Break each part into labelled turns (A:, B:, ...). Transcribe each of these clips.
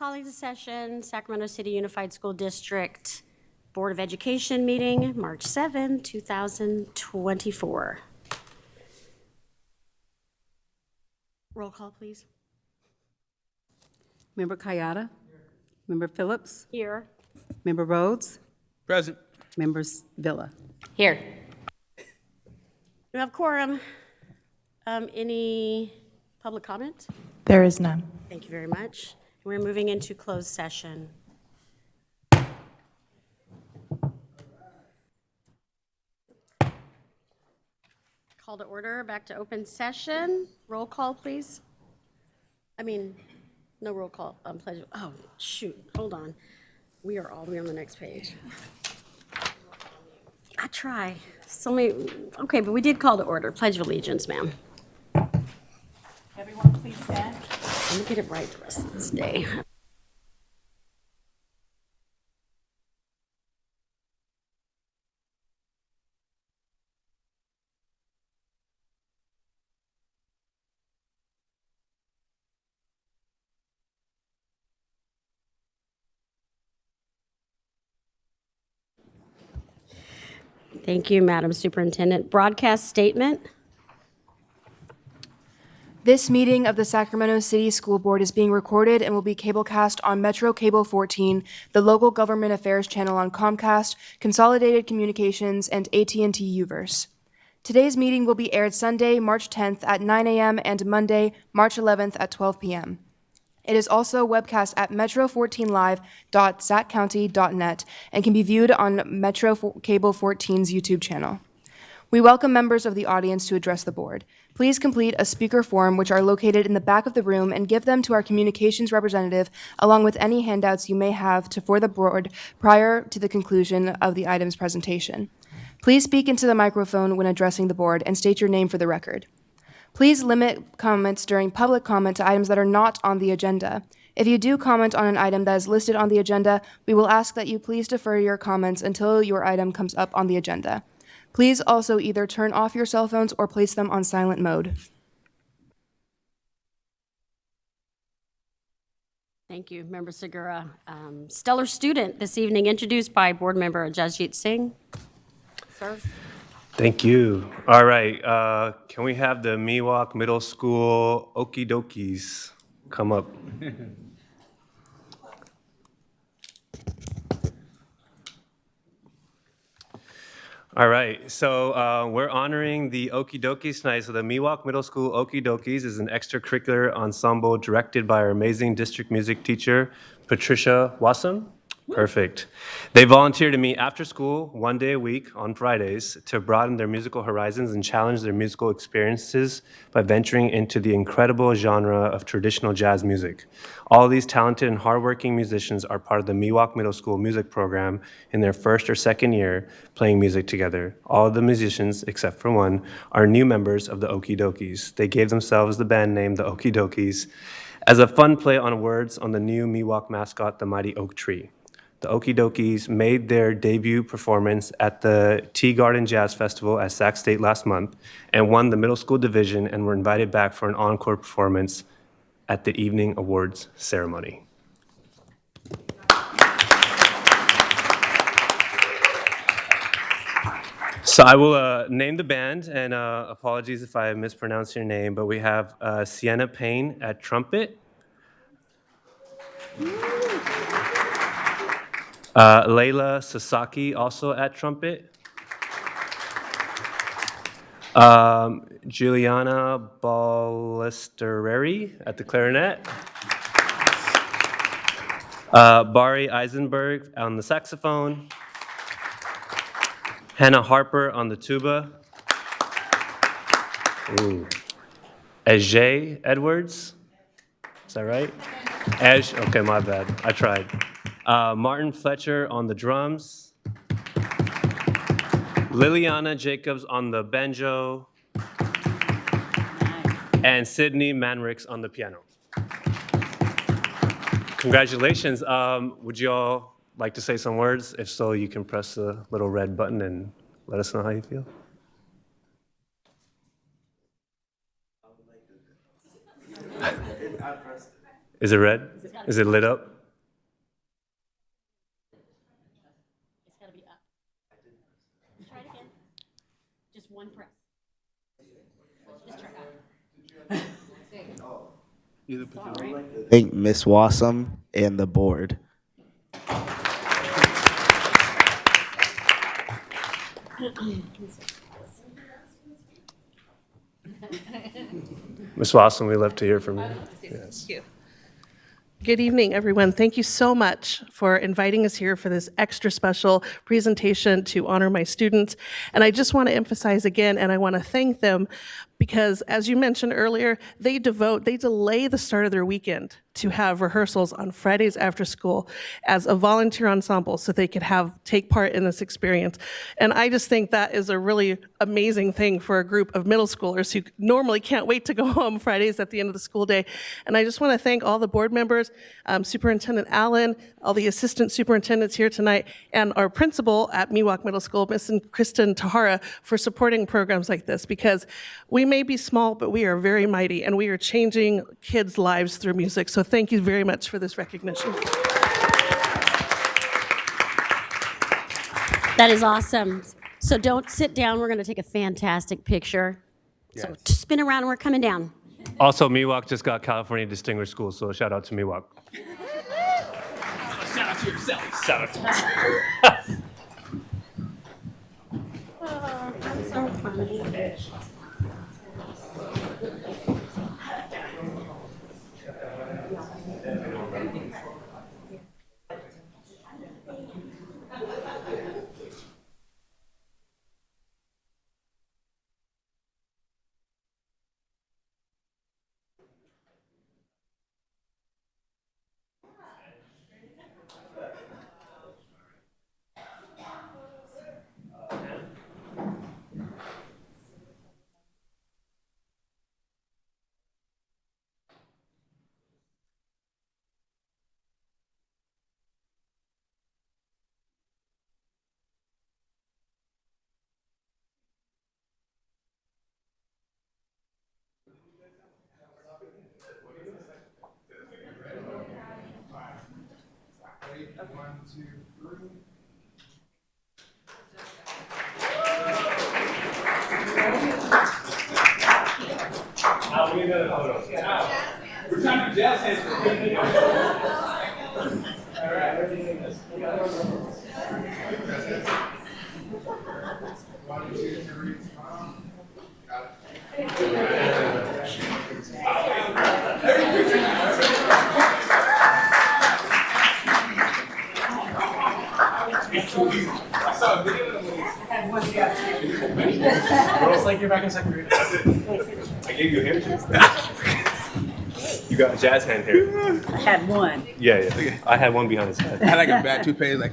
A: Calling to session, Sacramento City Unified School District Board of Education meeting, March 7, 2024. Roll call, please.
B: Member Kayada? Member Phillips?
A: Here.
B: Member Rhodes?
C: Present.
B: Members Villa?
A: Here. We have quorum. Any public comment?
D: There is none.
A: Thank you very much. We're moving into closed session. Call to order, back to open session. Roll call, please. No roll call. Pledge. Oh, shoot, hold on. We are all the way on the next page. I try. Okay, but we did call to order. Pledge of allegiance, ma'am.
D: Everyone, please stand.
A: Let me get it right the rest of this day. Thank you, Madam Superintendent. Broadcast statement.
D: This meeting of the Sacramento City School Board is being recorded and will be cablecast on Metro Cable 14, the local government affairs channel on Comcast, Consolidated Communications, and AT&T Uverse. Today's meeting will be aired Sunday, March 10th at 9 a.m. and Monday, March 11th at 12 p.m. It is also webcast at metro14live.saccounty.net and can be viewed on Metro Cable 14's YouTube channel. We welcome members of the audience to address the board. Please complete a speaker form, which are located in the back of the room, and give them to our communications representative, along with any handouts you may have for the board prior to the conclusion of the item's presentation. Please speak into the microphone when addressing the board and state your name for the record. Please limit comments during public comment to items that are not on the agenda. If you do comment on an item that is listed on the agenda, we will ask that you please defer your comments until your item comes up on the agenda. Please also either turn off your cell phones or place them on silent mode.
A: Thank you, Member Segura. Stellar student this evening, introduced by Board Member Ajajit Singh. Sir.
C: Thank you. All right. Can we have the Miwok Middle School Okie Dokies come up? All right, so we're honoring the Okie Dokies tonight. So the Miwok Middle School Okie Dokies is an extracurricular ensemble directed by our amazing district music teacher, Patricia Wassam. Perfect. They volunteer to meet after school 1 day a week on Fridays to broaden their musical horizons and challenge their musical experiences by venturing into the incredible genre of traditional jazz music. All these talented and hardworking musicians are part of the Miwok Middle School music program in their first or second year playing music together. All of the musicians, except for one, are new members of the Okie Dokies. They gave themselves the band name, the Okie Dokies, as a fun play on words on the new Miwok mascot, the mighty oak tree. The Okie Dokies made their debut performance at the Tea Garden Jazz Festival at Sac State last month and won the middle school division and were invited back for an encore performance at the evening awards ceremony. So I will name the band, and apologies if I mispronounce your name, but we have Sienna Payne at trumpet, Layla Sasaki also at trumpet. Juliana Ballesterii at the clarinet. Bari Eisenberg on the saxophone. Hannah Harper on the tuba. Ooh. Ajay Edwards. Is that right? Okay, my bad. I tried. Martin Fletcher on the drums, Liliana Jacobs on the banjo, and Sydney Manricks on the piano. Congratulations. Would you all like to say some words? If so, you can press the little red button and let us know how you feel. Is it red? Is it lit up?
E: Thank Miss Wassam and the board.
C: Ms. Wasson, we'd love to hear from you.
F: Thank you. Good evening, everyone. Thank you so much for inviting us here for this extra special presentation to honor my students. And I just want to emphasize again, and I want to thank them because, as you mentioned earlier, they delay the start of their weekend to have rehearsals on Fridays after school as a volunteer ensemble so they could take part in this experience. And I just think that is a really amazing thing for a group of middle schoolers who normally can't wait to go home Fridays at the end of the school day. And I just want to thank all the board members, Superintendent Allen, all the assistant superintendents here tonight, and our principal at Miwok Middle School, Ms. Kristen Tahara, for supporting programs like this, because we may be small, but we are very mighty, and we are changing kids' lives through music. So thank you very much for this recognition.
A: That is awesome. So don't sit down. We're going to take a fantastic picture. So
C: Yes.
A: spin around. We're coming down.
C: Also, Miwok just got California Distinguished School, so shout out to Miwok.
G: Shout out to yourself.
C: Shout out to myself.
A: That's so funny.
G: We're trying to do jazz hands. All right. One, two, three. I saw a video of it's like you're back in Sacramento.
C: I gave you a hand. You got a jazz hand here.
B: I had one.
C: Yeah. I had one behind his head.
G: I had like a bad toupee, like.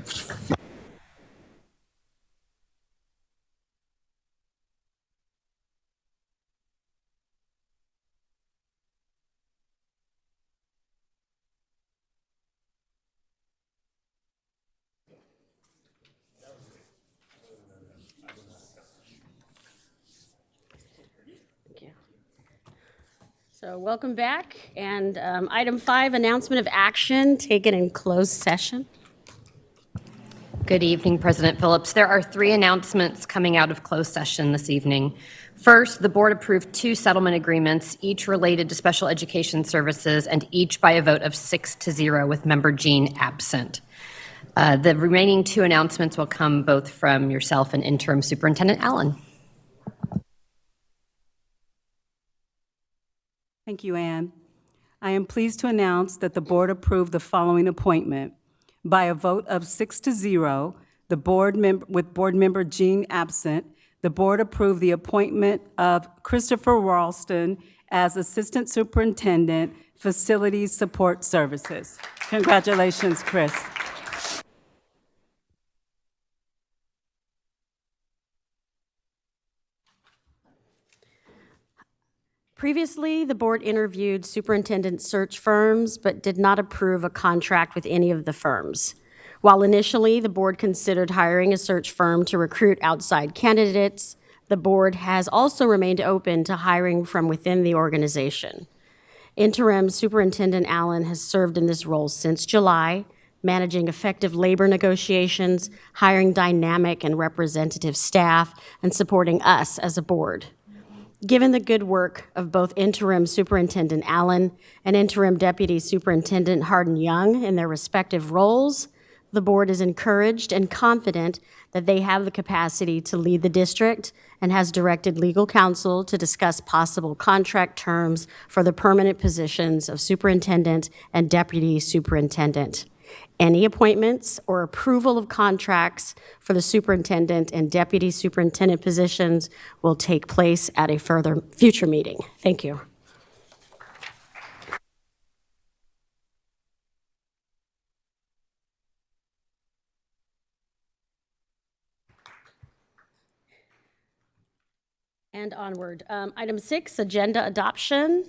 A: Thank you. So welcome back. And item 5, announcement of action taken in closed session.
H: Good evening, President Phillips. There are 3 announcements coming out of closed session this evening. First, the board approved 2 settlement agreements, each related to special education services and each by a vote of 6-0 with member Jean absent. The remaining 2 announcements will come both from yourself and Interim Superintendent Allen.
B: Thank you, Ann. I am pleased to announce that the board approved the following appointment. By a vote of 6-0, with board member Jean absent, the board approved the appointment of Christopher Ralston as Assistant Superintendent, Facilities Support Services. Congratulations, Chris.
A: Previously, the board interviewed superintendent search firms, but did not approve a contract with any of the firms. While initially the board considered hiring a search firm to recruit outside candidates, the board has also remained open to hiring from within the organization. Interim Superintendent Allen has served in this role since July, managing effective labor negotiations, hiring dynamic and representative staff, and supporting us as a board. Given the good work of both interim Superintendent Allen and interim Deputy Superintendent Hardin Young in their respective roles, the board is encouraged and confident that they have the capacity to lead the district and has directed legal counsel to discuss possible contract terms for the permanent positions of superintendent and deputy superintendent. Any appointments or approval of contracts for the superintendent and deputy superintendent positions will take place at a future meeting. Thank you. And onward. Item 6, agenda adoption.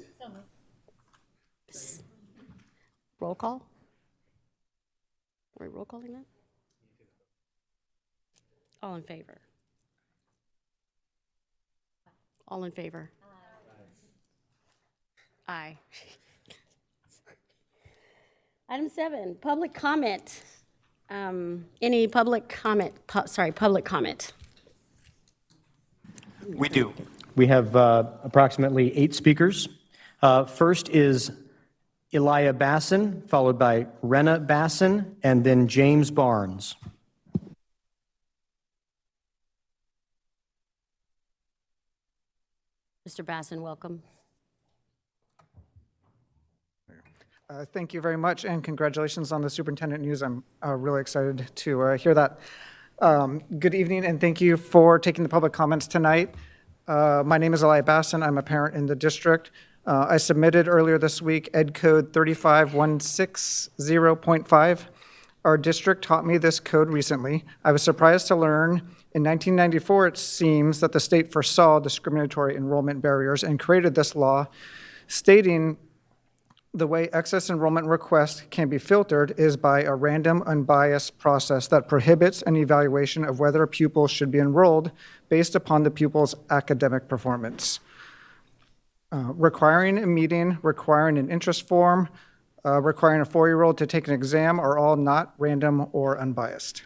A: Roll call? Are we roll calling that? All in favor? All in favor? Aye. Item 7, public comment. Any public comment? Public comment.
I: We do. We have approximately 8 speakers. First is Elia Basson, followed by Renna Basson, and then James Barnes.
A: Mr. Basson, welcome.
J: Thank you very much, and congratulations on the superintendent news. I'm really excited to hear that. Good evening, and thank you for taking the public comments tonight. My name is Elia Basson. I'm a parent in the district. I submitted earlier this week Ed Code 35160.5. Our district taught me this code recently. I was surprised to learn in 1994, it seems that the state foresaw discriminatory enrollment barriers and created this law stating the way excess enrollment requests can be filtered is by a random, unbiased process that prohibits an evaluation of whether a pupil should be enrolled based upon the pupil's academic performance. Requiring a meeting, requiring an interest form, requiring a 4-year-old to take an exam are all not random or unbiased.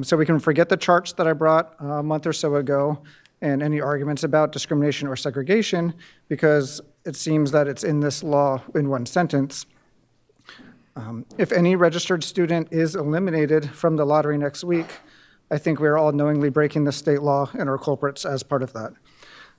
J: So we can forget the charts that I brought a month or so ago and any arguments about discrimination or segregation, because it seems that it's in this law in one sentence. If any registered student is eliminated from the lottery next week, I think we are all knowingly breaking the state law and are culprits as part of that.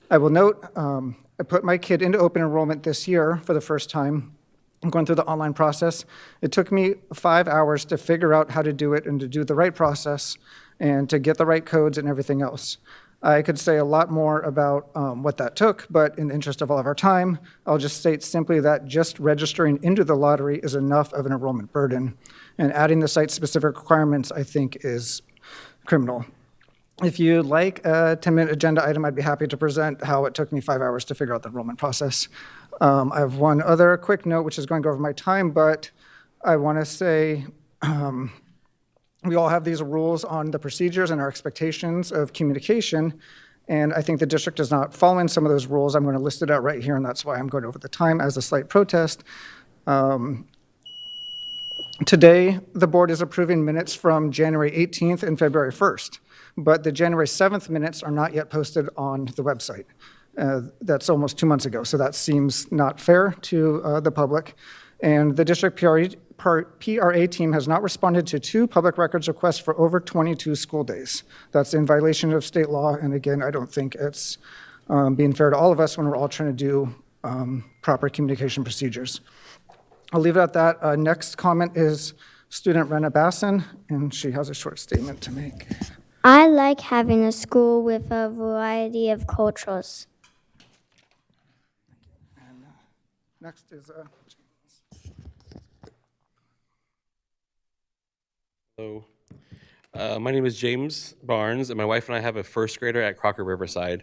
J: I will note, I put my kid into open enrollment this year for the first time. I'm going through the online process. It took me 5 hours to figure out how to do it and to do the right process and to get the right codes and everything else. I could say a lot more about what that took, but in the interest of all of our time, I'll just state simply that just registering into the lottery is enough of an enrollment burden, and adding the site-specific requirements, I think, is criminal. If you'd like a 10-minute agenda item, I'd be happy to present how it took me 5 hours to figure out the enrollment process. I have one other quick note, which is going to go over my time, but I want to say we all have these rules on the procedures and our expectations of communication, and I think the district is not following some of those rules. I'm going to list it out right here, and that's why I'm going over the time as a slight protest. Today, the board is approving minutes from January 18th and February 1st, but the January 7th minutes are not yet posted on the website. That's almost 2 months ago, so that seems not fair to the public. And the district PRA team has not responded to 2 public records requests for over 22 school days. That's in violation of state law, and again, I don't think it's being fair to all of us when we're all trying to do proper communication procedures. I'll leave it at that. Next comment is student Renna Basson, and she has a short statement to make.
K: I like having a school with a variety of cultures.
J: And next is
L: Hello. My name is James Barnes, and my wife and I have a first grader at Crocker Riverside.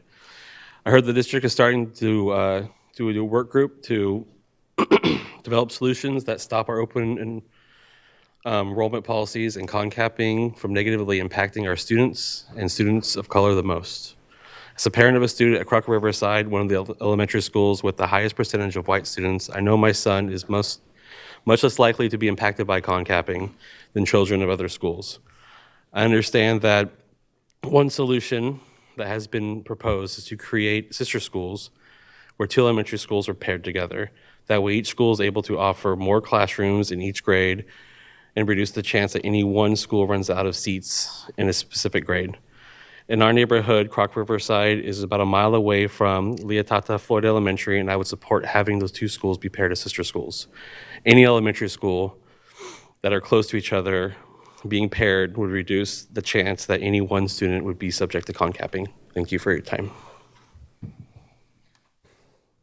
L: I heard the district is starting to do a work group to develop solutions that stop our open enrollment policies and con-capping from negatively impacting our students and students of color the most. As a parent of a student at Crocker Riverside, one of the elementary schools with the highest percentage of white students, I know my son is much less likely to be impacted by con-capping than children of other schools. I understand that one solution that has been proposed is to create sister schools where two elementary schools are paired together. That way each school is able to offer more classrooms in each grade and reduce the chance that any one school runs out of seats in a specific grade. In our neighborhood, Croc Riverside is about a mile away from Leotata Floyd Elementary, and I would support having those two schools be paired as sister schools. Any elementary school that are close to each other being paired would reduce the chance that any one student would be subject to concapping. Thank you for your time.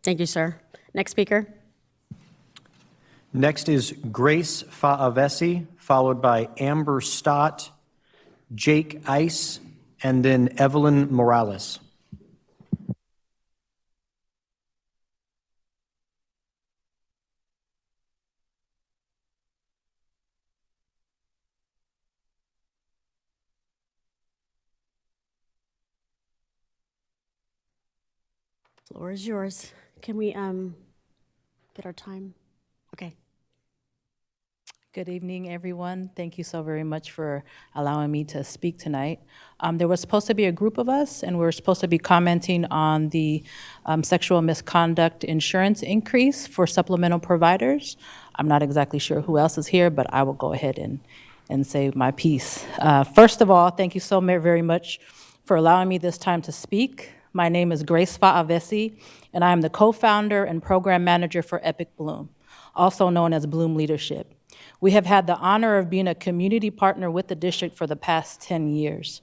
A: Thank you, sir. Next speaker.
I: Next is Grace Faavesi, followed by Amber Stott, Jake Ice, and then Evelyn Morales.
A: Floor is yours. Can we get our time? Okay.
M: Good evening, everyone. Thank you so very much for allowing me to speak tonight. There was supposed to be a group of us, and we were supposed to be commenting on the sexual misconduct insurance increase for supplemental providers. I'm not exactly sure who else is here, but I will go ahead and say my piece. First of all, thank you so very much for allowing me this time to speak. My name is Grace Faavesi, and I am the co-founder and program manager for Epic Bloom, also known as Bloom Leadership. We have had the honor of being a community partner with the district for the past 10 years.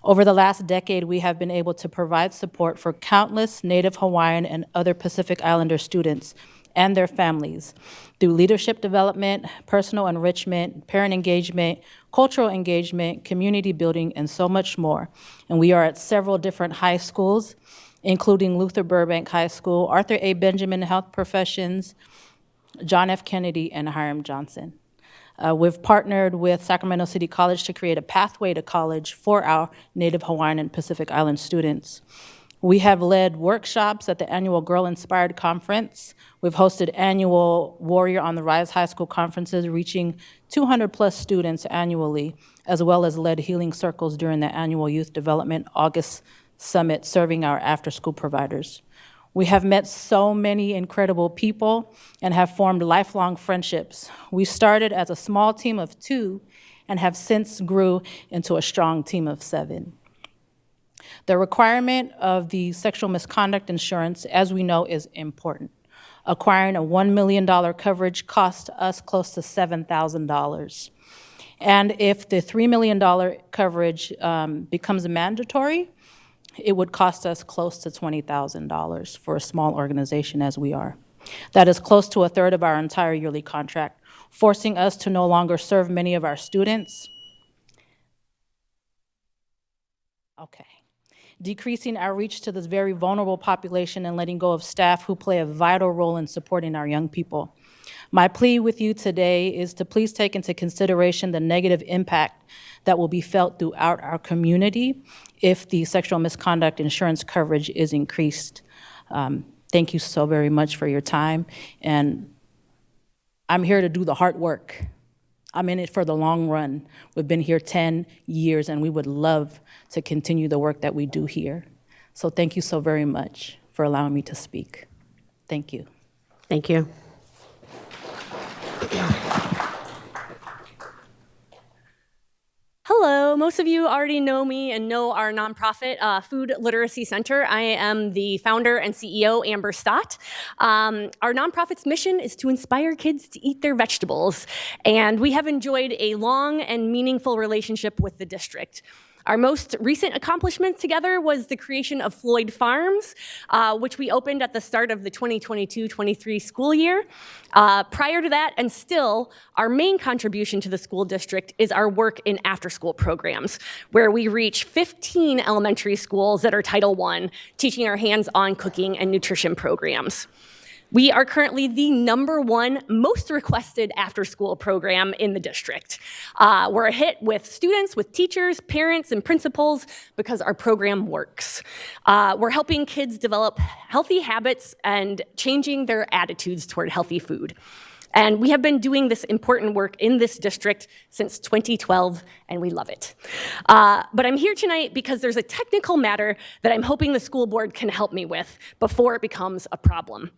M: Over the last decade, we have been able to provide support for countless Native Hawaiian and other Pacific Islander students and their families through leadership development, personal enrichment, parent engagement, cultural engagement, community building, and so much more. And we are at several different high schools, including Luther Burbank High School, Arthur A. Benjamin Health Professions, John F. Kennedy, and Hiram Johnson. We've partnered with Sacramento City College to create a pathway to college for our Native Hawaiian and Pacific Island students. We have led workshops at the annual Girl Inspired Conference. We've hosted annual Warrior on the Rise High School conferences, reaching 200 plus students annually, as well as led healing circles during the annual Youth Development August Summit, serving our after-school providers. We have met so many incredible people and have formed lifelong friendships. We started as a small team of 2 and have since grew into a strong team of 7. The requirement of the sexual misconduct insurance, as we know, is important. Acquiring a $1 million coverage cost us close to $7,000. And if the $3 million coverage becomes mandatory, it would cost us close to $20,000 for a small organization as we are. That is close to a third of our entire yearly contract, forcing us to no longer serve many of our students. Okay. Decreasing our reach to this very vulnerable population and letting go of staff who play a vital role in supporting our young people. My plea with you today is to please take into consideration the negative impact that will be felt throughout our community if the sexual misconduct insurance coverage is increased. Thank you so very much for your time, and I'm here to do the hard work. I'm in it for the long run. We've been here 10 years, and we would love to continue the work that we do here. So thank you so very much for allowing me to speak. Thank you.
A: Thank you.
N: Hello, most of you already know me and know our nonprofit, Food Literacy Center. I am the founder and CEO, Amber Stott. Our nonprofit's mission is to inspire kids to eat their vegetables, and we have enjoyed a long and meaningful relationship with the district. Our most recent accomplishment together was the creation of Floyd Farms, which we opened at the start of the 2022-23 school year. Prior to that, and still, our main contribution to the school district is our work in after-school programs, where we reach 15 elementary schools that are Title I, teaching our hands-on cooking and nutrition programs. We are currently the #1 most requested after-school program in the district. We're a hit with students, with teachers, parents, and principals because our program works. We're helping kids develop healthy habits and changing their attitudes toward healthy food. And we have been doing this important work in this district since 2012, and we love it. But I'm here tonight because there's a technical matter that I'm hoping the school board can help me with before it becomes a problem.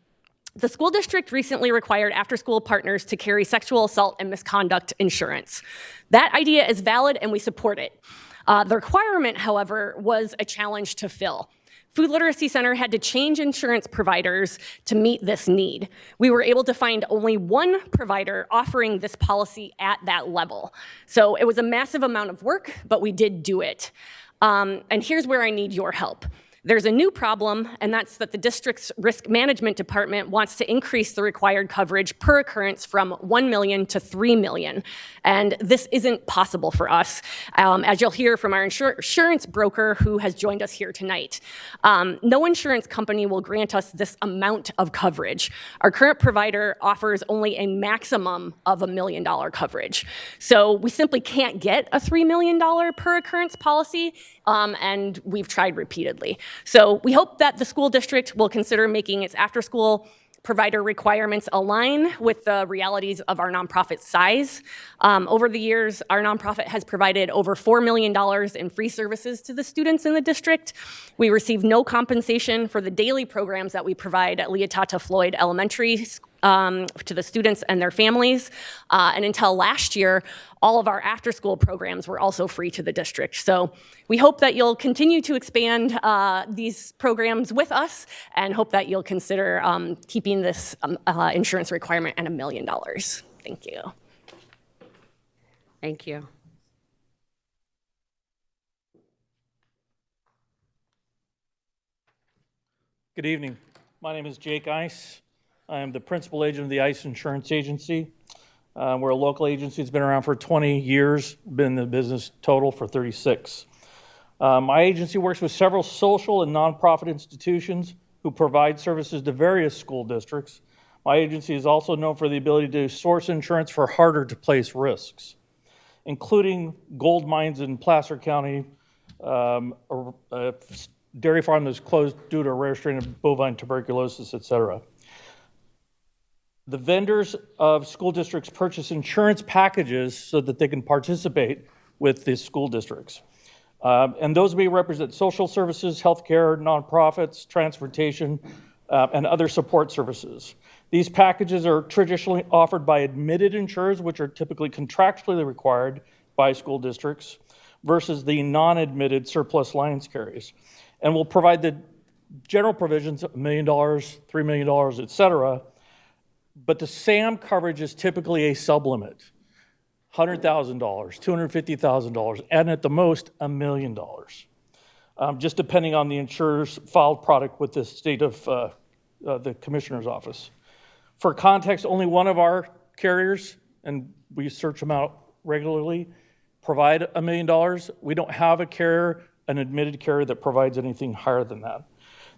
N: The school district recently required after-school partners to carry sexual assault and misconduct insurance. That idea is valid and we support it. The requirement, however, was a challenge to fill. Food Literacy Center had to change insurance providers to meet this need. We were able to find only one provider offering this policy at that level. So it was a massive amount of work, but we did do it. And here's where I need your help. There's a new problem, and that's that the district's risk management department wants to increase the required coverage per occurrence from 1 million to 3 million. And this isn't possible for us, as you'll hear from our insurance broker who has joined us here tonight. No insurance company will grant us this amount of coverage. Our current provider offers only a maximum of $1 million coverage. So we simply can't get a $3 million per occurrence policy, and we've tried repeatedly. So we hope that the school district will consider making its after-school provider requirements align with the realities of our nonprofit size. Over the years, our nonprofit has provided over $4 million in free services to the students in the district. We receive no compensation for the daily programs that we provide at Leotata Floyd Elementary to the students and their families. And until last year, all of our after-school programs were also free to the district. So we hope that you'll continue to expand these programs with us and hope that you'll consider keeping this insurance requirement at $1 million. Thank you.
A: Thank you.
O: Good evening. My name is Jake Ice. I am the principal agent of the ICE Insurance Agency. We're a local agency that's been around for 20 years, been in the business total for 36. My agency works with several social and nonprofit institutions who provide services to various school districts. My agency is also known for the ability to source insurance for harder to place risks, including gold mines in Placer County, a dairy farm that's closed due to a rare strain of bovine tuberculosis, et cetera. The vendors of school districts purchase insurance packages so that they can participate with the school districts. And those may represent social services, healthcare, nonprofits, transportation, and other support services. These packages are traditionally offered by admitted insurers, which are typically contractually required by school districts, versus the non-admitted surplus lines carriers. And will provide the general provisions of $1 million, $3 million, et cetera. But the SAM coverage is typically a sublimit, $100,000, $250,000, and at the most, $1 million, just depending on the insurer's filed product with the state of the commissioner's office. For context, only one of our carriers, and we search them out regularly, provide $1 million. We don't have a carrier, an admitted carrier, that provides anything higher than that.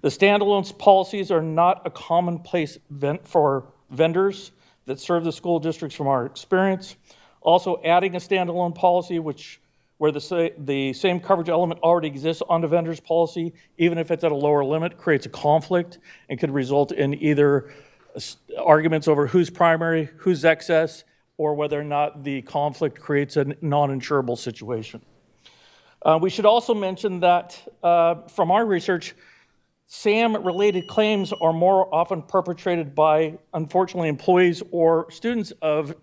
O: The standalone policies are not a commonplace event for vendors that serve the school districts from our experience. Also, adding a standalone policy where the same coverage element already exists on the vendor's policy, even if it's at a lower limit, creates a conflict and could result in either arguments over who's primary, who's excess, or whether or not the conflict creates a non-insurable situation. We should also mention that from our research, SAM-related claims are more often perpetrated by, unfortunately, employees or students of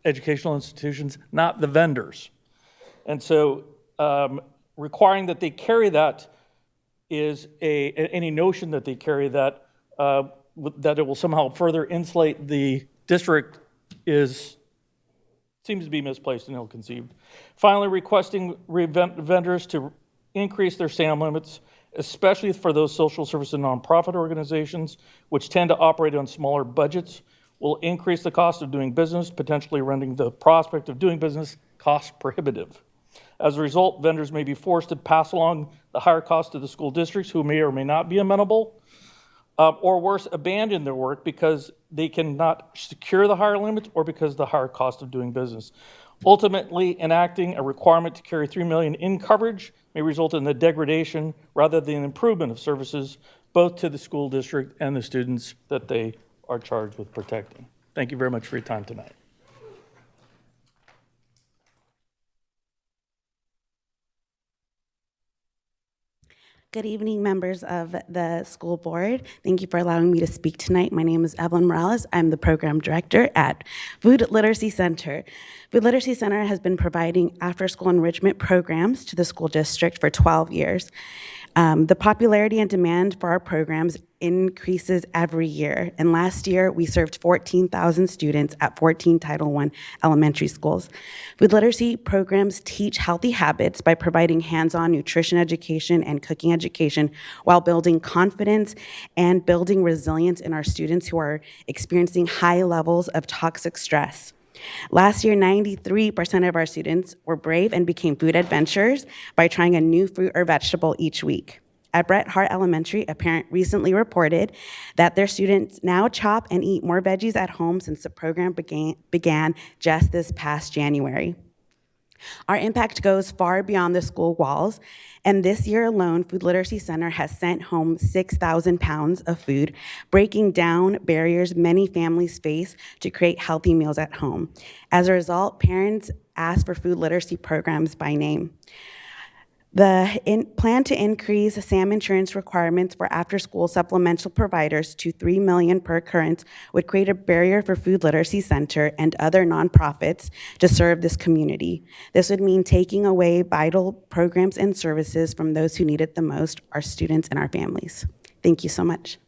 O: educational institutions, not the vendors. And so requiring that they carry that is any notion that they carry that, that it will somehow further insulate the district seems to be misplaced and ill-conceived. Finally, requesting vendors to increase their SAM limits, especially for those social service and nonprofit organizations, which tend to operate on smaller budgets, will increase the cost of doing business, potentially rendering the prospect of doing business cost prohibitive. As a result, vendors may be forced to pass along the higher cost to the school districts, who may or may not be amenable, or worse, abandon their work because they cannot secure the higher limits or because of the higher cost of doing business. Ultimately, enacting a requirement to carry $3 million in coverage may result in the degradation rather than improvement of services, both to the school district and the students that they are charged with protecting. Thank you very much for your time tonight.
P: Good evening, members of the school board. Thank you for allowing me to speak tonight. My name is Evelyn Morales. I'm the program director at Food Literacy Center. Food Literacy Center has been providing after-school enrichment programs to the school district for 12 years. The popularity and demand for our programs increases every year. And last year, we served 14,000 students at 14 Title I elementary schools. Food literacy programs teach healthy habits by providing hands-on nutrition education and cooking education while building confidence and building resilience in our students who are experiencing high levels of toxic stress. Last year, 93% of our students were brave and became food adventurers by trying a new fruit or vegetable each week. At Bret Hart Elementary, a parent recently reported that their students now chop and eat more veggies at home since the program began just this past January. Our impact goes far beyond the school walls, and this year alone, Food Literacy Center has sent home 6,000 pounds of food, breaking down barriers many families face to create healthy meals at home. As a result, parents ask for food literacy programs by name. The plan to increase SAM insurance requirements for after-school supplemental providers to $3 million per occurrence would create a barrier for Food Literacy Center and other nonprofits to serve this community. This would mean taking away vital programs and services from those who need it the most, our students and our families. Thank you so much.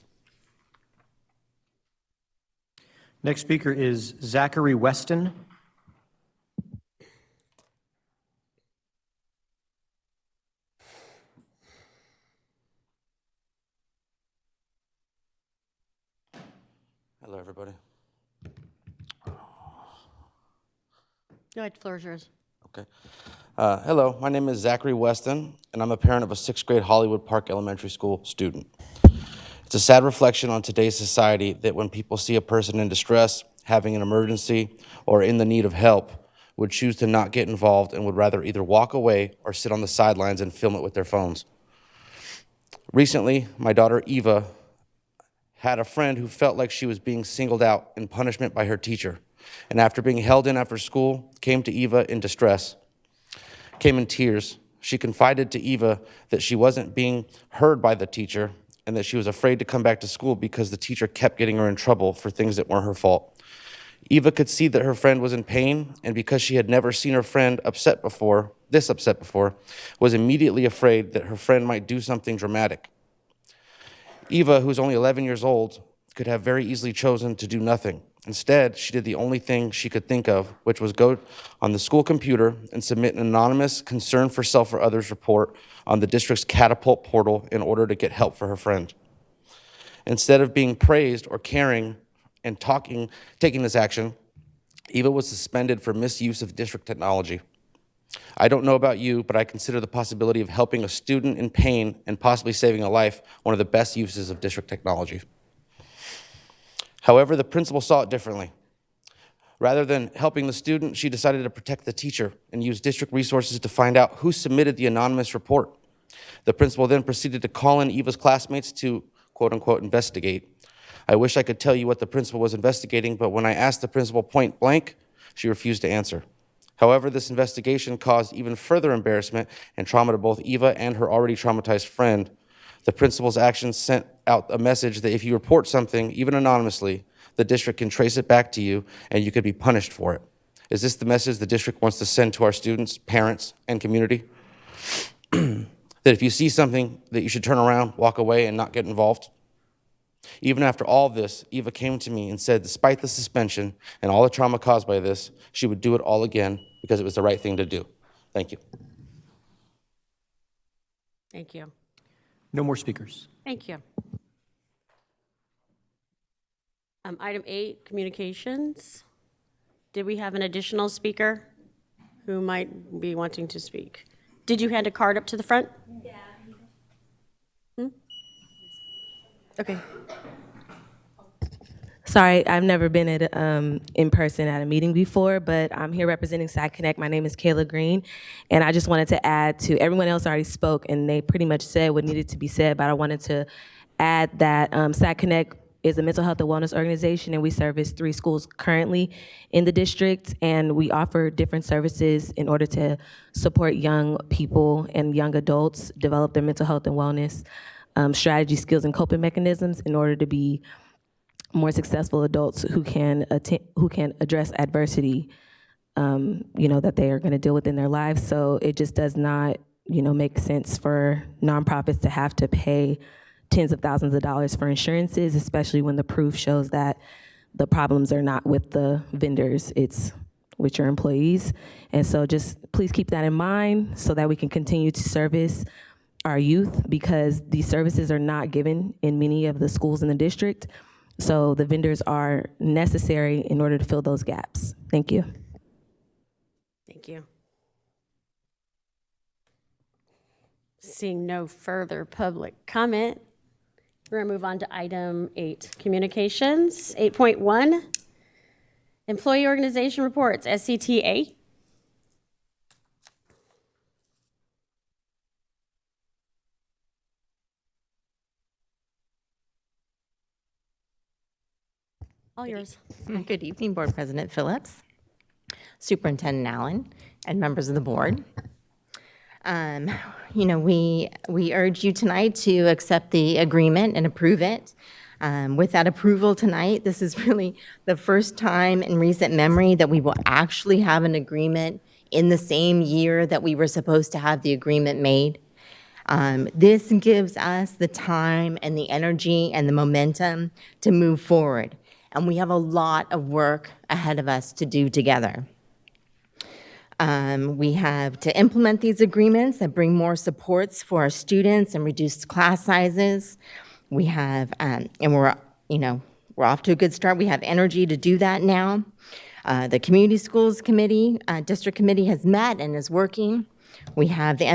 I: Next speaker is Zachary Weston.
Q: Hello, everybody.
A: Go ahead, floor is yours.
Q: Okay. Hello, my name is Zachary Weston, and I'm a parent of a 6th grade Hollywood Park Elementary School student. It's a sad reflection on today's society that when people see a person in distress, having an emergency, or in the need of help, would choose to not get involved and would rather either walk away or sit on the sidelines and film it with their phones. Recently, my daughter Eva had a friend who felt like she was being singled out in punishment by her teacher, and after being held in after school, came to Eva in distress, came in tears. She confided to Eva that she wasn't being heard by the teacher and that she was afraid to come back to school because the teacher kept getting her in trouble for things that weren't her fault. Eva could see that her friend was in pain, and because she had never seen her friend upset before, was immediately afraid that her friend might do something dramatic. Eva, who's only 11 years old, could have very easily chosen to do nothing. Instead, she did the only thing she could think of, which was go on the school computer and submit an anonymous concern for self or others report on the district's Catapult portal in order to get help for her friend. Instead of being praised or caring and taking this action, Eva was suspended for misuse of district technology. I don't know about you, but I consider the possibility of helping a student in pain and possibly saving a life one of the best uses of district technology. However, the principal saw it differently. Rather than helping the student, she decided to protect the teacher and use district resources to find out who submitted the anonymous report. The principal then proceeded to call in Eva's classmates to, quote unquote, investigate. I wish I could tell you what the principal was investigating, but when I asked the principal point blank, she refused to answer. However, this investigation caused even further embarrassment and trauma to both Eva and her already traumatized friend. The principal's actions sent out a message that if you report something, even anonymously, the district can trace it back to you and you could be punished for it. Is this the message the district wants to send to our students, parents, and community? That if you see something, that you should turn around, walk away, and not get involved? Even after all this, Eva came to me and said, despite the suspension and all the trauma caused by this, she would do it all again because it was the right thing to do. Thank you.
A: Thank you.
I: No more speakers.
A: Thank you. Item 8, communications. Did we have an additional speaker who might be wanting to speak? Did you hand a card up to the front? Yeah. Okay.
R: Sorry, I've never been at in person at a meeting before, but I'm here representing SAC Connect. My name is Kayla Green, and I just wanted to add to everyone else already spoke, and they pretty much said what needed to be said, but I wanted to add that SAC Connect is a mental health and wellness organization, and we service 3 schools currently in the district, and we offer different services in order to support young people and young adults develop their mental health and wellness strategy, skills, and coping mechanisms in order to be more successful adults who can address adversity, that they are going to deal with in their lives. So it just does not, make sense for nonprofits to have to pay tens of thousands of dollars for insurances, especially when the proof shows that the problems are not with the vendors, it's with your employees. And so just please keep that in mind so that we can continue to service our youth, because these services are not given in many of the schools in the district. So the vendors are necessary in order to fill those gaps. Thank you.
A: Thank you. Seeing no further public comment, we're going to move on to item 8, communications. 8.1, employee organization reports, SCTA. All yours.
S: Good evening, Board President Phillips, Superintendent Allen, and members of the board. We urge you tonight to accept the agreement and approve it. With that approval tonight, this is really the first time in recent memory that we will actually have an agreement in the same year that we were supposed to have the agreement made. This gives us the time and the energy and the momentum to move forward. And we have a lot of work ahead of us to do together. We have to implement these agreements that bring more supports for our students and reduce class sizes. We have, and we're off to a good start. We have energy to do that now. The Community Schools Committee, District Committee has met and is working. We have the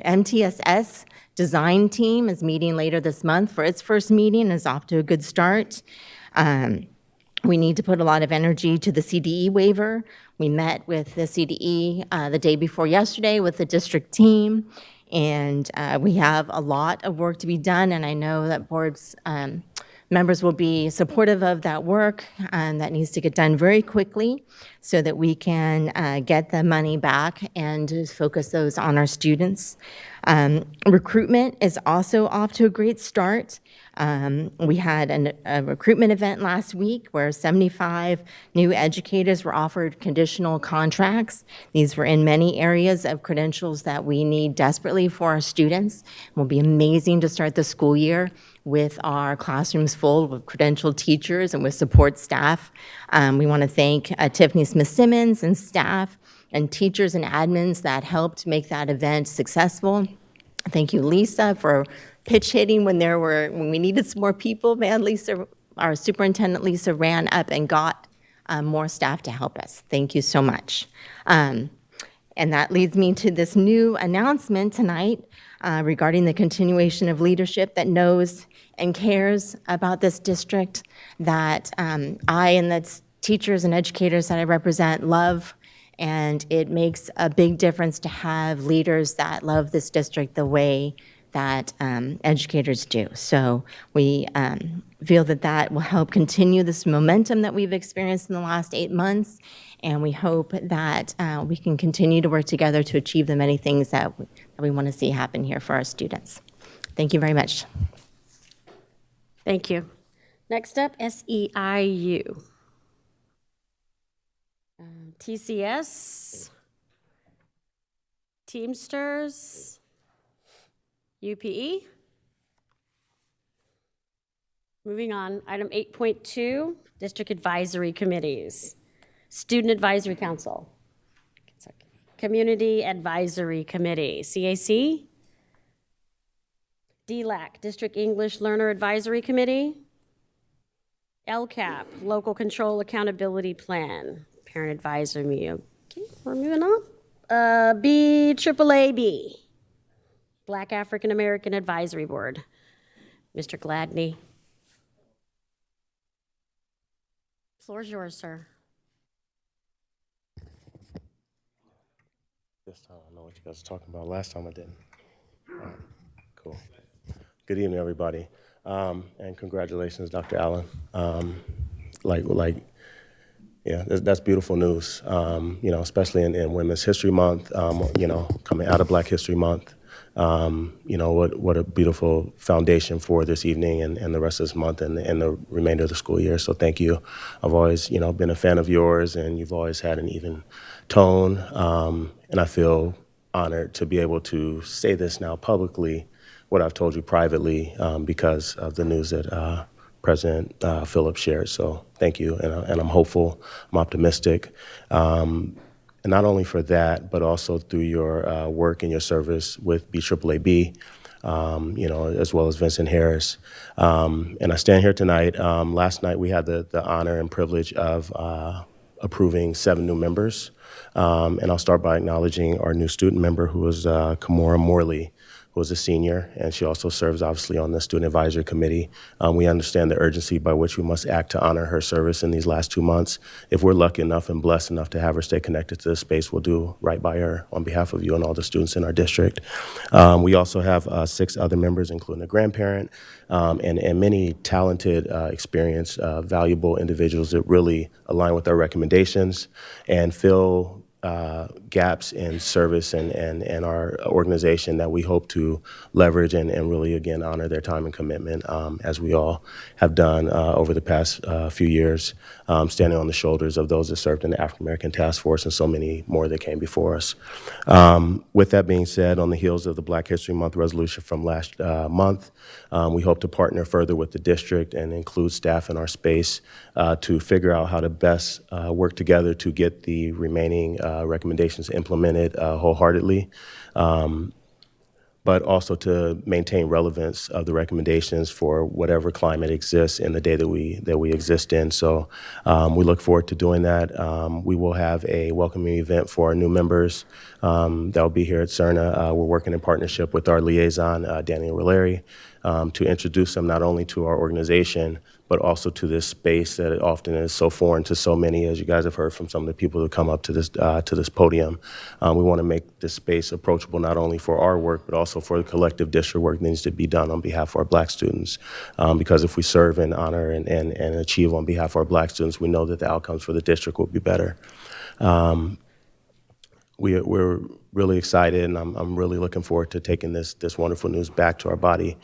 S: MTSS design team is meeting later this month for its first meeting and is off to a good start. We need to put a lot of energy to the CDE waiver. We met with the CDE the day before yesterday with the district team, and we have a lot of work to be done, and I know that board's members will be supportive of that work, and that needs to get done very quickly so that we can get the money back and just focus those on our students. Recruitment is also off to a great start. We had a recruitment event last week where 75 new educators were offered conditional contracts. These were in many areas of credentials that we need desperately for our students. It will be amazing to start the school year with our classrooms full with credentialed teachers and with support staff. We want to thank Tiffany Smith-Simmons and staff and teachers and admins that helped make that event successful. Thank you, Lisa, for pitch hitting when we needed some more people. Man, Lisa, our superintendent, Lisa, ran up and got more staff to help us. Thank you so much. And that leads me to this new announcement tonight regarding the continuation of leadership that knows and cares about this district, that I and the teachers and educators that I represent love, and it makes a big difference to have leaders that love this district the way that educators do. So we feel that that will help continue this momentum that we've experienced in the last 8 months, and we hope that we can continue to work together to achieve the many things that we want to see happen here for our students. Thank you very much.
A: Thank you. Next up, SEIU. TCS, Teamsters, UPE. Moving on, item 8.2, District Advisory Committees. Student Advisory Council, Community Advisory Committee, CAC. DLAC, District English Learner Advisory Committee. LCAP, Local Control Accountability Plan. Parent Advisory. Okay, we're moving on. BAAB, Black African American Advisory Board. Mr. Gladney. Floor is yours, sir.
T: This time I know what you guys were talking about. Last time I didn't. All right, cool. Good evening, everybody. And congratulations, Dr. Allen. Yeah, that's beautiful news, especially in Women's History Month, coming out of Black History Month. What a beautiful foundation for this evening and the rest of this month and the remainder of the school year. So thank you. I've always, been a fan of yours, and you've always had an even tone. And I feel honored to be able to say this now publicly, what I've told you privately, because of the news that President Phillips shared. So thank you, and I'm hopeful, I'm optimistic. And not only for that, but also through your work and your service with BAAB, as well as Vincent Harris. And I stand here tonight. Last night we had the honor and privilege of approving 7 new members. And I'll start by acknowledging our new student member, who is Kamora Morley, who is a senior, and she also serves obviously on the Student Advisory Committee. We understand the urgency by which we must act to honor her service in these last 2 months. If we're lucky enough and blessed enough to have her stay connected to this space, we'll do right by her on behalf of you and all the students in our district. We also have 6 other members, including a grandparent, and many talented, experienced, valuable individuals that really align with our recommendations and fill gaps in service and our organization that we hope to leverage and really, again, honor their time and commitment, as we all have done over the past few years, standing on the shoulders of those that served in the African American Task Force and so many more that came before us. With that being said, on the heels of the Black History Month resolution from last month, we hope to partner further with the district and include staff in our space to figure out how to best work together to get the remaining recommendations implemented wholeheartedly, but also to maintain relevance of the recommendations for whatever climate exists in the day that we exist in. So we look forward to doing that. We will have a welcoming event for our new members that will be here at CERNA. We're working in partnership with our liaison, Daniel Rolleri, to introduce them not only to our organization, but also to this space that often is so foreign to so many, as you guys have heard from some of the people who come up to this podium. We want to make this space approachable not only for our work, but also for the collective district work that needs to be done on behalf of our Black students. Because if we serve and honor and achieve on behalf of our Black students, we know that the outcomes for the district will be better. We're really excited, and I'm really looking forward to taking this wonderful news back to our body,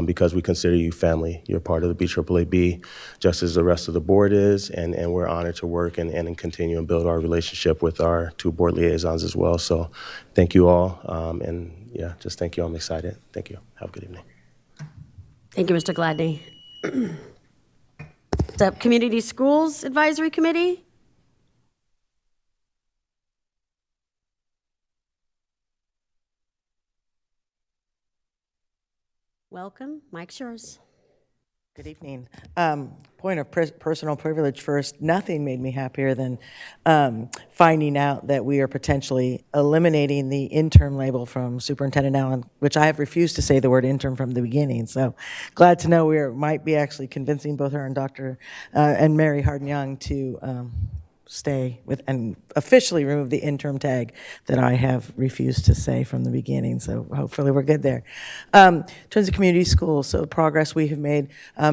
T: because we consider you family. You're part of the BAAB, just as the rest of the board is, and we're honored to work and continue and build our relationship with our 2 board liaisons as well. So thank you all, and yeah, just thank you. I'm excited. Thank you. Have a good evening.
A: Thank you, Mr. Gladney. Next up, Community Schools Advisory Committee. Welcome. Mike's yours.
U: Good evening. Point of personal privilege first. Nothing made me happier than finding out that we are potentially eliminating the intern label from Superintendent Allen, which I have refused to say the word intern from the beginning. So glad to know we might be actually convincing both her and Dr. and Mary Hardin-Young to stay with and officially remove the interim tag that I have refused to say from the beginning. So hopefully we're good there. In terms of community schools, so progress we have made.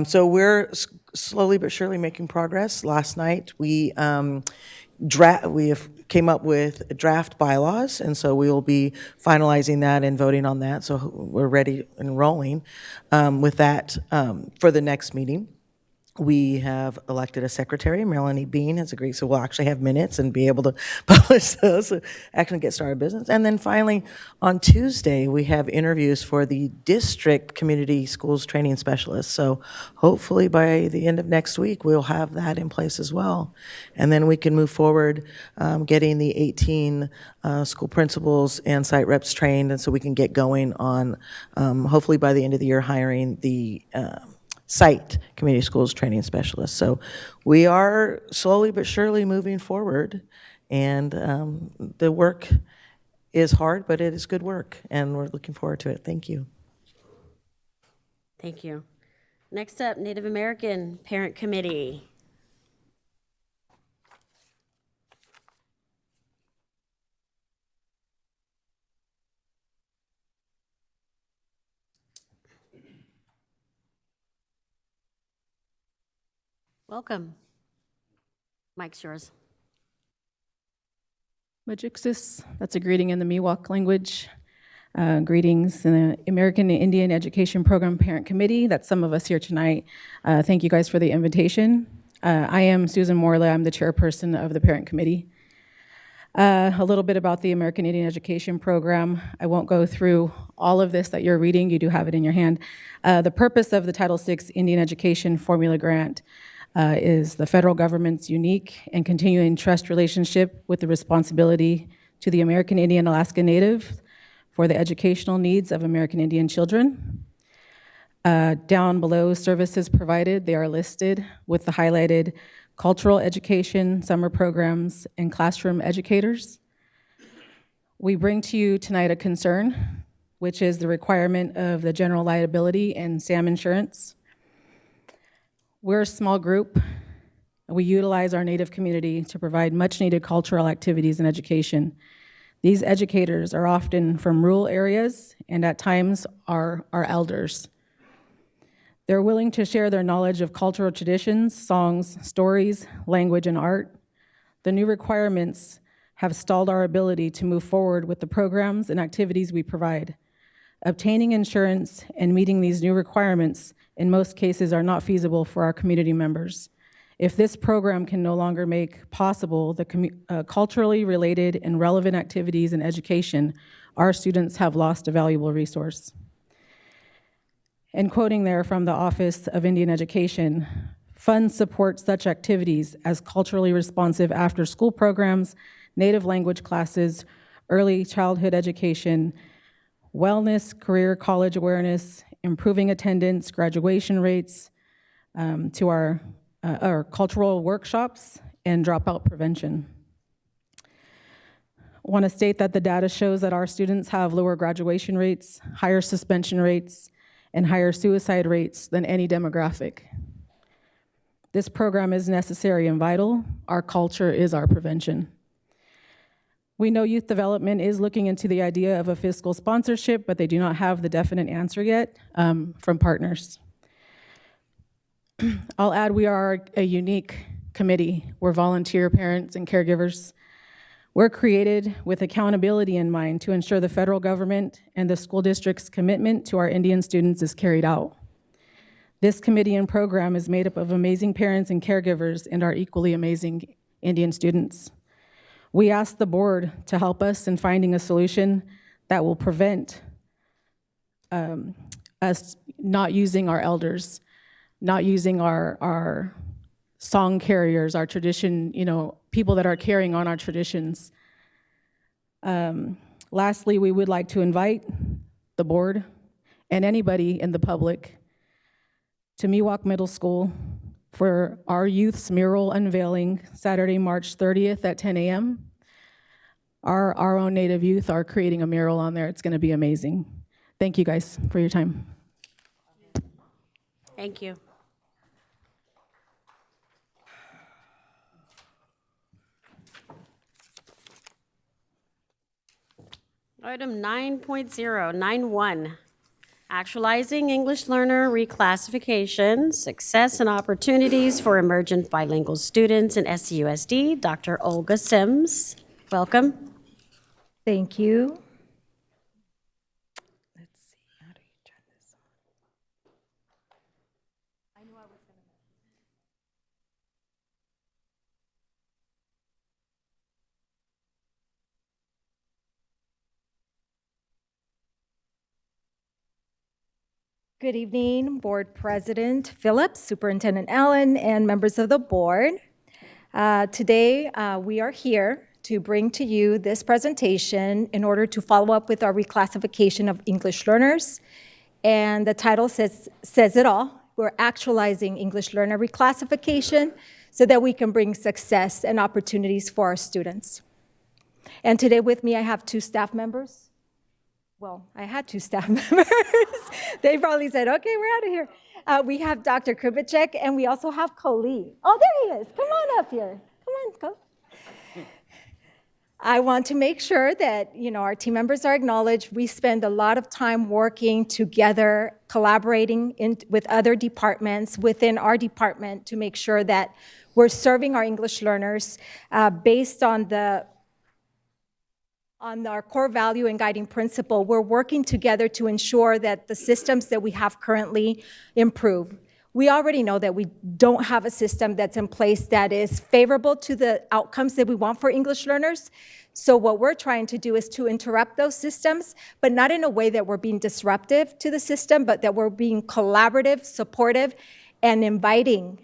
U: So we're slowly but surely making progress. Last night we came up with draft bylaws, and so we will be finalizing that and voting on that. So we're ready and rolling with that for the next meeting. We have elected a secretary, Melanie Bean has agreed, so we'll actually have minutes and be able to publish those, so actually get started business. And then finally, on Tuesday, we have interviews for the district community schools training specialists. So hopefully by the end of next week, we'll have that in place as well. And then we can move forward getting the 18 school principals and site reps trained, and so we can get going on, hopefully by the end of the year, hiring the site community schools training specialists. So we are slowly but surely moving forward, and the work is hard, but it is good work, and we're looking forward to it. Thank you.
A: Thank you. Next up, Native American Parent Committee. Welcome. Mike's yours.
D: Majixis, that's a greeting in the Miwok language. Greetings in the American Indian Education Program Parent Committee. That's some of us here tonight. Thank you guys for the invitation. I am Susan Morley. I'm the chairperson of the Parent Committee. A little bit about the American Indian Education Program. I won't go through all of this that you're reading. You do have it in your hand. The purpose of the Title VI Indian Education Formula Grant is the federal government's unique and continuing trust relationship with the responsibility to the American Indian Alaska Native for the educational needs of American Indian children. Down below, services provided, they are listed with the highlighted cultural education, summer programs, and classroom educators. We bring to you tonight a concern, which is the requirement of the general liability and SAM insurance. We're a small group. We utilize our Native community to provide much-needed cultural activities and education. These educators are often from rural areas and at times are our elders. They're willing to share their knowledge of cultural traditions, songs, stories, language, and art. The new requirements have stalled our ability to move forward with the programs and activities we provide. Obtaining insurance and meeting these new requirements in most cases are not feasible for our community members. If this program can no longer make possible the culturally related and relevant activities in education, our students have lost a valuable resource. And quoting there from the Office of Indian Education, funds support such activities as culturally responsive after-school programs, Native language classes, early childhood education, wellness, career college awareness, improving attendance, graduation rates, to our cultural workshops, and dropout prevention. I want to state that the data shows that our students have lower graduation rates, higher suspension rates, and higher suicide rates than any demographic. This program is necessary and vital. Our culture is our prevention. We know youth development is looking into the idea of a fiscal sponsorship, but they do not have the definite answer yet from partners. I'll add we are a unique committee. We're volunteer parents and caregivers. We're created with accountability in mind to ensure the federal government and the school district's commitment to our Indian students is carried out. This committee and program is made up of amazing parents and caregivers and our equally amazing Indian students. We ask the board to help us in finding a solution that will prevent us not using our elders, not using our song carriers, our tradition, people that are carrying on our traditions. Lastly, we would like to invite the board and anybody in the public to Miwok Middle School for our youth's mural unveiling Saturday, March 30th at 10 a.m. Our own Native youth are creating a mural on there. It's going to be amazing. Thank you guys for your time.
A: Thank you. Item 9.091, actualizing English learner reclassification, success and opportunities for emergent bilingual students in SCUSD. Dr. Olga Sims, welcome.
V: Thank you. Let's see, how do you turn this on? I knew I was going to mess this up. Good evening, Board President Phillips, Superintendent Allen, and members of the board. Today, we are here to bring to you this presentation in order to follow up with our reclassification of English learners. And the title says it all. We're actualizing English learner reclassification so that we can bring success and opportunities for our students. And today with me, I have two staff members. Well, I had two staff members. They probably said, okay, we're out of here. We have Dr. Kribicek, and we also have Colleen. Oh, there he is. Come on up here. Come on, go. I want to make sure that, our team members are acknowledged. We spend a lot of time working together, collaborating with other departments within our department to make sure that we're serving our English learners based on our core value and guiding principle. We're working together to ensure that the systems that we have currently improve. We already know that we don't have a system that's in place that is favorable to the outcomes that we want for English learners. So what we're trying to do is to interrupt those systems, but not in a way that we're being disruptive to the system, but that we're being collaborative, supportive, and inviting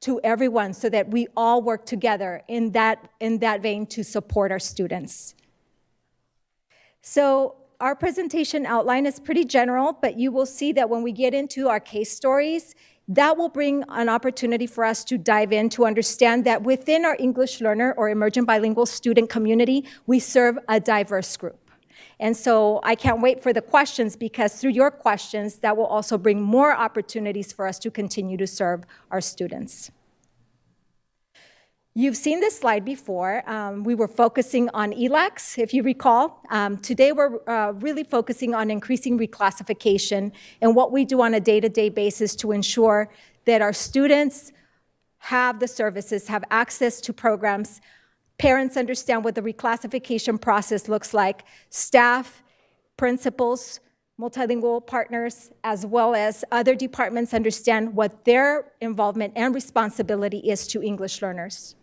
V: to everyone so that we all work together in that vein to support our students. So our presentation outline is pretty general, but you will see that when we get into our case stories, that will bring an opportunity for us to dive in to understand that within our English learner or emergent bilingual student community, we serve a diverse group. And so I can't wait for the questions, because through your questions, that will also bring more opportunities for us to continue to serve our students. You've seen this slide before. We were focusing on ELACs, if you recall. Today, we're really focusing on increasing reclassification and what we do on a day-to-day basis to ensure that our students have the services, have access to programs, parents understand what the reclassification process looks like, staff, principals, multilingual partners, as well as other departments understand what their involvement and responsibility is to English learners.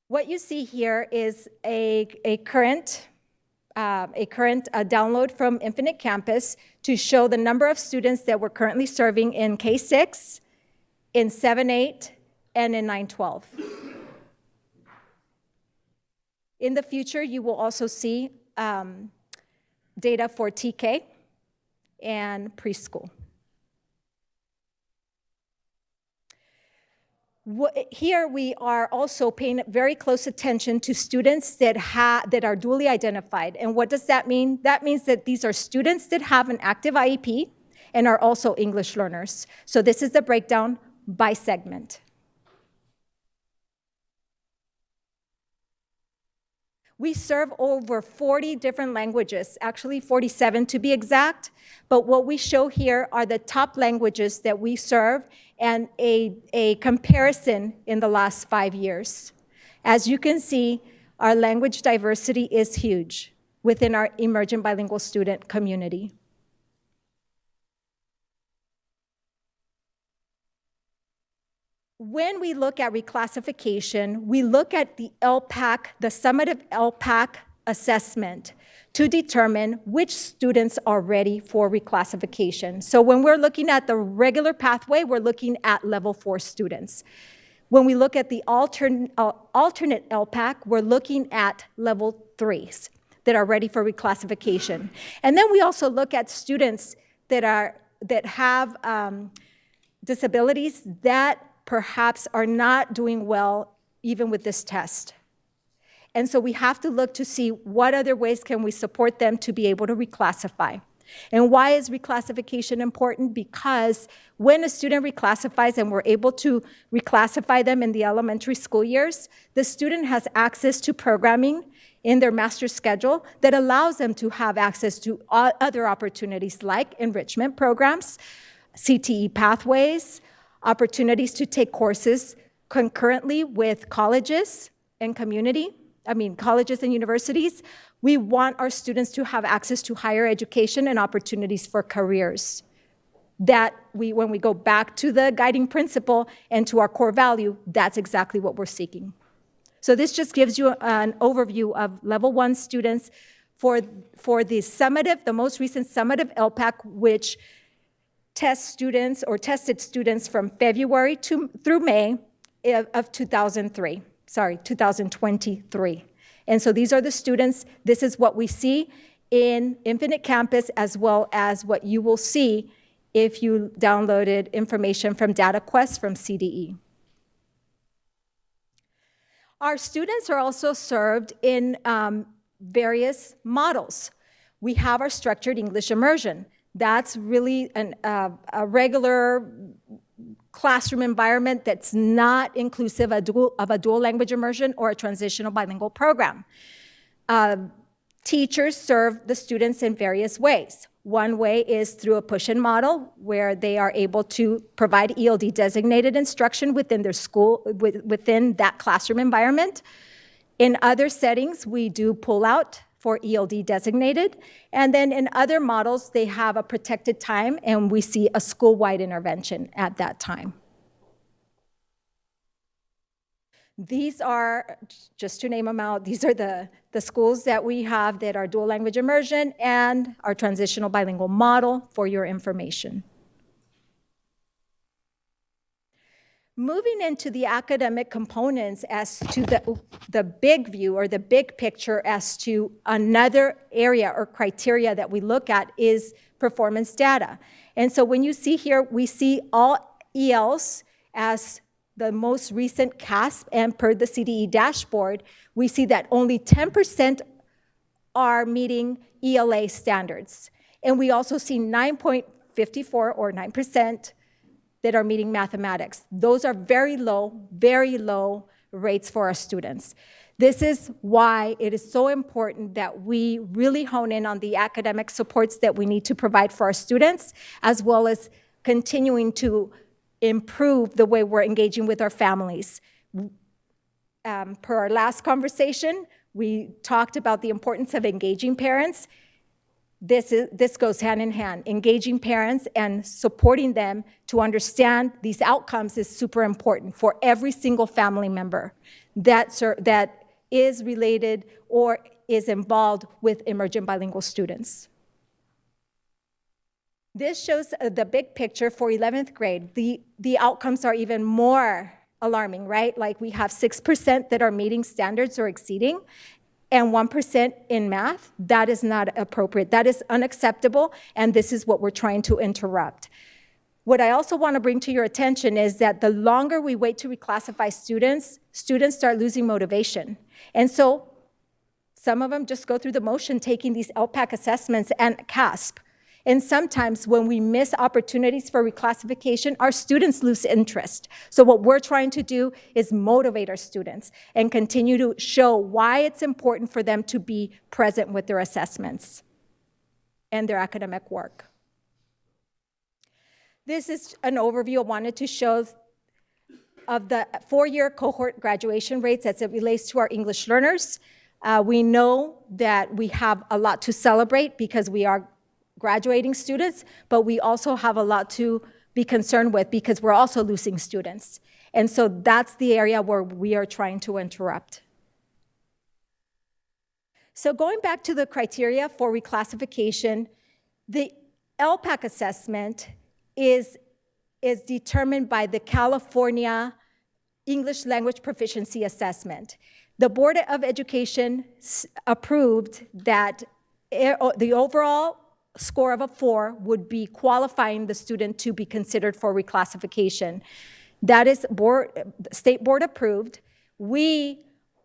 V: What you see here is a current download from Infinite Campus to show the number of students that we're currently serving in K-6, in 7-8, and in 9-12. In the future, you will also see data for TK and preschool. Here we are also paying very close attention to students that are dually identified. And what does that mean? That means that these are students that have an active IEP and are also English learners. So this is the breakdown by segment. We serve over 40 different languages, actually 47 to be exact. But what we show here are the top languages that we serve and a comparison in the last 5 years. As you can see, our language diversity is huge within our emergent bilingual student community. When we look at reclassification, we look at the LPAC, the summative LPAC assessment to determine which students are ready for reclassification. So when we're looking at the regular pathway, we're looking at level 4 students. When we look at the alternate LPAC, we're looking at level 3s that are ready for reclassification. And then we also look at students that have disabilities that perhaps are not doing well even with this test. And so we have to look to see what other ways can we support them to be able to reclassify. And why is reclassification important? Because when a student reclassifies and we're able to reclassify them in the elementary school years, the student has access to programming in their master's schedule that allows them to have access to other opportunities like enrichment programs, CTE pathways, opportunities to take courses concurrently with colleges and colleges and universities. We want our students to have access to higher education and opportunities for careers. When we go back to the guiding principle and to our core value, that's exactly what we're seeking. So this just gives you an overview of level 1 students for the most recent summative LPAC, which tested students from February through May of 2023. And so these are the students. This is what we see in Infinite Campus, as well as what you will see if you downloaded information from DataQuest from CDE. Our students are also served in various models. We have our structured English immersion. That's really a regular classroom environment that's not inclusive of a dual language immersion or a transitional bilingual program. Teachers serve the students in various ways. One way is through a push-in model where they are able to provide ELD designated instruction within their school, within that classroom environment. In other settings, we do pull out for ELD designated. And then in other models, they have a protected time and we see a school-wide intervention at that time. These are, just to name them out, these are the schools that we have that are dual language immersion and our transitional bilingual model for your information. Moving into the academic components as to the big view or the big picture as to another area or criteria that we look at is performance data. And so when you see here, we see all ELs as the most recent CASP, and per the CDE dashboard, we see that only 10% are meeting ELA standards. And we also see 9.54 or 9% that are meeting mathematics. Those are very low rates for our students. This is why it is so important that we really hone in on the academic supports that we need to provide for our students, as well as continuing to improve the way we're engaging with our families. Per our last conversation, we talked about the importance of engaging parents. This goes hand in hand. Engaging parents and supporting them to understand these outcomes is super important for every single family member that is related or is involved with emergent bilingual students. This shows the big picture for 11th grade. The outcomes are even more alarming, right? Like we have 6% that are meeting standards or exceeding, and 1% in math. That is not appropriate. That is unacceptable, and this is what we're trying to interrupt. What I also want to bring to your attention is that the longer we wait to reclassify students, students start losing motivation. And so some of them just go through the motion taking these LPAC assessments and CASP. And sometimes when we miss opportunities for reclassification, our students lose interest. So what we're trying to do is motivate our students and continue to show why it's important for them to be present with their assessments and their academic work. This is an overview I wanted to show of the four-year cohort graduation rates as it relates to our English learners. We know that we have a lot to celebrate because we are graduating students, but we also have a lot to be concerned with because we're also losing students. And so that's the area where we are trying to interrupt. So going back to the criteria for reclassification, the LPAC assessment is determined by the California English Language Proficiency Assessment. The Board of Education approved that the overall score of a 4 would be qualifying the student to be considered for reclassification. That is state board approved. We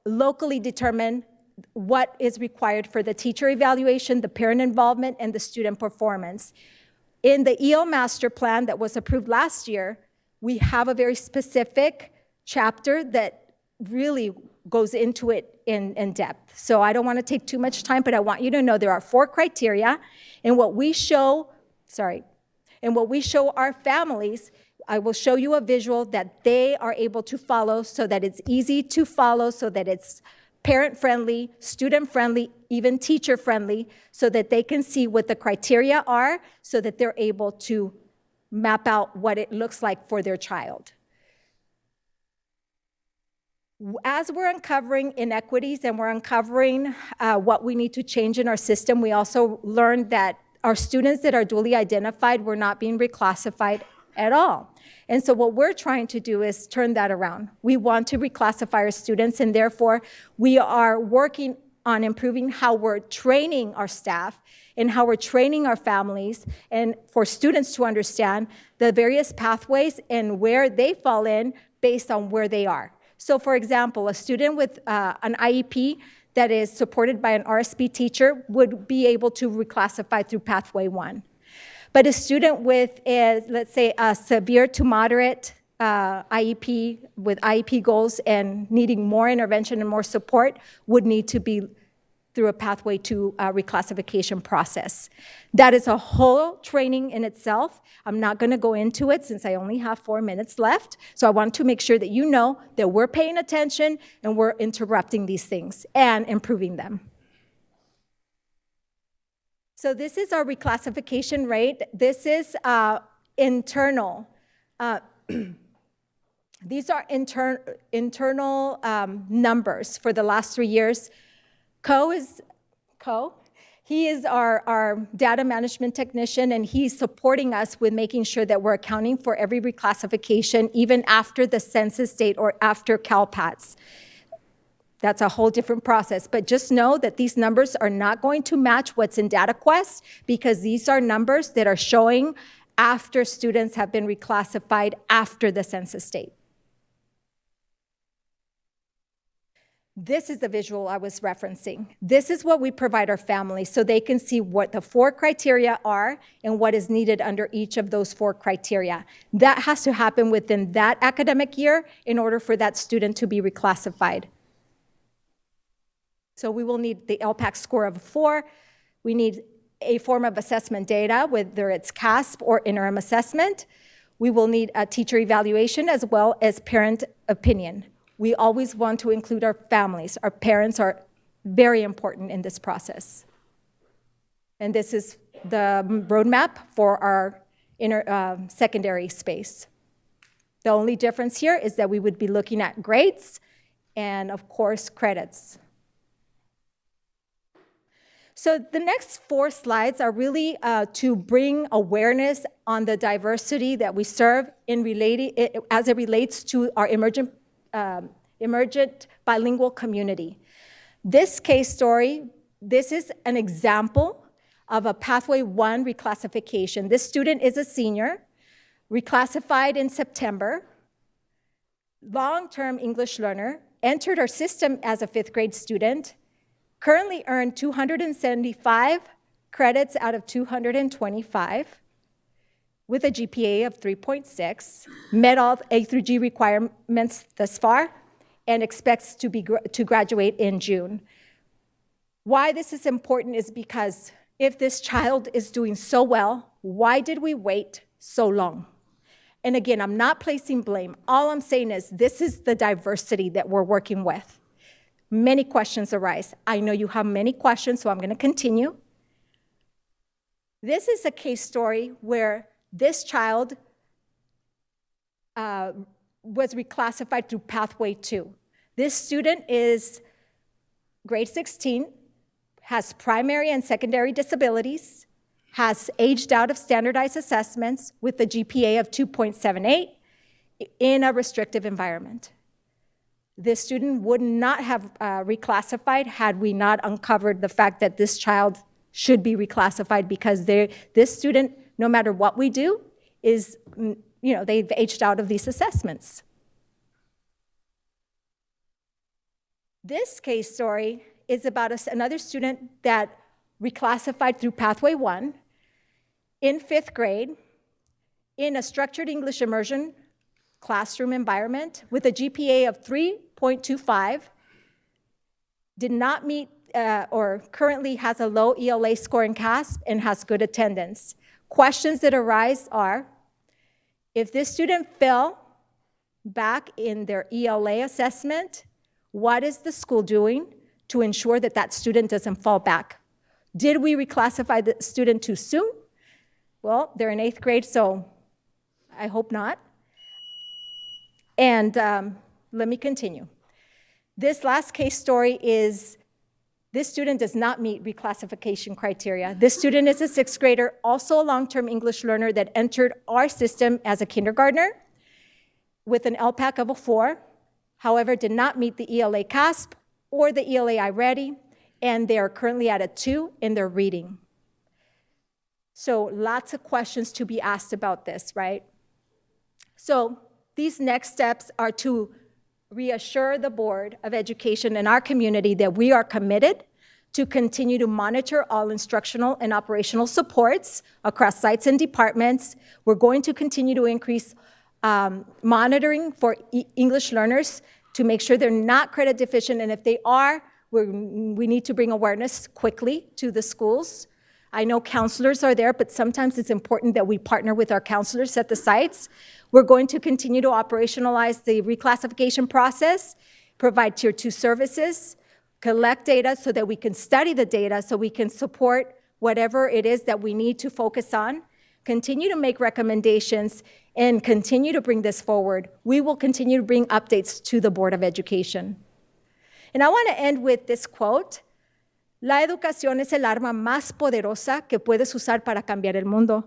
V: locally determine what is required for the teacher evaluation, the parent involvement, and the student performance. In the EL master plan that was approved last year, we have a very specific chapter that really goes into it in depth. So I don't want to take too much time, but I want you to know there are 4 criteria. And what we show our families, I will show you a visual that they are able to follow so that it's easy to follow, so that it's parent-friendly, student-friendly, even teacher-friendly, so that they can see what the criteria are, so that they're able to map out what it looks like for their child. As we're uncovering inequities and we're uncovering what we need to change in our system, we also learned that our students that are dually identified were not being reclassified at all. And so what we're trying to do is turn that around. We want to reclassify our students, and therefore we are working on improving how we're training our staff and how we're training our families, and for students to understand the various pathways and where they fall in based on where they are. So for example, a student with an IEP that is supported by an RSP teacher would be able to reclassify through pathway 1. But a student with, let's say, a severe to moderate IEP with IEP goals and needing more intervention and more support would need to be through a pathway to reclassification process. That is a whole training in itself. I'm not going to go into it since I only have 4 minutes left. So I want to make sure that you know that we're paying attention and we're interrupting these things and improving them. So this is our reclassification rate. This is internal. These are internal numbers for the last 3 years. He is our data management technician, and he's supporting us with making sure that we're accounting for every reclassification, even after the census date or after CalPATS. That's a whole different process, but just know that these numbers are not going to match what's in DataQuest because these are numbers that are showing after students have been reclassified after the census date. This is the visual I was referencing. This is what we provide our families so they can see what the 4 criteria are and what is needed under each of those 4 criteria. That has to happen within that academic year in order for that student to be reclassified. So we will need the LPAC score of 4. We need a form of assessment data, whether it's CASP or interim assessment. We will need a teacher evaluation as well as parent opinion. We always want to include our families. Our parents are very important in this process. And this is the roadmap for our secondary space. The only difference here is that we would be looking at grades and, of course, credits. So the next 4 slides are really to bring awareness on the diversity that we serve as it relates to our emergent bilingual community. This case story, this is an example of a Pathway 1 reclassification. This student is a senior, reclassified in September, long-term English learner, entered our system as a 5th grade student, currently earned 275 credits out of 225, with a GPA of 3.6, met all A through G requirements thus far, and expects to graduate in June. Why this is important is because if this child is doing so well, why did we wait so long? And again, I'm not placing blame. All I'm saying is this is the diversity that we're working with. Many questions arise. I know you have many questions, so I'm going to continue. This is a case story where this child was reclassified through Pathway 2. This student is grade 16, has primary and secondary disabilities, has aged out of standardized assessments with a GPA of 2.78 in a restrictive environment. This student would not have reclassified had we not uncovered the fact that this child should be reclassified because this student, no matter what we do, is, they've aged out of these assessments. This case story is about another student that reclassified through Pathway 1 in 5th grade in a structured English immersion classroom environment with a GPA of 3.25, did not meet or currently has a low ELA score in CASP and has good attendance. Questions that arise are, if this student fell back in their ELA assessment, what is the school doing to ensure that that student doesn't fall back? Did we reclassify the student too soon? Well, they're in 8th grade, so I hope not. And let me continue. This last case story is, this student does not meet reclassification criteria. This student is a 6th grader, also a long-term English learner that entered our system as a kindergartner with an LPAC of a 4, however, did not meet the ELA CASP or the ELA iReady, and they are currently at a 2 in their reading. So lots of questions to be asked about this, right? So these next steps are to reassure the Board of Education and our community that we are committed to continue to monitor all instructional and operational supports across sites and departments. We're going to continue to increase monitoring for English learners to make sure they're not credit deficient, and if they are, we need to bring awareness quickly to the schools. I know counselors are there, but sometimes it's important that we partner with our counselors at the sites. We're going to continue to operationalize the reclassification process, provide Tier 2 services, collect data so that we can study the data so we can support whatever it is that we need to focus on, continue to make recommendations, and continue to bring this forward. We will continue to bring updates to the Board of Education. And I want to end with this quote: La educación es el arma más poderosa que puedes usar para cambiar el mundo.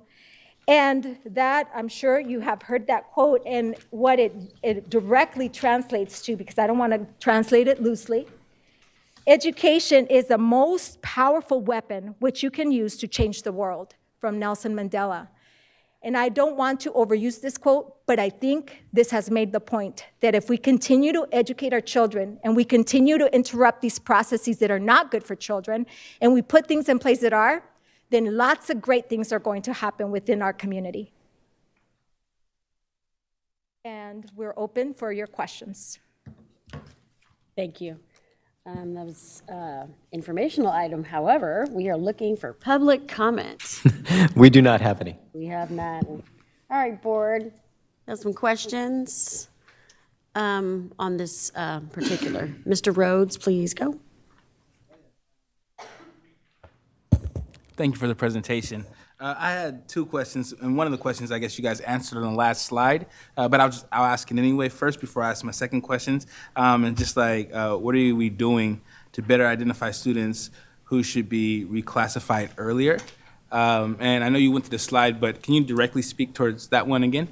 V: And that, I'm sure you have heard that quote, and what it directly translates to, because I don't want to translate it loosely. Education is the most powerful weapon which you can use to change the world, from Nelson Mandela. And I don't want to overuse this quote, but I think this has made the point that if we continue to educate our children and we continue to interrupt these processes that are not good for children, and we put things in place that are, then lots of great things are going to happen within our community. And we're open for your questions.
A: Thank you. That was an informational item. However, we are looking for public comment.
I: We do not have any.
A: We have none. All right, board. Have some questions on this particular. Mr. Rhodes, please go.
G: Thank you for the presentation. I had two questions, and one of the questions I guess you guys answered on the last slide, but I'll ask it anyway first before I ask my second questions. And just like, what are we doing to better identify students who should be reclassified earlier? And I know you went to the slide, but can you directly speak towards that one again?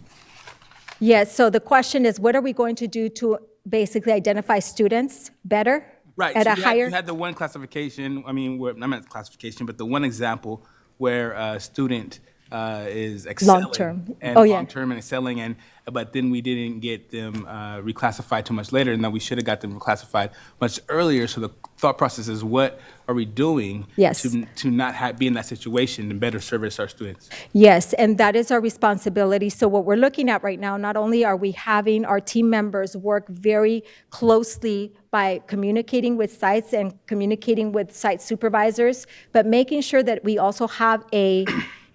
V: Yes, so the question is, what are we going to do to basically identify students better?
G: Right,
V: At
G: so
V: a higher.
G: you had the one classification, I mean, not meant classification, but the one example where a student is excelling.
V: Long-term.
G: And
V: Oh, yeah.
G: long-term and excelling, but then we didn't get them reclassified too much later, and then we should have got them reclassified much earlier. So the thought process is, what are we doing
V: Yes.
G: to not be in that situation and better service our students?
V: Yes, and that is our responsibility. So what we're looking at right now, not only are we having our team members work very closely by communicating with sites and communicating with site supervisors, but making sure that we also have a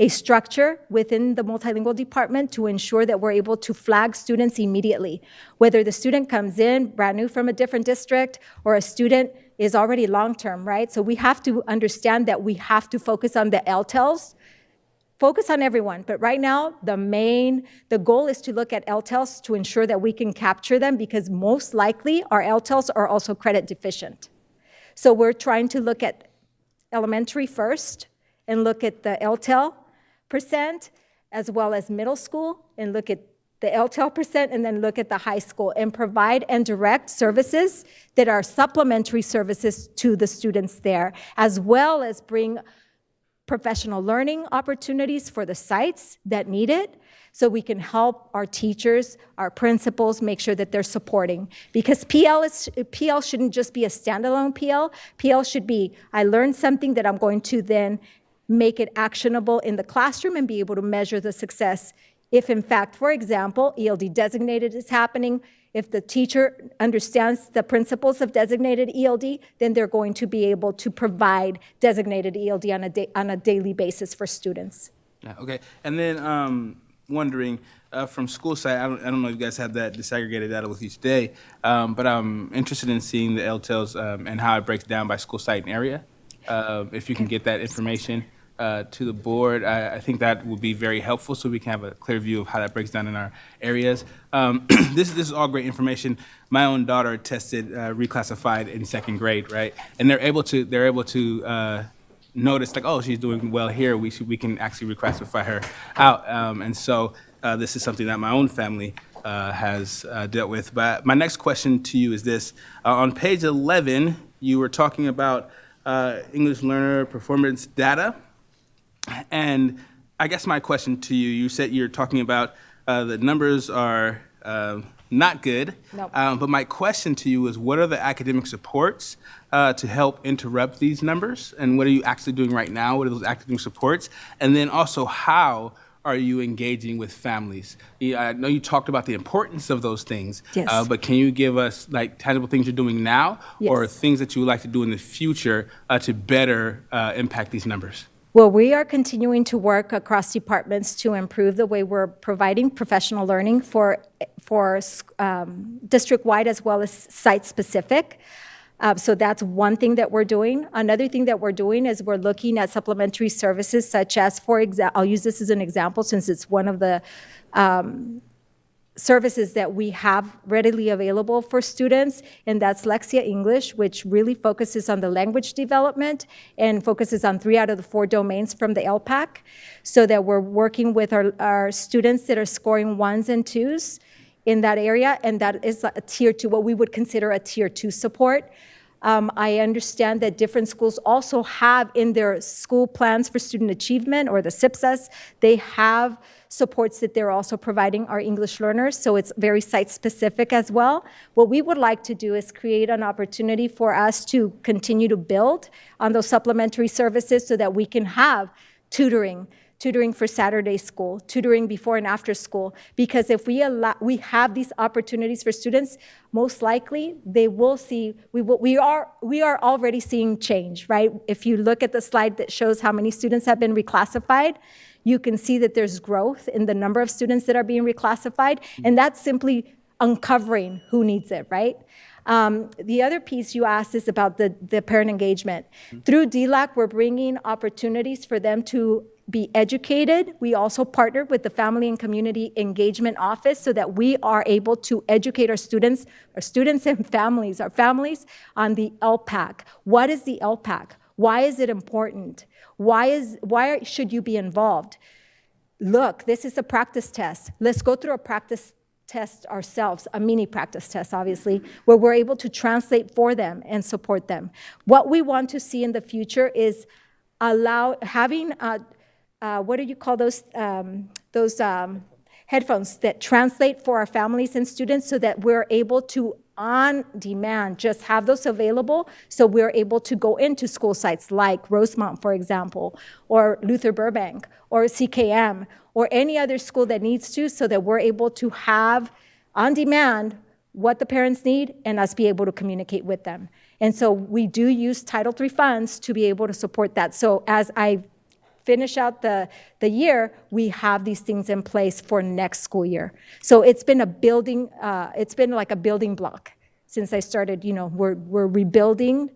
V: structure within the multilingual department to ensure that we're able to flag students immediately. Whether the student comes in brand new from a different district or a student is already long-term, right? So we have to understand that we have to focus on the LTELs, focus on everyone. But right now, the goal is to look at LTELs to ensure that we can capture them, because most likely our LTELs are also credit deficient. So we're trying to look at elementary first and look at the LTEL percent, as well as middle school, and look at the LTEL percent, and then look at the high school, and provide and direct services that are supplementary services to the students there, as well as bring professional learning opportunities for the sites that need it, so we can help our teachers, our principals, make sure that they're supporting. Because PL shouldn't just be a standalone PL. PL should be, I learned something that I'm going to then make it actionable in the classroom and be able to measure the success. If in fact, for example, ELD designated is happening, if the teacher understands the principles of designated ELD, then they're going to be able to provide designated ELD on a daily basis for students.
G: Yeah, okay, and then wondering, from school side, I don't know if you guys have that disaggregated data with each day, but I'm interested in seeing the LTELs and how it breaks down by school site and area. If you can get that information to the board, I think that will be very helpful, so we can have a clear view of how that breaks down in our areas. This is all great information. My own daughter tested reclassified in second grade, right? And they're able to notice, like, oh, she's doing well here. We can actually reclassify her out. And so this is something that my own family has dealt with. But my next question to you is this: on page 11, you were talking about English learner performance data. And I guess my question to you, you said you're talking about the numbers are not good.
V: Nope.
G: But my question to you is, what are the academic supports to help interrupt these numbers? And what are you actually doing right now? What are those academic supports? And then also, how are you engaging with families? I know you talked about the importance of those things,
V: Yes.
G: but can you give us like tangible things you're doing now, or
V: Yes.
G: things that you would like to do in the future to better impact these numbers?
V: Well, we are continuing to work across departments to improve the way we're providing professional learning for district-wide as well as site-specific. So that's one thing that we're doing. Another thing that we're doing is we're looking at supplementary services such as, for example, I'll use this as an example since it's one of the services that we have readily available for students, and that's Lexia English, which really focuses on the language development and focuses on 3 out of the 4 domains from the LPAC, so that we're working with our students that are scoring 1s and 2s in that area, and that is a tier 2, what we would consider a tier 2 support. I understand that different schools also have in their school plans for student achievement, or the SIPSAS, they have supports that they're also providing our English learners, so it's very site-specific as well. What we would like to do is create an opportunity for us to continue to build on those supplementary services so that we can have tutoring for Saturday school, tutoring before and after school, because if we have these opportunities for students, most likely they will see, we are already seeing change, right? If you look at the slide that shows how many students have been reclassified, you can see that there's growth in the number of students that are being reclassified, and that's simply uncovering who needs it, right? The other piece you asked is about the parent engagement. Through DLAC, we're bringing opportunities for them to be educated. We also partnered with the Family and Community Engagement Office so that we are able to educate our students and families, our families on the LPAC. What is the LPAC? Why is it important? Why should you be involved? Look, this is a practice test. Let's go through a practice test ourselves, a mini practice test, obviously, where we're able to translate for them and support them. What we want to see in the future is having, what do you call those headphones that translate for our families and students so that we're able to, on demand, just have those available so we're able to go into school sites like Rosemont, for example, or Luther Burbank, or CKM, or any other school that needs to, so that we're able to have on demand what the parents need and us be able to communicate with them. And so we do use Title III funds to be able to support that. So as I finish out the year, we have these things in place for next school year. So it's been a building, it's been like a building block since I started. You know, we're rebuilding,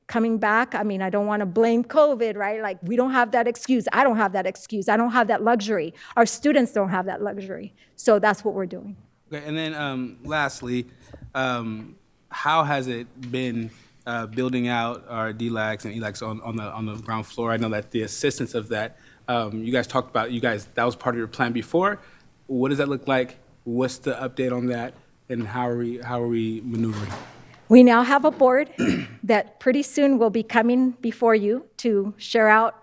V: coming back. I mean, I don't want to blame COVID, right? Like, we don't have that excuse. I don't have that excuse. I don't have that luxury. Our students don't have that luxury. So that's what we're doing.
G: Okay, and then lastly, how has it been building out our DLACs and ELACs on the ground floor? I know that the assistance of that, you guys talked about, that was part of your plan before. What does that look like? What's the update on that? And how are we maneuvering?
V: We now have a board that pretty soon will be coming before you to share out.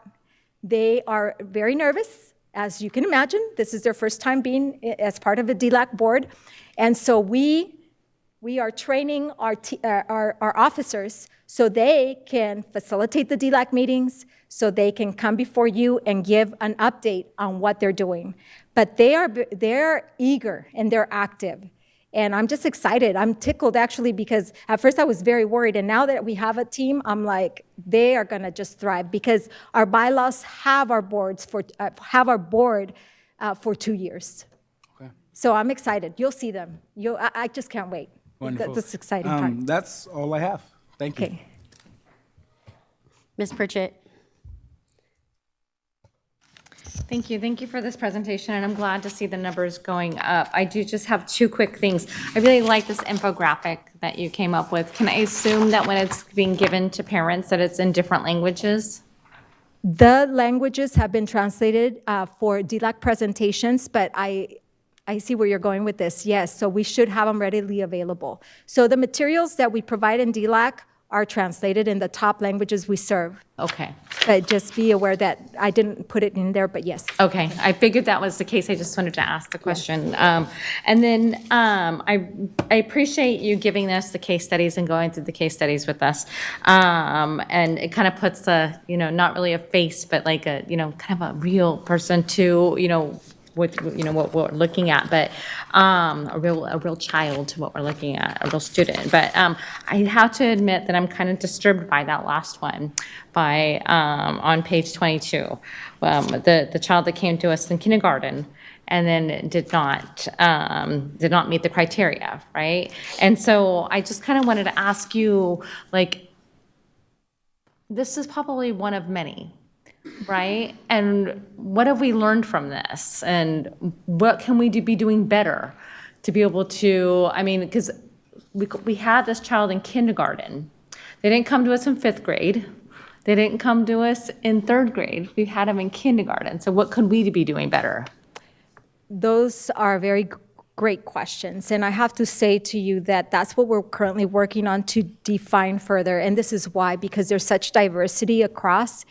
V: They are very nervous, as you can imagine. This is their first time being as part of a DLAC board. And so we are training our officers so they can facilitate the DLAC meetings, so they can come before you and give an update on what they're doing. But they're eager and they're active. And I'm just excited. I'm tickled, actually, because at first I was very worried. And now that we have a team, I'm like, they are going to just thrive, because our bylaws have our board for 2 years. Okay. So I'm excited. You'll see them. I just can't wait.
G: Wonderful.
V: That's exciting part.
G: That's all I have. Thank you.
V: Okay.
A: Ms. Pritchett.
E: Thank you. Thank you for this presentation, and I'm glad to see the numbers going up. I do just have 2 quick things. I really like this infographic that you came up with. Can I assume that when it's being given to parents that it's in different languages?
V: The languages have been translated for DLAC presentations, but I see where you're going with this. Yes, so we should have them readily available. So the materials that we provide in DLAC are translated in the top languages we serve.
E: Okay.
V: But just be aware that I didn't put it in there, but yes.
E: Okay, I figured that was the case. I just wanted to ask the question. And then I appreciate you giving us the case studies and going through the case studies with us. And it kind of puts a, not really a face, but like a, kind of a real person to, with, what we're looking at, but a real child to what we're looking at, a real student. But I have to admit that I'm kind of disturbed by that last one, by on page 22, the child that came to us in kindergarten and then did not meet the criteria, right? And so I just kind of wanted to ask you, like, this is probably one of many, right? And what have we learned from this? And what can we be doing better to be able to, because we had this child in kindergarten. They didn't come to us in 5th grade. They didn't come to us in 3rd grade. We had them in kindergarten. So what could we be doing better?
V: Those are very great questions. And I have to say to you that that's what we're currently working on to define further. And this is why, because there's such diversity across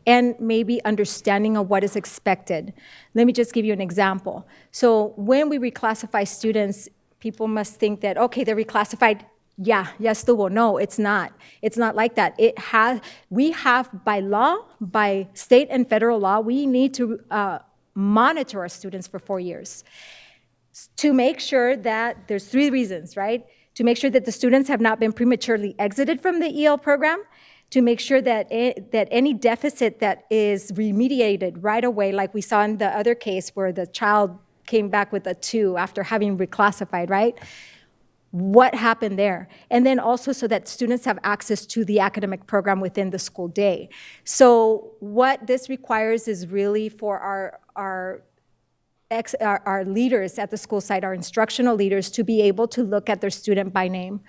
V: and maybe understanding of what is expected. Let me just give you an example. So when we reclassify students, people must think that, okay, they're reclassified. Yeah, yes, estuvo. No, it's not. It's not like that. We have by law, by state and federal law, we need to monitor our students for 4 years to make sure that there's 3 reasons, right? To make sure that the students have not been prematurely exited from the EL program, to make sure that that any deficit that is remediated right away, like we saw in the other case where the child came back with a 2 after having reclassified, right? What happened there? And then also so that students have access to the academic program within the school day. So what this requires is really for our leaders at the school site, our instructional leaders, to be able to look at their student by name,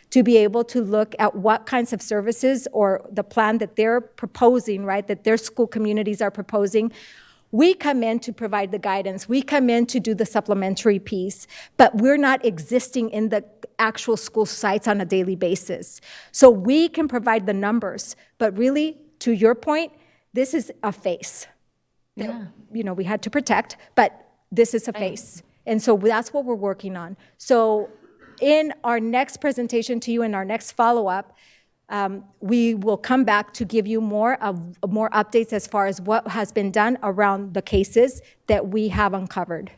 V: to be able to look at what kinds of services or the plan that they're proposing, right, that their school communities are proposing. We come in to provide the guidance. We come in to do the supplementary piece, but we're not existing in the actual school sites on a daily basis. So we can provide the numbers, but really, to your point, this is a face that, we had to protect, but this is a face. And so that's what we're working on. So in our next presentation to you, in our next follow-up, we will come back to give you more updates as far as what has been done around the cases that we have uncovered.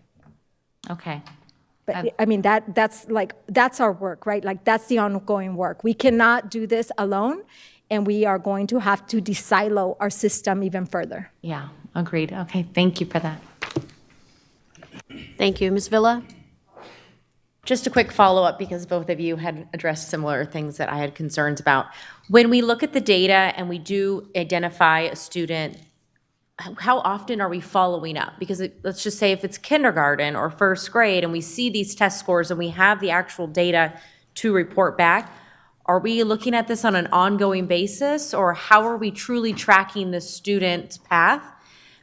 E: Okay.
V: But that's our work, right? Like that's the ongoing work. We cannot do this alone, and we are going to have to de-silo our system even further.
E: Yeah, agreed. Okay, thank you for that.
A: Thank you. Ms. Villa?
C: Just a quick follow-up, because both of you had addressed similar things that I had concerns about. When we look at the data and we do identify a student, how often are we following up? Because let's just say if it's kindergarten or 1st grade and we see these test scores and we have the actual data to report back, are we looking at this on an ongoing basis, or how are we truly tracking the student's path?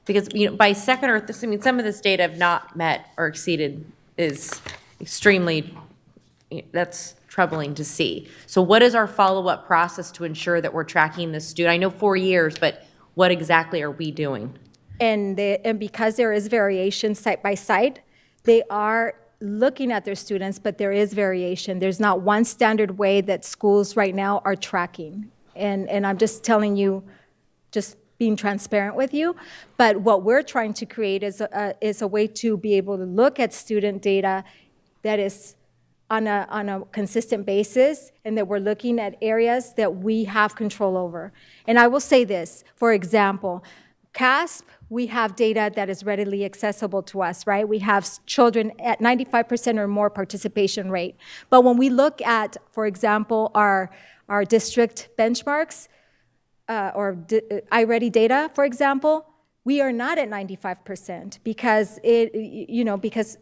C: Because by 2nd or some of this data have not met or exceeded is extremely, that's troubling to see. So what is our follow-up process to ensure that we're tracking this student? I know 4 years, but what exactly are we doing?
V: And because there is variation site by site, they are looking at their students, but there is variation. There's not one standard way that schools right now are tracking. And I'm just telling you, just being transparent with you. But what we're trying to create is a way to be able to look at student data that is on a consistent basis, and that we're looking at areas that we have control over. And I will say this, for example, CASP, we have data that is readily accessible to us, right? We have children at 95% or more participation rate. But when we look at, for example, our district benchmarks, or iReady data, for example, we are not at 95% because because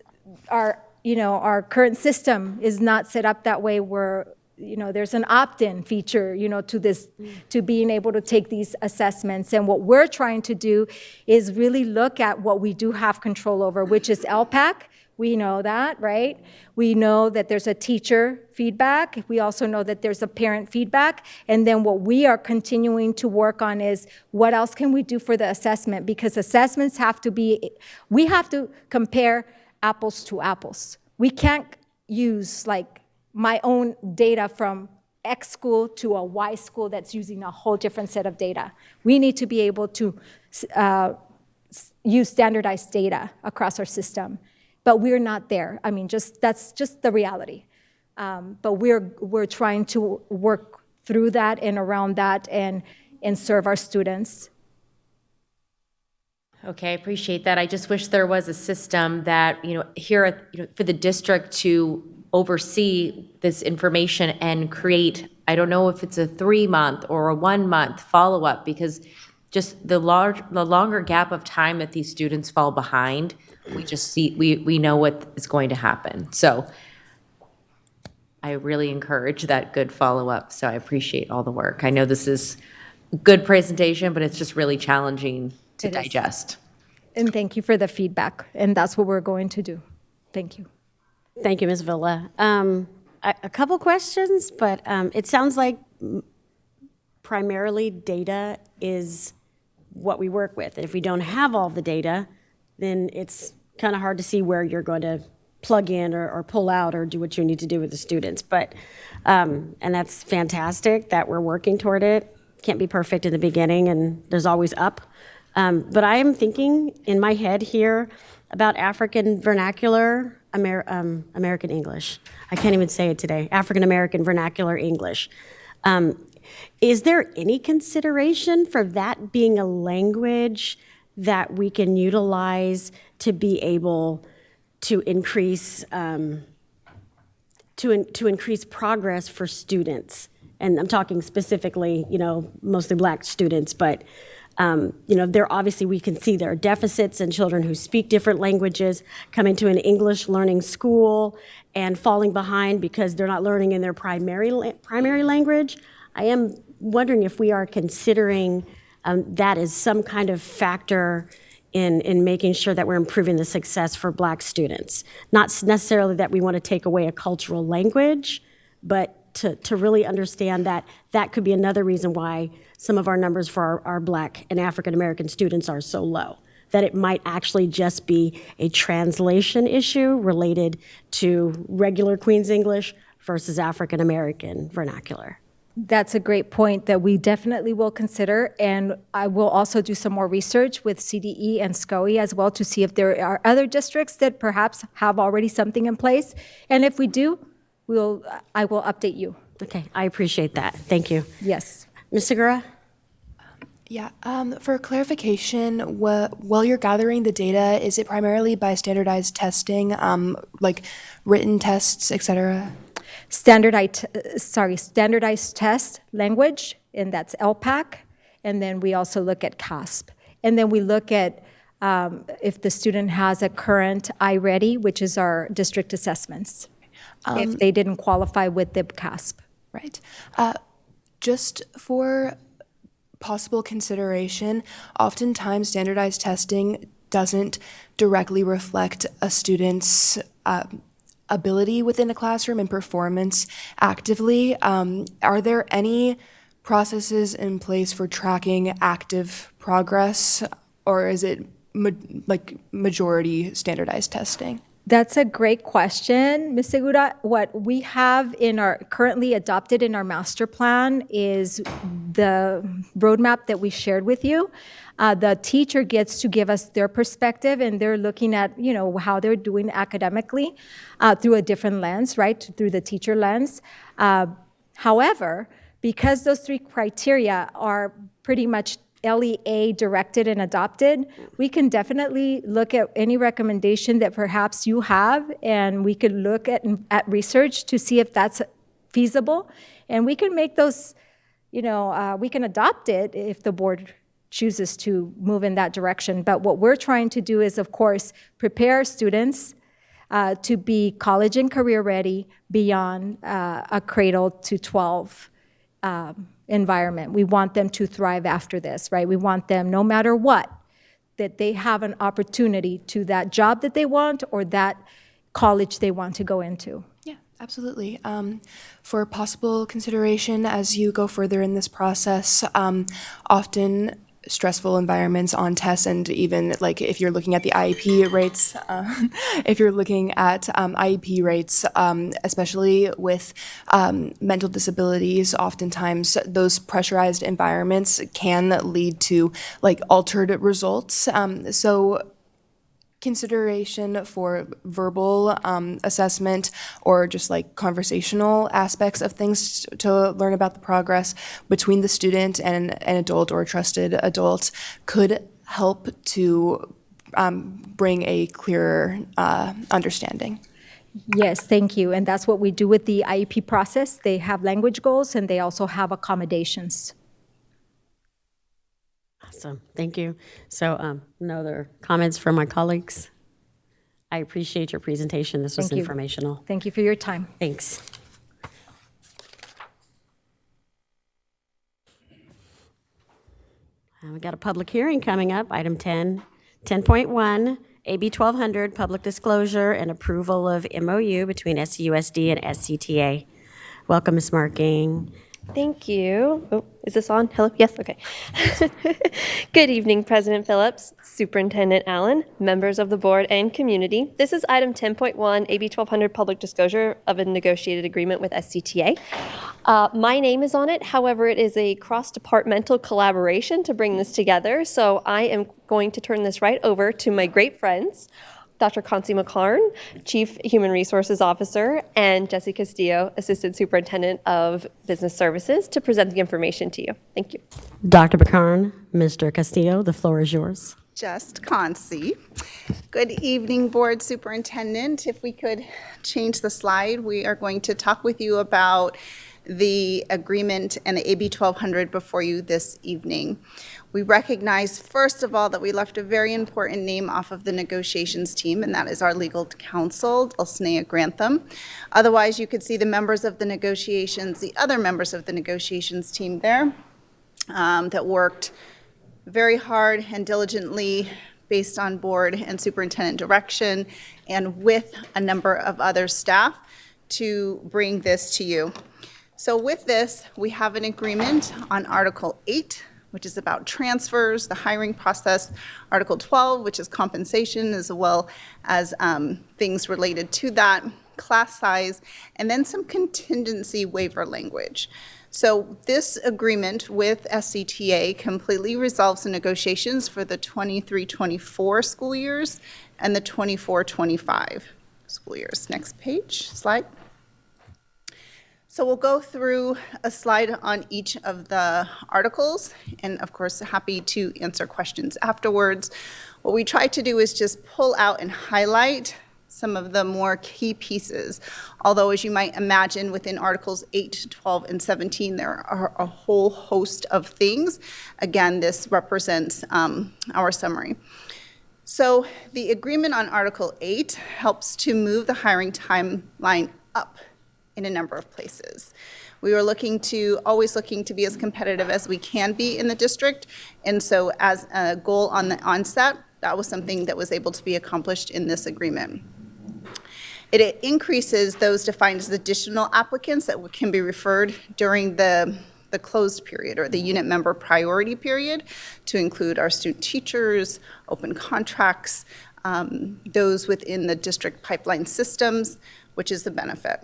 V: our current system is not set up that way where, there's an opt-in feature, to this, to being able to take these assessments. And what we're trying to do is really look at what we do have control over, which is LPAC, We know that, right? We know that there's a teacher feedback. We also know that there's a parent feedback. And then what we are continuing to work on is what else can we do for the assessment? Because assessments have to be, we have to compare apples to apples. We can't use like my own data from X school to a Y school that's using a whole different set of data. We need to be able to use standardized data across our system. But we're not there. I mean, that's just the reality. But we're trying to work through that and around that and serve our students.
C: Okay, I appreciate that. I just wish there was a system that, here, for the district to oversee this information and create, I don't know if it's a 3-month or a 1-month follow-up, because just the longer gap of time that these students fall behind, we know what is going to happen. So I really encourage that good follow-up. So I appreciate all the work. I know this is a good presentation, but it's just really challenging to digest.
V: And thank you for the feedback. And that's what we're going to do. Thank you.
A: Thank you, Ms. Villa. A couple questions, but it sounds like primarily data is what we work with. If we don't have all the data, then it's kind of hard to see where you're going to plug in or pull out or do what you need to do with the students. But, and that's fantastic that we're working toward it. Can't be perfect in the beginning, and there's always up. But I am thinking in my head here about African vernacular American English. I can't even say it today. African American vernacular English. Is there any consideration for that being a language that we can utilize to be able to increase to increase progress for students? And I'm talking specifically, mostly Black students, but there obviously we can see there are deficits in children who speak different languages coming to an English learning school and falling behind because they're not learning in their primary language. I am wondering if we are considering that as some kind of factor in making sure that we're improving the success for Black students. Not necessarily that we want to take away a cultural language, but to really understand that that could be another reason why some of our numbers for our Black and African American students are so low, that it might actually just be a translation issue related to regular Queen's English versus African American vernacular.
V: That's a great point that we definitely will consider, and I will also do some more research with CDE and SCOE as well to see if there are other districts that perhaps have already something in place, and if we do, I will update you.
A: Okay, I appreciate that. Thank you.
V: Yes.
A: Ms. Segura?
F: Yeah, for clarification, while you're gathering the data, is it primarily by standardized testing, like written tests, et cetera?
V: Standardized test language, and that's LPAC, and then we also look at CASP. And then we look at if the student has a current iReady, which is our district assessments, if they didn't qualify with the CASP.
F: Right. Just for possible consideration, oftentimes standardized testing doesn't directly reflect a student's ability within a classroom and performance actively. Are there any processes in place for tracking active progress, or is it majority standardized testing?
V: That's a great question, Ms. Segura. What we have currently adopted in our master plan is the roadmap that we shared with you. The teacher gets to give us their perspective, and they're looking at, how they're doing academically through a different lens, right, through the teacher lens. However, because those 3 criteria are pretty much LEA directed and adopted, we can definitely look at any recommendation that perhaps you have, and we could look at research to see if that's feasible. And we can make those, we can adopt it if the board chooses to move in that direction. But what we're trying to do is, of course, prepare students to be college and career ready beyond a cradle to 12 environment. We want them to thrive after this, right? We want them, no matter what, that they have an opportunity to that job that they want or that college they want to go into.
F: Yeah, absolutely. For possible consideration as you go further in this process, often stressful environments on tests, and even like if you're looking at the IEP rates, if you're looking at IEP rates, especially with mental disabilities, oftentimes those pressurized environments can lead to like altered results. So consideration for verbal assessment or just like conversational aspects of things to learn about the progress between the student and an adult or a trusted adult could help to bring a clearer understanding.
V: Yes, thank you. And that's what we do with the IEP process. They have language goals and they also have accommodations.
A: Awesome, thank you. So no other comments from my colleagues? I appreciate your presentation. This was
V: Thank you.
A: informational.
V: Thank you for your time.
A: Thanks. We got a public hearing coming up, item 10, 10.1, AB 1200, public disclosure and approval of MOU between SUSD and SCTA. Welcome, Ms. Marking.
B: Thank you. Oh, is this on? Hello? Yes, okay. Good evening, President Phillips, Superintendent Allen, members of the board, and community. This is item 10.1, AB 1200, public disclosure of a negotiated agreement with SCTA. My name is on it. However, it is a cross-departmental collaboration to bring this together. So I am going to turn this right over to my great friends, Dr. Concy McLaren, Chief Human Resources Officer, and Jesse Castillo, Assistant Superintendent of Business Services, to present the information to you. Thank you.
A: Dr. Bacarn, Mr. Castillo, the floor is yours.
H: Just Concy. Good evening, Board Superintendent. If we could change the slide, we are going to talk with you about the agreement and the AB 1200 before you this evening. We recognize, first of all, that we left a very important name off of the negotiations team, and that is our legal counsel, Dulcinea Grantham. Otherwise, you could see the members of the negotiations, the other members of the negotiations team there that worked very hard and diligently based on board and superintendent direction and with a number of other staff to bring this to you. So with this, we have an agreement on Article 8, which is about transfers, the hiring process, Article 12, which is compensation, as well as things related to that, class size, and then some contingency waiver language. So this agreement with SCTA completely resolves the negotiations for the 23-24 school years and the 24-25 school years. Next page, slide. So we'll go through a slide on each of the articles, and of course, happy to answer questions afterwards. What we try to do is just pull out and highlight some of the more key pieces. Although, as you might imagine, within Articles 8, 12, and 17, there are a whole host of things. Again, this represents our summary. So the agreement on Article 8 helps to move the hiring timeline up in a number of places. We were always looking to be as competitive as we can be in the district, and so as a goal on the onset, that was something that was able to be accomplished in this agreement. It increases those defined as additional applicants that can be referred during the closed period or the unit member priority period to include our student teachers, open contracts, those within the district pipeline systems, which is the benefit.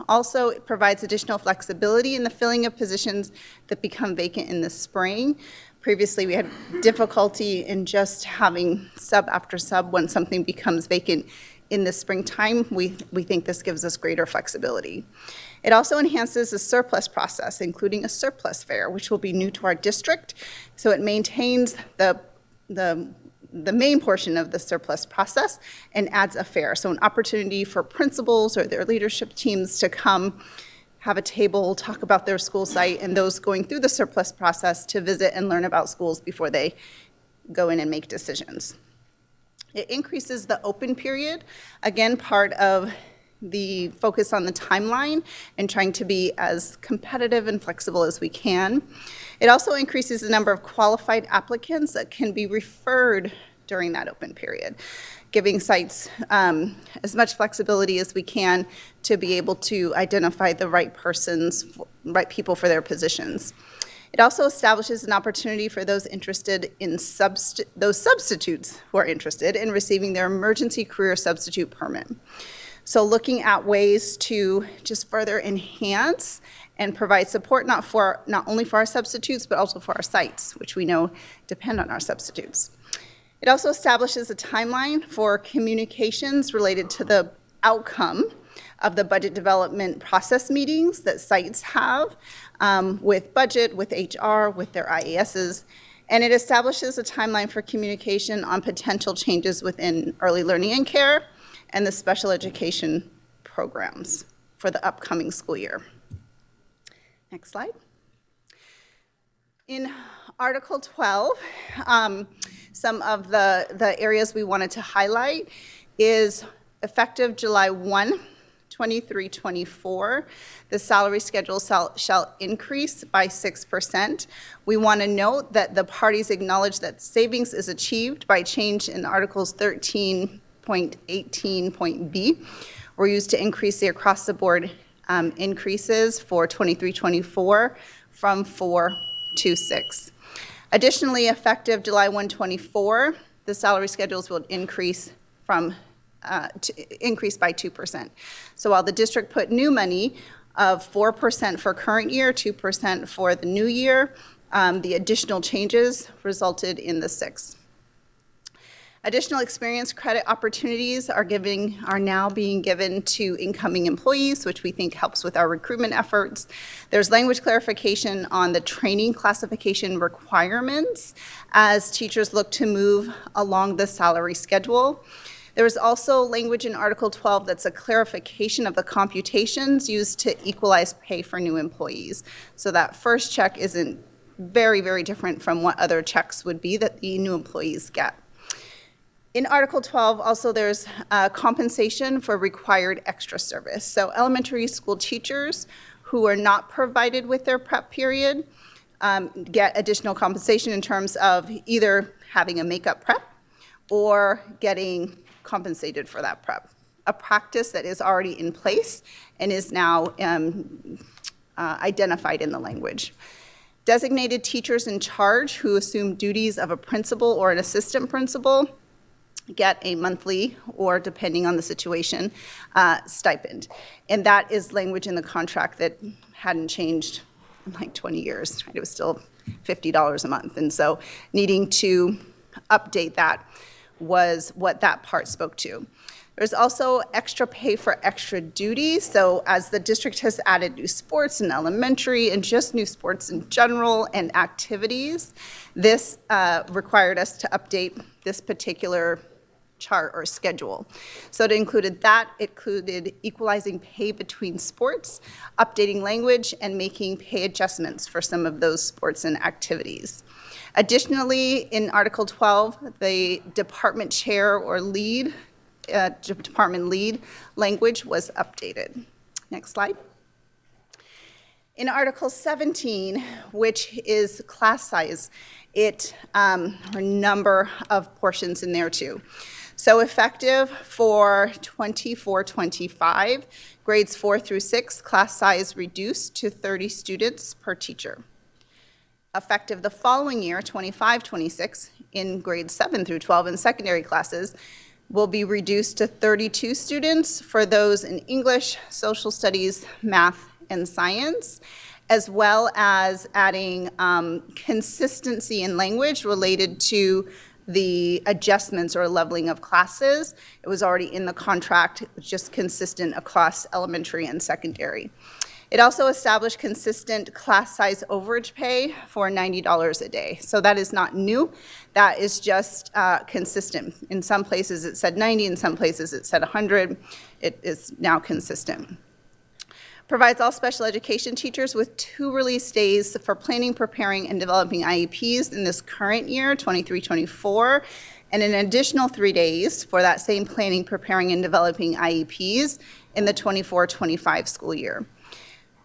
H: Also, it provides additional flexibility in the filling of positions that become vacant in the spring. Previously, we had difficulty in just having sub after sub when something becomes vacant in the springtime. We think this gives us greater flexibility. It also enhances the surplus process, including a surplus fare, which will be new to our district. So it maintains the main portion of the surplus process and adds a fare. So an opportunity for principals or their leadership teams to come, have a table, talk about their school site, and those going through the surplus process to visit and learn about schools before they go in and make decisions. It increases the open period, again, part of the focus on the timeline and trying to be as competitive and flexible as we can. It also increases the number of qualified applicants that can be referred during that open period, giving sites as much flexibility as we can to be able to identify the right people for their positions. It also establishes an opportunity for those interested in those substitutes who are interested in receiving their emergency career substitute permit. So looking at ways to just further enhance and provide support not only for our substitutes, but also for our sites, which we know depend on our substitutes. It also establishes a timeline for communications related to the outcome of the budget development process meetings that sites have with budget, with HR, with their IASs, and it establishes a timeline for communication on potential changes within early learning and care and the special education programs for the upcoming school year. Next slide. In Article 12, some of the areas we wanted to highlight is effective July 1, 23-24, the salary schedule shall increase by 6%. We want to note that the parties acknowledge that savings is achieved by change in Articles 13.18.b were used to increase the across-the-board increases for 23-24 from 4 to 6. Additionally, effective July 1, 24, the salary schedules will increase by 2%. So while the district put new money of 4% for current year, 2% for the new year, the additional changes resulted in the 6. Additional experience credit opportunities are now being given to incoming employees, which we think helps with our recruitment efforts. There's language clarification on the training classification requirements as teachers look to move along the salary schedule. There is also language in Article 12 that's a clarification of the computations used to equalize pay for new employees. So that first check isn't very, very different from what other checks would be that the new employees get. In Article 12, also there's compensation for required extra service. So elementary school teachers who are not provided with their prep period get additional compensation in terms of either having a makeup prep or getting compensated for that prep, a practice that is already in place and is now identified in the language. Designated teachers in charge who assume duties of a principal or an assistant principal get a monthly, or depending on the situation, stipend. And that is language in the contract that hadn't changed in like 20 years. It was still $50 a month. And so needing to update that was what that part spoke to. There's also extra pay for extra duties. So as the district has added new sports in elementary and just new sports in general and activities, this required us to update this particular chart or schedule. So it included equalizing pay between sports, updating language, and making pay adjustments for some of those sports and activities. Additionally, in Article 12, the department chair or department lead language was updated. Next slide. In Article 17, which is class size, or number of portions in there too. So effective for 24-25, grades 4 through 6, class size reduced to 30 students per teacher. Effective the following year, 25-26, in grades 7 through 12 in secondary classes, will be reduced to 32 students for those in English, social studies, math, and science, as well as adding consistency in language related to the adjustments or leveling of classes. It was already in the contract, just consistent across elementary and secondary. It also established consistent class size overage pay for $90 a day. So that is not new. That is just consistent. In some places it said 90, in some places it said 100. It is now consistent. Provides all special education teachers with 2 release days for planning, preparing, and developing IEPs in this current year, 23-24, and an additional 3 days for that same planning, preparing, and developing IEPs in the 24-25 school year.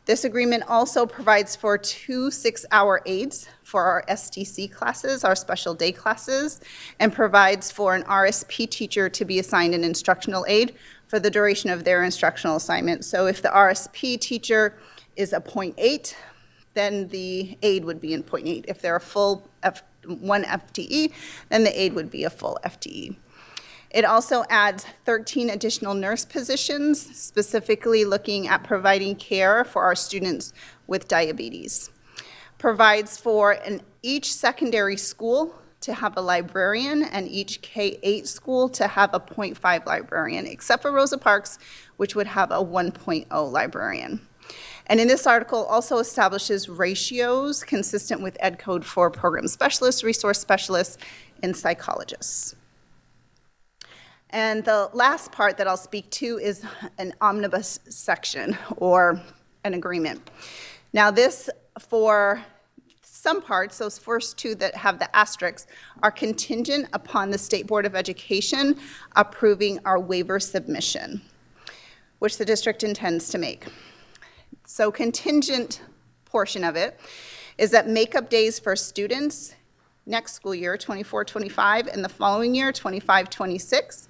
H: This agreement also provides for 2 6-hour aides for our STC classes, our special day classes, and provides for an RSP teacher to be assigned an instructional aide for the duration of their instructional assignment. So if the RSP teacher is a 0.8, then the aide would be in 0.8. If they're a full one FTE, then the aide would be a full FTE. It also adds 13 additional nurse positions, specifically looking at providing care for our students with diabetes. Provides for each secondary school to have a librarian and each K-8 school to have a 0.5 librarian, except for Rosa Parks, which would have a 1.0 librarian. And in this article also establishes ratios consistent with Ed Code for program specialists, resource specialists, and psychologists. And the last part that I'll speak to is an omnibus section or an agreement. Now this, for some parts, those first two that have the asterisks, are contingent upon the State Board of Education approving our waiver submission, which the district intends to make. So contingent portion of it is that makeup days for students next school year, 24-25, and the following year, 25-26,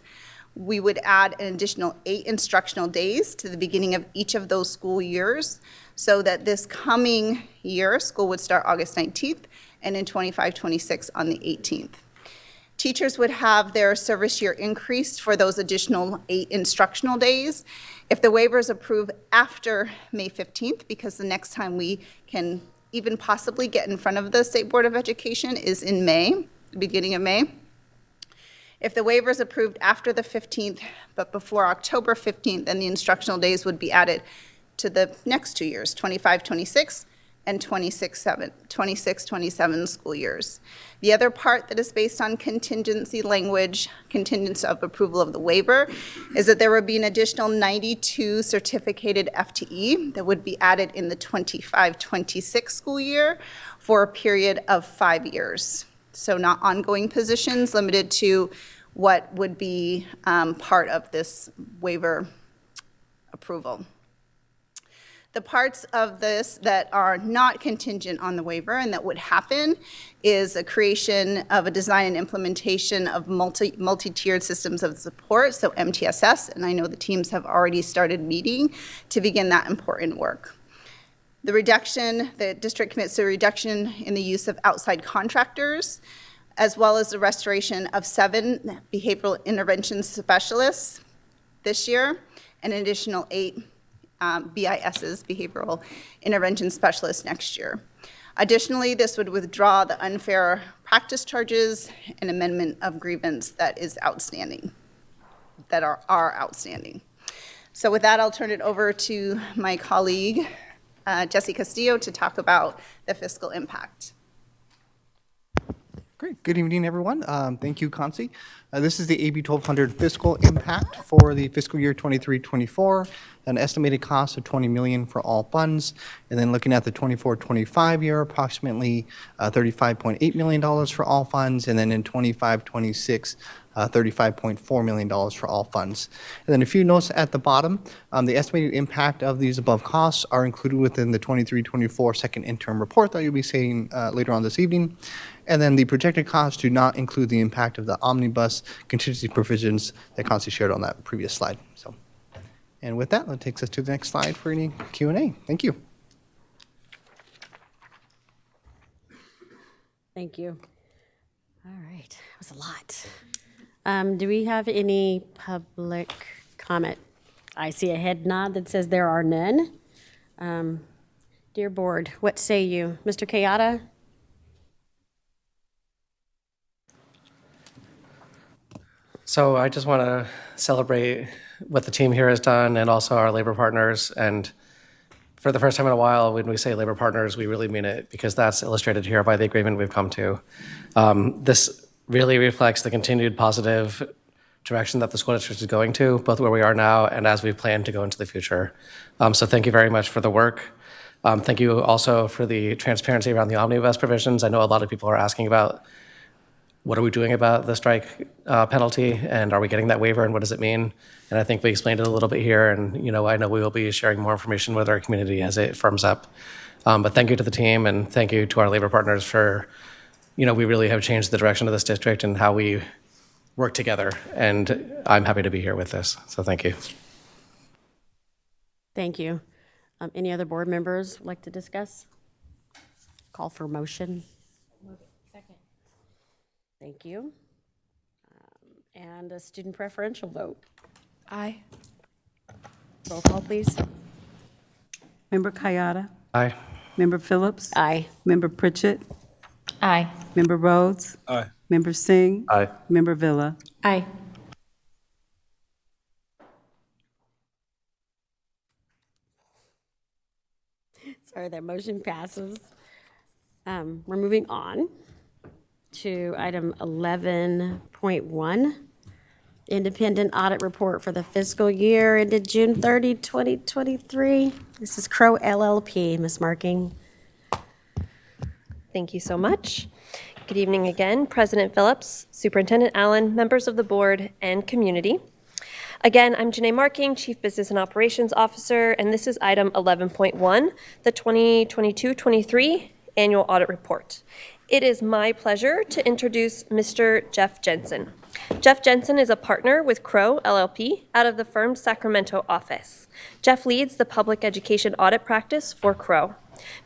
H: we would add an additional 8 instructional days to the beginning of each of those school years, so that this coming year, school would start August 19th, and in 25-26 on the 18th. Teachers would have their service year increased for those additional 8 instructional days. If the waiver is approved after May 15th, because the next time we can even possibly get in front of the State Board of Education is in May, the beginning of May. If the waiver is approved after the 15th, but before October 15th, then the instructional days would be added to the next 2 years, 25-26 and 26-27 school years. The other part that is based on contingency language, contingent of approval of the waiver, is that there would be an additional 92 certificated FTE that would be added in the 25-26 school year for a period of 5 years. So not ongoing positions, limited to what would be part of this waiver approval. The parts of this that are not contingent on the waiver and that would happen is a creation of a design and implementation of multi-tiered systems of support, so MTSS, and I know the teams have already started meeting to begin that important work. The reduction, the district commits to a reduction in the use of outside contractors, as well as the restoration of 7 behavioral intervention specialists this year, and an additional 8 BIS's, behavioral intervention specialists, next year. Additionally, this would withdraw the unfair practice charges and amendment of grievance that is outstanding, that are outstanding. So with that, I'll turn it over to my colleague, Jesse Castillo, to talk about the fiscal impact.
J: Great. Good evening, everyone. Thank you, Concy. This is the AB 1200 fiscal impact for the fiscal year 23-24, an estimated cost of $20 million for all funds. And then looking at the 24-25 year, approximately $35.8 million for all funds. And then in 25-26, $35.4 million for all funds. And then a few notes at the bottom. The estimated impact of these above costs are included within the 23-24 second interim report that you'll be seeing later on this evening. And then the projected costs do not include the impact of the omnibus contingency provisions that Constance shared on that previous slide. So, and with that takes us to the next slide for any Q&A. Thank you.
A: Thank you. All right, that was a lot. Do we have any public comment? I see a head nod that says there are none. Dear board, what say you? Mr. Kayada?
K: So I just want to celebrate what the team here has done and also our labor partners. And for the first time in a while, when we say labor partners, we really mean it, because that's illustrated here by the agreement we've come to. This really reflects the continued positive direction that the school district is going to, both where we are now and as we plan to go into the future. So thank you very much for the work. Thank you also for the transparency around the omnibus provisions. I know a lot of people are asking about what are we doing about the strike penalty, and are we getting that waiver, and what does it mean? And I think we explained it a little bit here, and I know we will be sharing more information with our community as it firms up. But thank you to the team, and thank you to our labor partners for, we really have changed the direction of this district and how we work together, and I'm happy to be here with this, so thank you.
A: Thank you. Any other board members like to discuss? Call for motion.
E: Second.
A: Thank you. And a student preferential vote.
F: Aye.
A: Roll call, please.
L: Member Kayada.
K: Aye.
L: Member Phillips.
A: Aye.
L: Member Pritchett.
E: Aye.
L: Member Rhodes.
G: Aye.
L: Member Singh.
K: Aye.
L: Member Villa.
E: Aye.
A: Sorry, that motion passes. We're moving on to item 11.1, independent audit report for the fiscal year ended June 30, 2023. This is Crow LLP. Ms. Marking.
B: Thank you so much. Good evening again, President Phillips, Superintendent Allen, members of the board, and community. Again, I'm Janae Marking, Chief Business and Operations Officer, and this is item 11.1, the 2022-23 Annual Audit Report. It is my pleasure to introduce Mr. Jeff Jensen. Jeff Jensen is a partner with Crow LLP out of the firm's Sacramento office. Jeff leads the public education audit practice for Crow.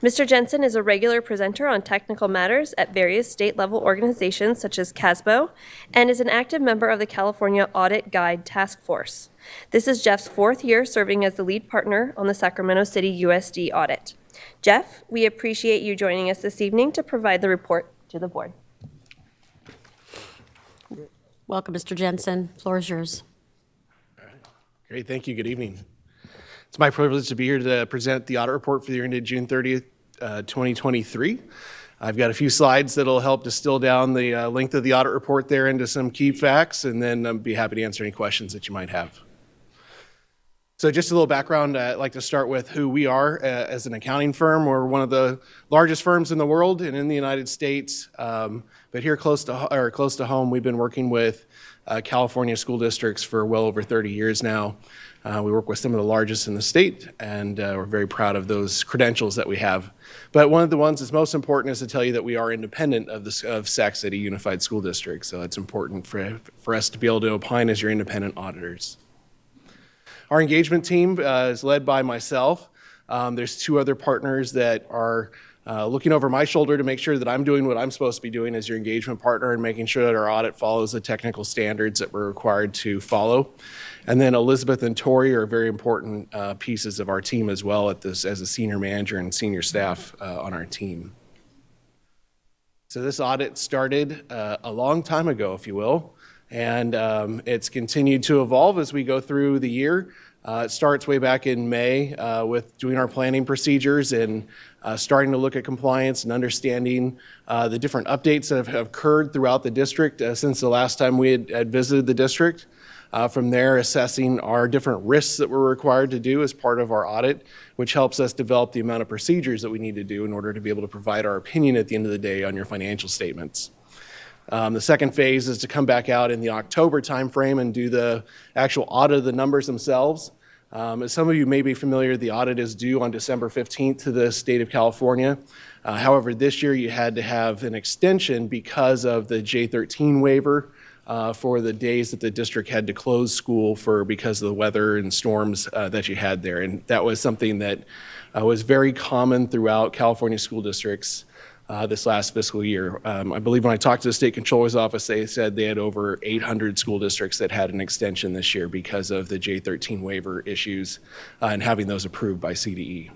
B: Mr. Jensen is a regular presenter on technical matters at various state-level organizations such as CASBO and is an active member of the California Audit Guide Task Force. This is Jeff's fourth year serving as the lead partner on the Sacramento City USD audit. Jeff, we appreciate you joining us this evening to provide the report to the board.
A: Welcome, Mr. Jensen. Floor is yours.
M: Great, thank you. Good evening. It's my privilege to be here to present the audit report for the year ended June 30th, 2023. I've got a few slides that'll help distill down the length of the audit report there into some key facts, and then I'll be happy to answer any questions that you might have. So just a little background, I'd like to start with who we are as an accounting firm. We're one of the largest firms in the world and in the United States, but here close to home, we've been working with California school districts for well over 30 years now. We work with some of the largest in the state, and we're very proud of those credentials that we have. But one of the ones that's most important is to tell you that we are independent of Sac City Unified School District, so it's important for us to be able to opine as your independent auditors. Our engagement team is led by myself. There's two other partners that are looking over my shoulder to make sure that I'm doing what I'm supposed to be doing as your engagement partner and making sure that our audit follows the technical standards that we're required to follow. And then Elizabeth and Tori are very important pieces of our team as well as a senior manager and senior staff on our team. So this audit started a long time ago, if you will, and it's continued to evolve as we go through the year. It starts way back in May with doing our planning procedures and starting to look at compliance and understanding the different updates that have occurred throughout the district since the last time we had visited the district. From there, assessing our different risks that we're required to do as part of our audit, which helps us develop the amount of procedures that we need to do in order to be able to provide our opinion at the end of the day on your financial statements. The second phase is to come back out in the October timeframe and do the actual audit of the numbers themselves. As some of you may be familiar, the audit is due on December 15th to the state of California. However, this year you had to have an extension because of the J13 waiver for the days that the district had to close school because of the weather and storms that you had there. And that was something that was very common throughout California school districts this last fiscal year. I believe when I talked to the state controller's office, they said they had over 800 school districts that had an extension this year because of the J13 waiver issues and having those approved by CDE.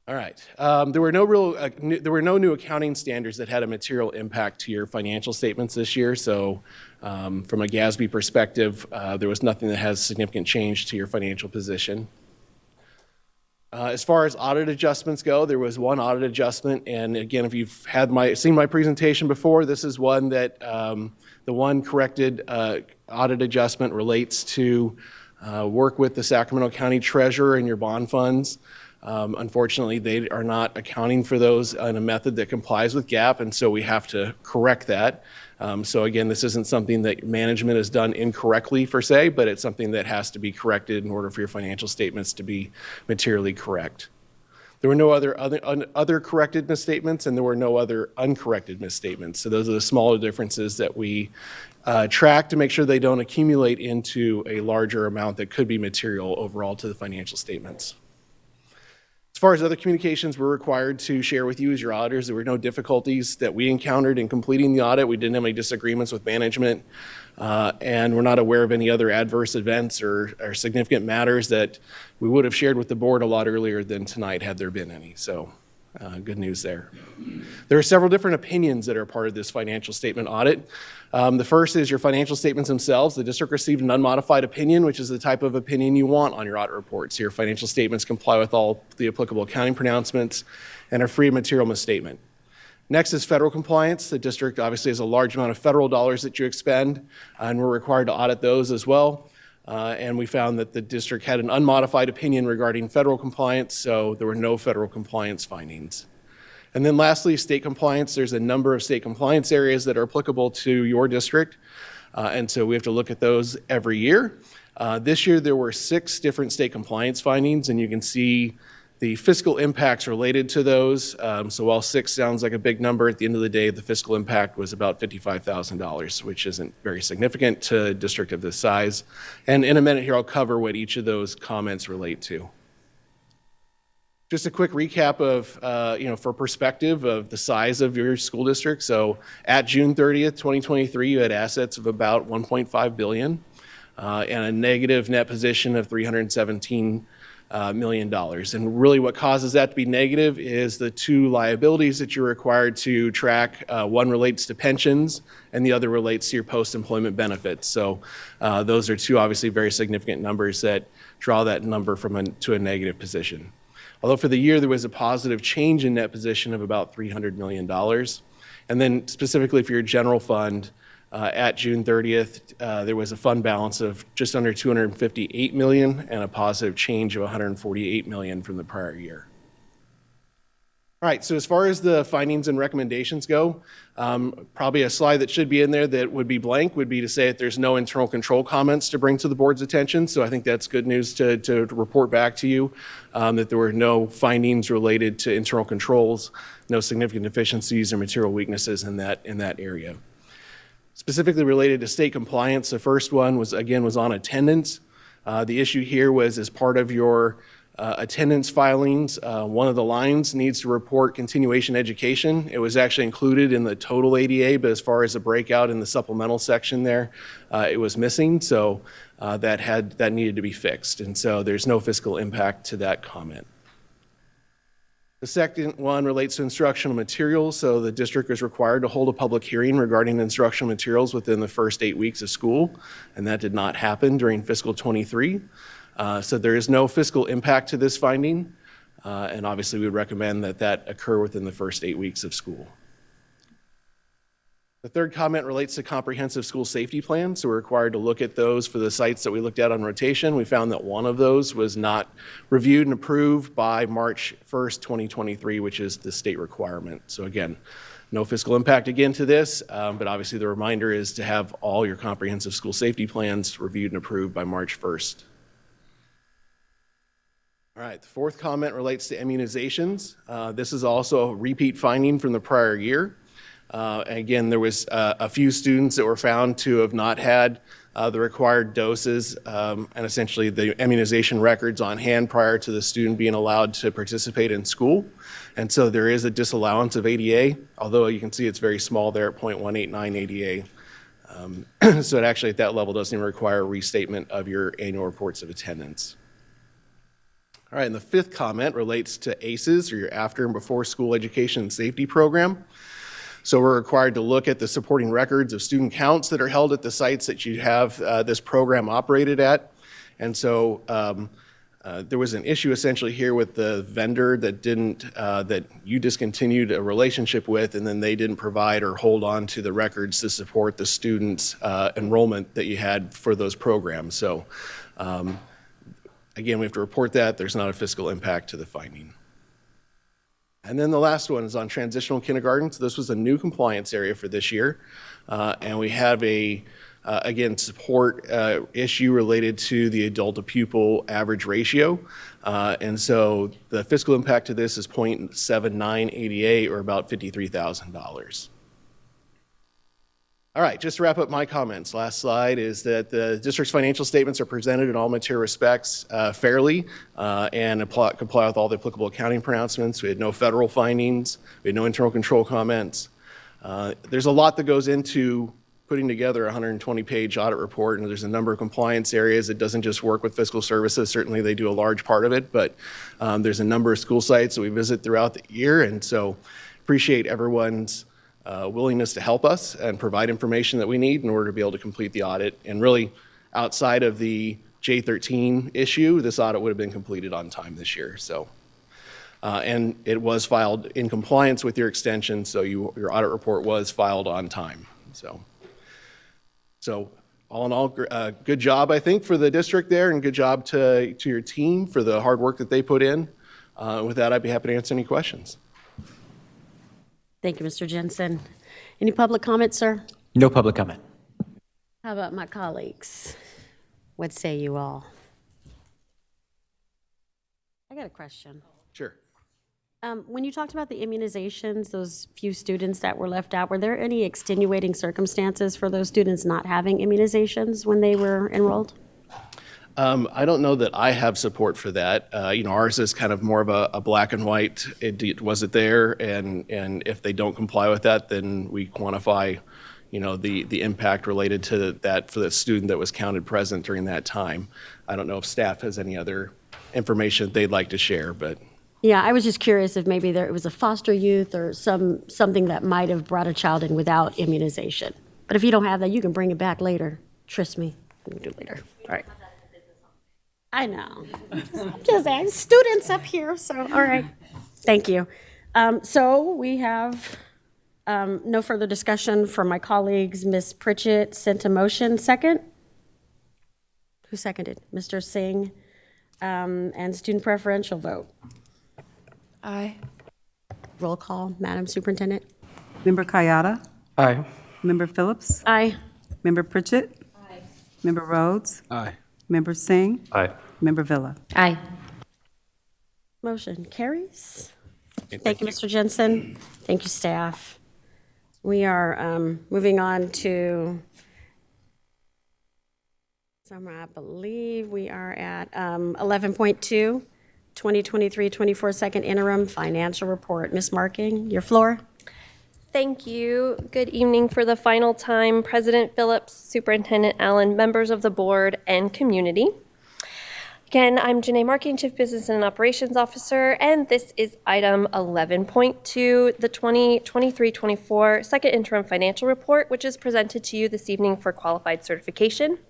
M: All right. There were no new accounting standards that had a material impact to your financial statements this year. So from a GASB perspective, there was nothing that has significant change to your financial position. As far as audit adjustments go, there was one audit adjustment, and again, if you've seen my presentation before, this is one that the one corrected audit adjustment relates to work with the Sacramento County Treasurer and your bond funds. Unfortunately, they are not accounting for those in a method that complies with GAAP, and so we have to correct that. So again, this isn't something that management has done incorrectly per se, but it's something that has to be corrected in order for your financial statements to be materially correct. There were no other corrected misstatements, and there were no other uncorrected misstatements. So those are the smaller differences that we track to make sure they don't accumulate into a larger amount that could be material overall to the financial statements. As far as other communications we're required to share with you as your auditors, there were no difficulties that we encountered in completing the audit. We didn't have any disagreements with management, and we're not aware of any other adverse events or significant matters that we would have shared with the board a lot earlier than tonight had there been any. So good news there. There are several different opinions that are part of this financial statement audit. The first is your financial statements themselves. The district received an unmodified opinion, which is the type of opinion you want on your audit reports. Your financial statements comply with all the applicable accounting pronouncements and are free of material misstatement. Next is federal compliance. The district obviously has a large amount of federal dollars that you expend, and we're required to audit those as well. And we found that the district had an unmodified opinion regarding federal compliance, so there were no federal compliance findings. And then lastly, state compliance. There's a number of state compliance areas that are applicable to your district, and so we have to look at those every year. This year there were 6 different state compliance findings, and you can see the fiscal impacts related to those. So while 6 sounds like a big number, at the end of the day, the fiscal impact was about $55,000, which isn't very significant to a district of this size. And in a minute here, I'll cover what each of those comments relate to. Just a quick recap of, for perspective of the size of your school district. So at June 30th, 2023, you had assets of about $1.5 billion and a negative net position of $317 million. And really what causes that to be negative is the 2 liabilities that you're required to track. One relates to pensions and the other relates to your post-employment benefits. So those are 2 obviously very significant numbers that draw that number to a negative position. Although for the year there was a positive change in net position of about $300 million. And then specifically for your general fund, at June 30th, there was a fund balance of just under $258 million and a positive change of $148 million from the prior year. All right, so as far as the findings and recommendations go, probably a slide that should be in there that would be blank would be to say that there's no internal control comments to bring to the board's attention. So I think that's good news to report back to you, that there were no findings related to internal controls, no significant deficiencies or material weaknesses in that area. Specifically related to state compliance, the first one was on attendance. The issue here was as part of your attendance filings, one of the lines needs to report continuation education. It was actually included in the total ADA, but as far as the breakout in the supplemental section there, it was missing, so that needed to be fixed. And so there's no fiscal impact to that comment. The second one relates to instructional materials. So the district is required to hold a public hearing regarding instructional materials within the first 8 weeks of school, and that did not happen during fiscal 23. So there is no fiscal impact to this finding, and obviously we would recommend that occur within the first 8 weeks of school. The third comment relates to comprehensive school safety plans. So we're required to look at those for the sites that we looked at on rotation. We found that one of those was not reviewed and approved by March 1st, 2023, which is the state requirement. So again, no fiscal impact again to this, but obviously the reminder is to have all your comprehensive school safety plans reviewed and approved by March 1st. All right, the fourth comment relates to immunizations. This is also a repeat finding from the prior year. Again, there was a few students that were found to have not had the required doses and essentially the immunization records on hand prior to the student being allowed to participate in school. And so there is a disallowance of ADA, although you can see it's very small there at 0.189 ADA. So it actually at that level doesn't even require a restatement of your annual reports of attendance. All right, and the fifth comment relates to ACEs, or your after and before school education and safety program. So we're required to look at the supporting records of student counts that are held at the sites that you have this program operated at. And so there was an issue essentially here with the vendor that you discontinued a relationship with, and then they didn't provide or hold on to the records to support the students' enrollment that you had for those programs. So Again, we have to report that. There's not a fiscal impact to the finding. And then the last one is on transitional kindergarten. So this was a new compliance area for this year. And we have a, again, support issue related to the adult to pupil average ratio. And so the fiscal impact to this is 0.7988 or about $53,000. All right, just to wrap up my comments, last slide is that the district's financial statements are presented in all material respects fairly and comply with all the applicable accounting pronouncements. We had no federal findings. We had no internal control comments. There's a lot that goes into putting together a 120-page audit report, and there's a number of compliance areas. It doesn't just work with fiscal services. Certainly they do a large part of it, but there's a number of school sites that we visit throughout the year, and so appreciate everyone's willingness to help us and provide information that we need in order to be able to complete the audit. And really, outside of the J13 issue, this audit would have been completed on time this year. So, and it was filed in compliance with your extension, so your audit report was filed on time. So all in all, good job, I think, for the district there, and good job to your team for the hard work that they put in. With that, I'd be happy to answer any questions.
A: Thank you, Mr. Jensen. Any public comment, sir?
N: No public comment.
A: How about my colleagues? What say you all? I got a question.
M: Sure.
A: When you talked about the immunizations, those few students that were left out, were there any extenuating circumstances for those students not having immunizations when they were enrolled?
M: I don't know that I have support for that. Ours is kind of more of a black and white. Was it there? And if they don't comply with that, then we quantify, the impact related to that for the student that was counted present during that time. I don't know if staff has any other information they'd like to share, but.
A: Yeah, I was just curious if maybe it was a foster youth or something that might have brought a child in without immunization. But if you don't have that, you can bring it back later. Trust me, we can do it later. All right. I know. Just students up here, so all right. Thank you. So we have no further discussion from my colleagues. Ms. Pritchett sent a motion. Second? Who seconded? Mr. Singh. And student preferential vote.
F: Aye.
A: Roll call, Madam Superintendent.
L: Member Kayada?
K: Aye.
L: Member Phillips?
A: Aye.
L: Member Pritchett? Aye. Member Rhodes?
G: Aye.
L: Member Singh?
K: Aye.
L: Member Villa?
C: Aye.
A: Motion carries. Thank you, Mr. Jensen. Thank you, staff. We are moving on to, I believe we are at 11.2, 2023-24 second interim financial report. Ms. Marking, your floor.
B: Thank you. Good evening for the final time, President Phillips, Superintendent Allen, members of the board, and community. Again, I'm Janae Marking, Chief Business and Operations Officer, and this is item 11.2, the 2023-24 second interim financial report, which is presented to you this evening for qualified certification.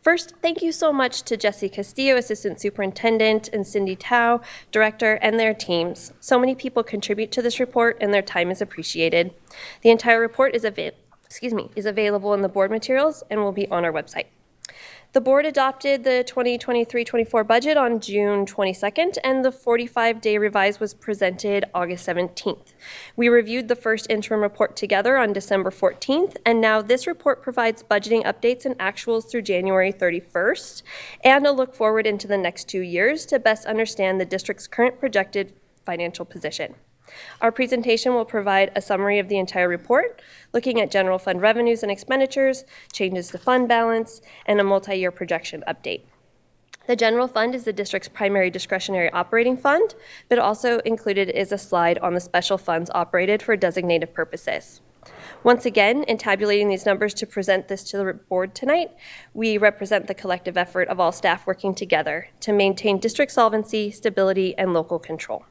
B: First, thank you so much to Jesse Castillo, Assistant Superintendent, and Cindy Tao, Director, and their teams. So many people contribute to this report, and their time is appreciated. The entire report is available in the board materials and will be on our website. The board adopted the 2023-24 budget on June 22nd, and the 45-day revise was presented August 17th. We reviewed the first interim report together on December 14th, and now this report provides budgeting updates and actuals through January 31st, and a look forward into the next 2 years to best understand the district's current projected financial position. Our presentation will provide a summary of the entire report, looking at general fund revenues and expenditures, changes to fund balance, and a multi-year projection update. The general fund is the district's primary discretionary operating fund, but also included is a slide on the special funds operated for designated purposes. Once again, in tabulating these numbers to present this to the board tonight, we represent the collective effort of all staff working together to maintain district solvency, stability, and local control.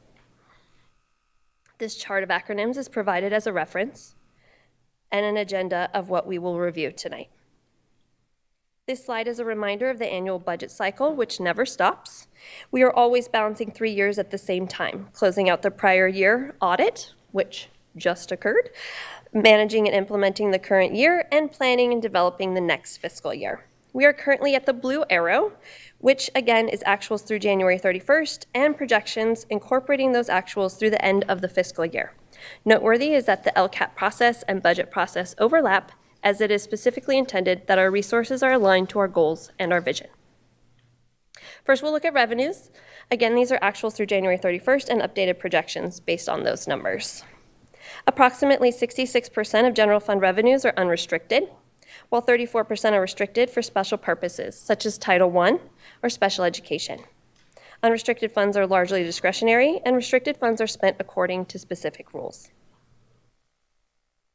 B: This chart of acronyms is provided as a reference and an agenda of what we will review tonight. This slide is a reminder of the annual budget cycle, which never stops. We are always balancing 3 years at the same time, closing out the prior year audit, which just occurred, managing and implementing the current year, and planning and developing the next fiscal year. We are currently at the blue arrow, which again is actuals through January 31st and projections incorporating those actuals through the end of the fiscal year. Noteworthy is that the LCAP process and budget process overlap, as it is specifically intended that our resources are aligned to our goals and our vision. First, we'll look at revenues. Again, these are actuals through January 31st and updated projections based on those numbers. Approximately 66% of general fund revenues are unrestricted, while 34% are restricted for special purposes, such as Title I or special education. Unrestricted funds are largely discretionary, and restricted funds are spent according to specific rules.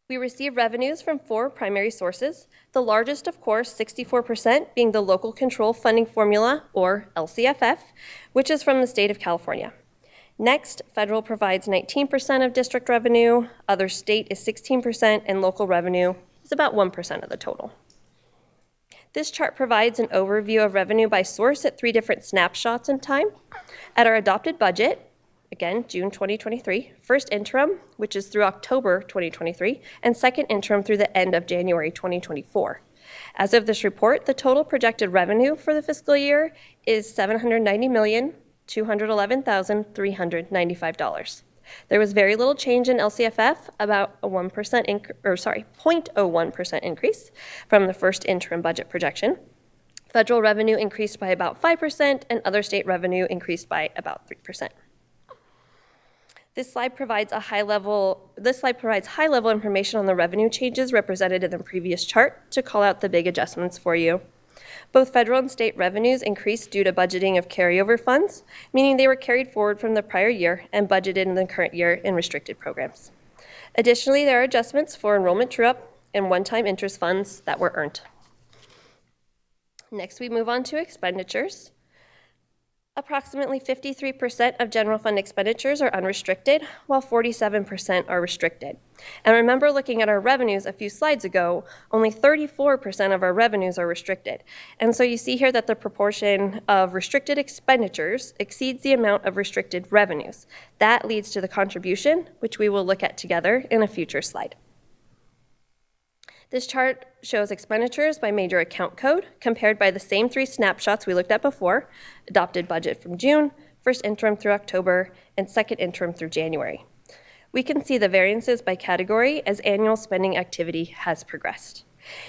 B: We receive revenues from 4 primary sources, the largest, of course, 64%, being the Local Control Funding Formula, or LCFF, which is from the state of California. Next, federal provides 19% of district revenue, other state is 16%, and local revenue is about 1% of the total. This chart provides an overview of revenue by source at 3 different snapshots in time. At our adopted budget, again, June 2023, first interim, which is through October 2023, and second interim through the end of January 2024. As of this report, the total projected revenue for the fiscal year is $790,211,395. There was very little change in LCFF, about a 0.01% increase from the first interim budget projection. Federal revenue increased by about 5%, and other state revenue increased by about 3%. This slide provides high-level information on the revenue changes represented in the previous chart to call out the big adjustments for you. Both federal and state revenues increased due to budgeting of carryover funds, meaning they were carried forward from the prior year and budgeted in the current year in restricted programs. Additionally, there are adjustments for enrollment true-up and one-time interest funds that were earned. Next, we move on to expenditures. Approximately 53% of general fund expenditures are unrestricted, while 47% are restricted. And remember, looking at our revenues a few slides ago, only 34% of our revenues are restricted. And so you see here that the proportion of restricted expenditures exceeds the amount of restricted revenues. That leads to the contribution, which we will look at together in a future slide. This chart shows expenditures by major account code compared by the same 3 snapshots we looked at before: adopted budget from June, first interim through October, and second interim through January. We can see the variances by category as annual spending activity has progressed.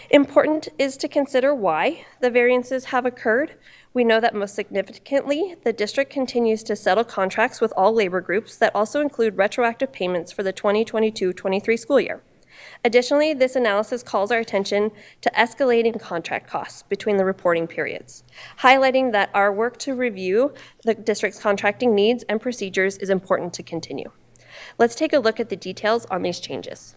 B: Important is to consider why the variances have occurred. We know that most significantly, the district continues to settle contracts with all labor groups that also include retroactive payments for the 2022-23 school year. Additionally, this analysis calls our attention to escalating contract costs between the reporting periods, highlighting that our work to review the district's contracting needs and procedures is important to continue. Let's take a look at the details on these changes.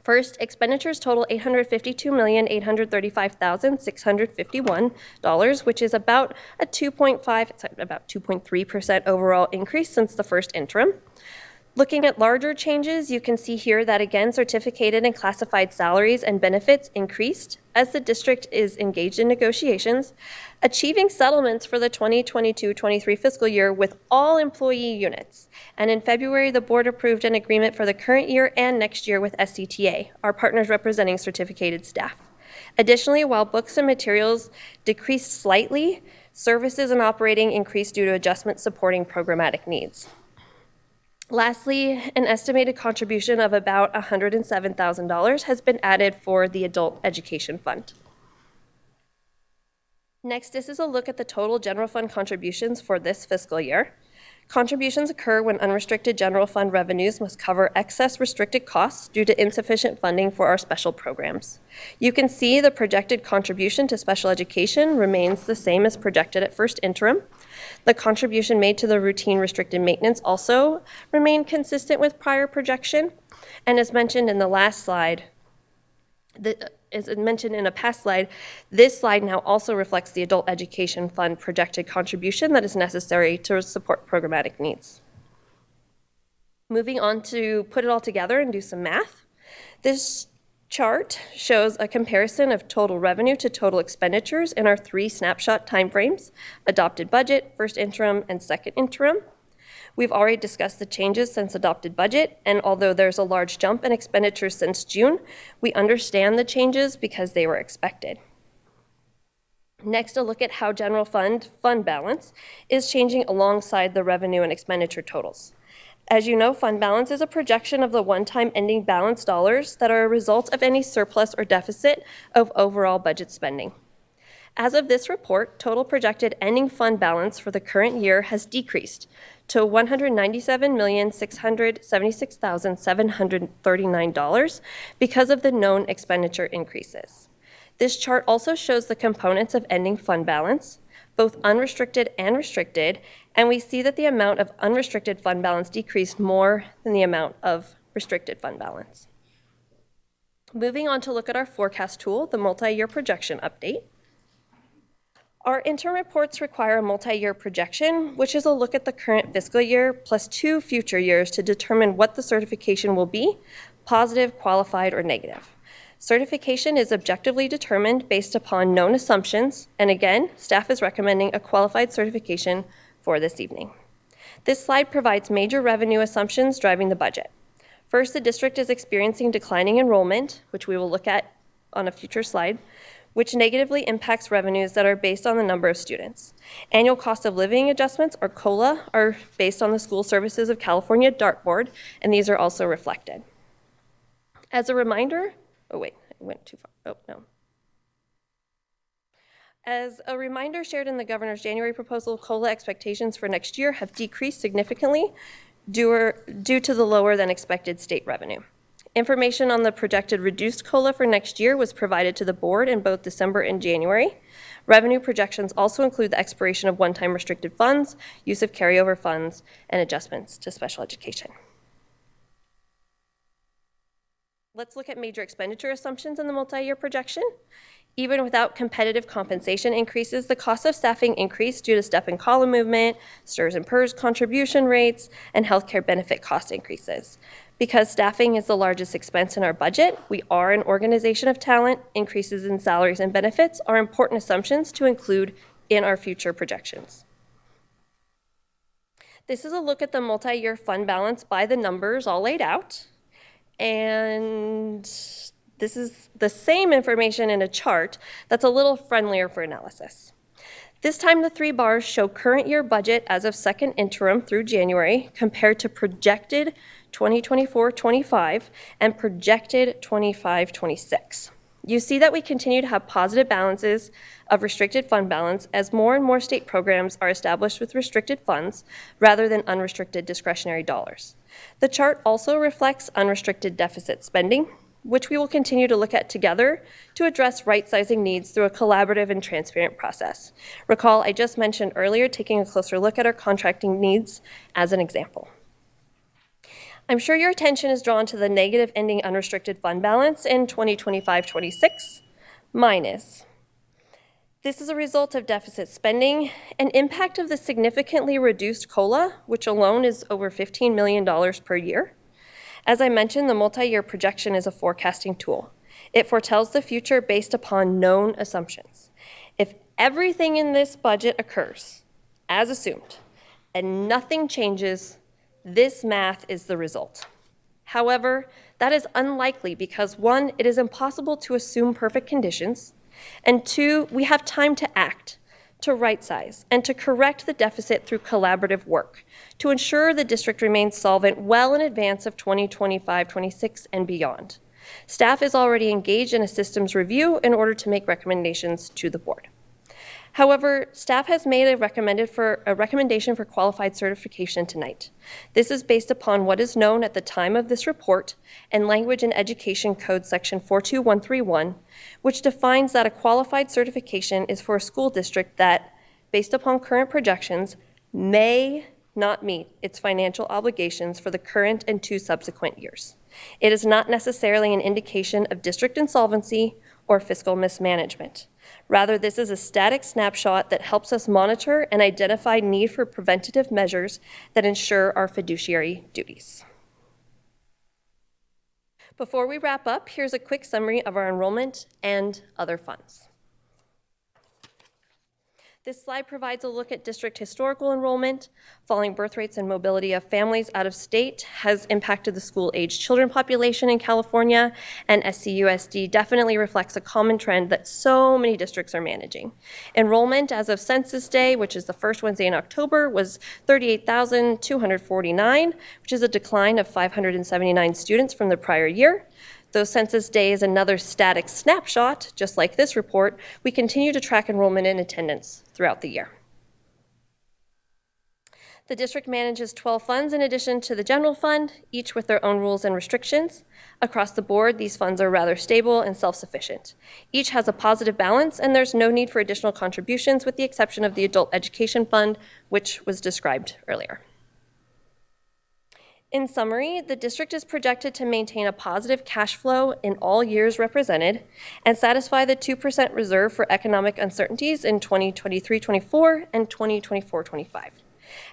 B: First, expenditures total $852,835,651, which is about a 2.3% overall increase since the first interim. Looking at larger changes, you can see here that again, certificated and classified salaries and benefits increased as the district is engaged in negotiations, achieving settlements for the 2022-23 fiscal year with all employee units. And in February, the board approved an agreement for the current year and next year with SCTA, our partners representing certificated staff. Additionally, while books and materials decreased slightly, services and operating increased due to adjustments supporting programmatic needs. Lastly, an estimated contribution of about $107,000 has been added for the Adult Education Fund. Next, this is a look at the total general fund contributions for this fiscal year. Contributions occur when unrestricted general fund revenues must cover excess restricted costs due to insufficient funding for our special programs. You can see the projected contribution to special education remains the same as projected at first interim. The contribution made to the routine restricted maintenance also remained consistent with prior projection. And as mentioned in the last slide, as mentioned in a past slide, this slide now also reflects the Adult Education Fund projected contribution that is necessary to support programmatic needs. Moving on to put it all together and do some math. This chart shows a comparison of total revenue to total expenditures in our 3 snapshot timeframes: adopted budget, first interim, and second interim. We've already discussed the changes since adopted budget, and although there's a large jump in expenditures since June, we understand the changes because they were expected. Next, a look at how general fund balance is changing alongside the revenue and expenditure totals. As you know, fund balance is a projection of the one-time ending balance dollars that are a result of any surplus or deficit of overall budget spending. As of this report, total projected ending fund balance for the current year has decreased to $197,676,739 because of the known expenditure increases. This chart also shows the components of ending fund balance, both unrestricted and restricted, and we see that the amount of unrestricted fund balance decreased more than the amount of restricted fund balance. Moving on to look at our forecast tool, the multi-year projection update. Our interim reports require a multi-year projection, which is a look at the current fiscal year plus 2 future years to determine what the certification will be, positive, qualified, or negative. Certification is objectively determined based upon known assumptions, and again, staff is recommending a qualified certification for this evening. This slide provides major revenue assumptions driving the budget. First, the district is experiencing declining enrollment, which we will look at on a future slide, which negatively impacts revenues that are based on the number of students. Annual cost of living adjustments, or COLA, are based on the School Services of California dartboard, and these are also reflected. As a reminder, oh wait, I went too far, oh no. As a reminder shared in the governor's January proposal, COLA expectations for next year have decreased significantly due to the lower than expected state revenue. Information on the projected reduced COLA for next year was provided to the board in both December and January. Revenue projections also include the expiration of one-time restricted funds, use of carryover funds, and adjustments to special education. Let's look at major expenditure assumptions in the multi-year projection. Even without competitive compensation increases, the cost of staffing increased due to step and column movement, STRS and PERS contribution rates, and healthcare benefit cost increases. Because staffing is the largest expense in our budget, we are an organization of talent. Increases in salaries and benefits are important assumptions to include in our future projections. This is a look at the multi-year fund balance by the numbers all laid out. And this is the same information in a chart that's a little friendlier for analysis. This time, the 3 bars show current year budget as of second interim through January compared to projected 2024-25 and projected 25-26. You see that we continue to have positive balances of restricted fund balance as more and more state programs are established with restricted funds rather than unrestricted discretionary dollars. The chart also reflects unrestricted deficit spending, which we will continue to look at together to address right-sizing needs through a collaborative and transparent process. Recall, I just mentioned earlier taking a closer look at our contracting needs as an example. I'm sure your attention is drawn to the negative ending unrestricted fund balance in 2025-26 minus. This is a result of deficit spending, an impact of the significantly reduced COLA, which alone is over $15 million per year. As I mentioned, the multi-year projection is a forecasting tool. It foretells the future based upon known assumptions. If everything in this budget occurs as assumed and nothing changes, this math is the result. However, that is unlikely because 1, it is impossible to assume perfect conditions, and 2, we have time to act, to right-size, and to correct the deficit through collaborative work to ensure the district remains solvent well in advance of 2025-26 and beyond. Staff is already engaged in a systems review in order to make recommendations to the board. However, staff has made a recommendation for qualified certification tonight. This is based upon what is known at the time of this report and Language and Education Code Section 42131, which defines that a qualified certification is for a school district that, based upon current projections, may not meet its financial obligations for the current and 2 subsequent years. It is not necessarily an indication of district insolvency or fiscal mismanagement. Rather, this is a static snapshot that helps us monitor and identify need for preventative measures that ensure our fiduciary duties. Before we wrap up, here's a quick summary of our enrollment and other funds. This slide provides a look at district historical enrollment. Falling birth rates and mobility of families out of state has impacted the school-aged children population in California, and SCUSD definitely reflects a common trend that so many districts are managing. Enrollment as of Census Day, which is the first Wednesday in October, was 38,249, which is a decline of 579 students from the prior year. Though Census Day is another static snapshot, just like this report, we continue to track enrollment and attendance throughout the year. The district manages 12 funds in addition to the general fund, each with their own rules and restrictions. Across the board, these funds are rather stable and self-sufficient. Each has a positive balance, and there's no need for additional contributions with the exception of the Adult Education Fund, which was described earlier. In summary, the district is projected to maintain a positive cash flow in all years represented and satisfy the 2% reserve for economic uncertainties in 2023-24 and 2024-25.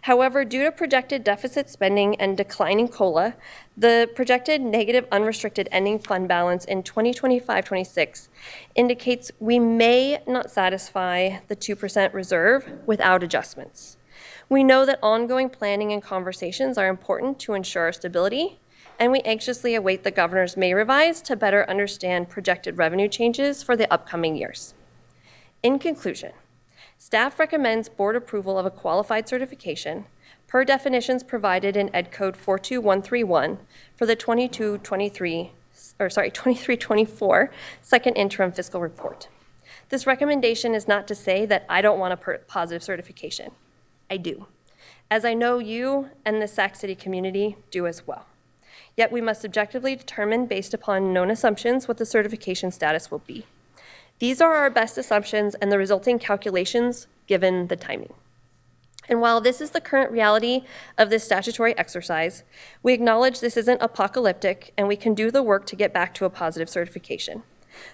B: However, due to projected deficit spending and declining COLA, the projected negative unrestricted ending fund balance in 2025-26 indicates we may not satisfy the 2% reserve without adjustments. We know that ongoing planning and conversations are important to ensure our stability, and we anxiously await the governor's May revise to better understand projected revenue changes for the upcoming years. In conclusion, staff recommends board approval of a qualified certification per definitions provided in Ed Code 42131 for the 23-24 second interim fiscal report. This recommendation is not to say that I don't want a positive certification. I do, as I know you and the Sac City community do as well. Yet we must objectively determine, based upon known assumptions, what the certification status will be. These are our best assumptions and the resulting calculations given the timing. And while this is the current reality of this statutory exercise, we acknowledge this isn't apocalyptic and we can do the work to get back to a positive certification.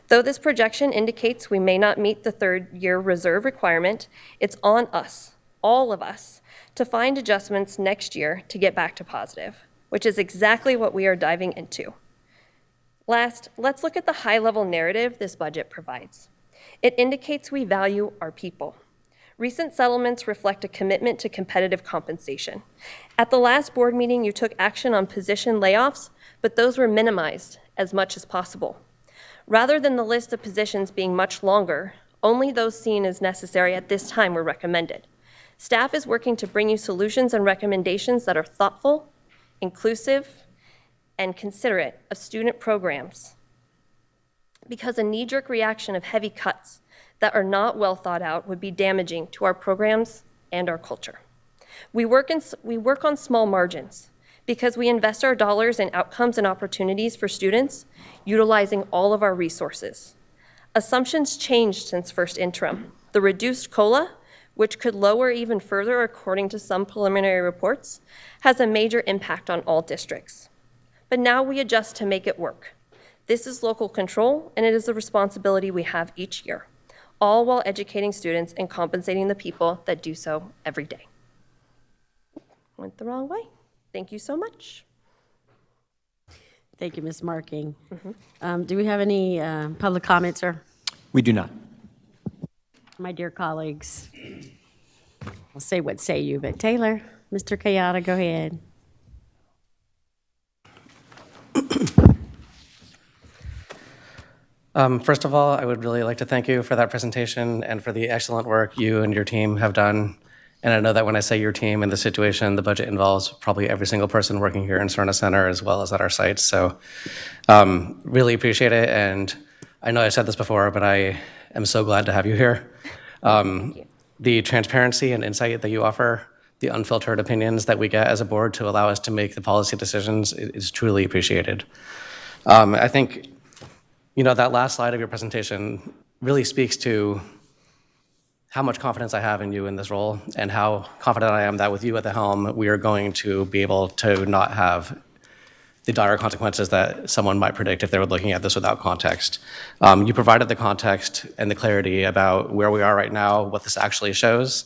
B: Though this projection indicates we may not meet the third-year reserve requirement, it's on us, all of us, to find adjustments next year to get back to positive, which is exactly what we are diving into. Last, let's look at the high-level narrative this budget provides. It indicates we value our people. Recent settlements reflect a commitment to competitive compensation. At the last board meeting, you took action on position layoffs, but those were minimized as much as possible. Rather than the list of positions being much longer, only those seen as necessary at this time were recommended. Staff is working to bring you solutions and recommendations that are thoughtful, inclusive, and considerate of student programs, because a knee-jerk reaction of heavy cuts that are not well thought out would be damaging to our programs and our culture. We work on small margins because we invest our dollars in outcomes and opportunities for students, utilizing all of our resources. Assumptions changed since first interim. The reduced COLA, which could lower even further according to some preliminary reports, has a major impact on all districts. But now we adjust to make it work. This is local control, and it is a responsibility we have each year, all while educating students and compensating the people that do so every day. Went the wrong way. Thank you so much.
A: Thank you, Ms. Marking. Do we have any public comments, sir?
N: We do not.
A: My dear colleagues, I'll say what say you, but Taylor, Mr. Kayada, go ahead.
K: First of all, I would really like to thank you for that presentation and for the excellent work you and your team have done. And I know that when I say your team in this situation, the budget involves probably every single person working here in Serna Center as well as at our sites. So really appreciate it. And I know I said this before, but I am so glad to have you here. The transparency and insight that you offer, the unfiltered opinions that we get as a board to allow us to make the policy decisions is truly appreciated. I think, you know, that last slide of your presentation really speaks to how much confidence I have in you in this role and how confident I am that with you at the helm, we are going to be able to not have the dire consequences that someone might predict if they were looking at this without context. You provided the context and the clarity about where we are right now, what this actually shows,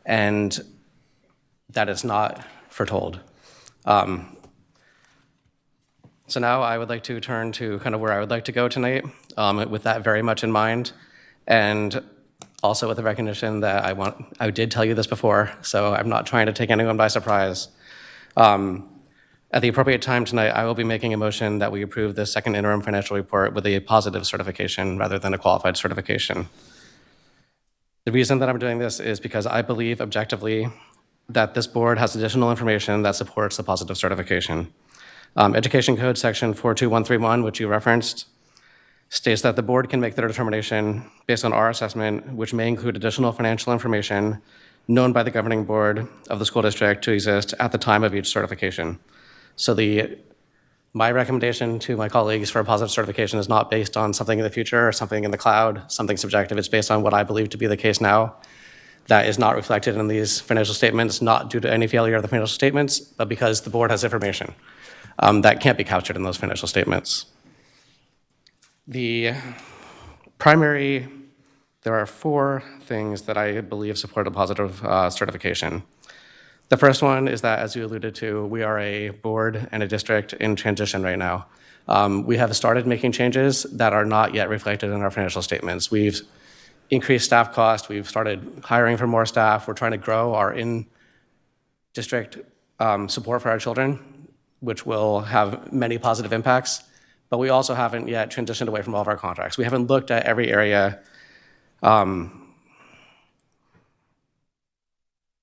K: and that it's not foretold. So now I would like to turn to kind of where I would like to go tonight with that very much in mind. And Also with the recognition that I did tell you this before, so I'm not trying to take anyone by surprise. At the appropriate time tonight, I will be making a motion that we approve the second interim financial report with a positive certification rather than a qualified certification. The reason that I'm doing this is because I believe objectively that this board has additional information that supports the positive certification. Education Code Section 42131, which you referenced, states that the board can make their determination based on our assessment, which may include additional financial information known by the governing board of the school district to exist at the time of each certification. So my recommendation to my colleagues for a positive certification is not based on something in the future or something in the cloud, something subjective. It's based on what I believe to be the case now. That is not reflected in these financial statements, not due to any failure of the financial statements, but because the board has information that can't be captured in those financial statements. There are 4 things that I believe support a positive certification. The first one is that, as you alluded to, we are a board and a district in transition right now. We have started making changes that are not yet reflected in our financial statements. We've increased staff cost. We've started hiring for more staff. We're trying to grow our in-district support for our children, which will have many positive impacts. But we also haven't yet transitioned away from all of our contracts. We haven't looked at every area.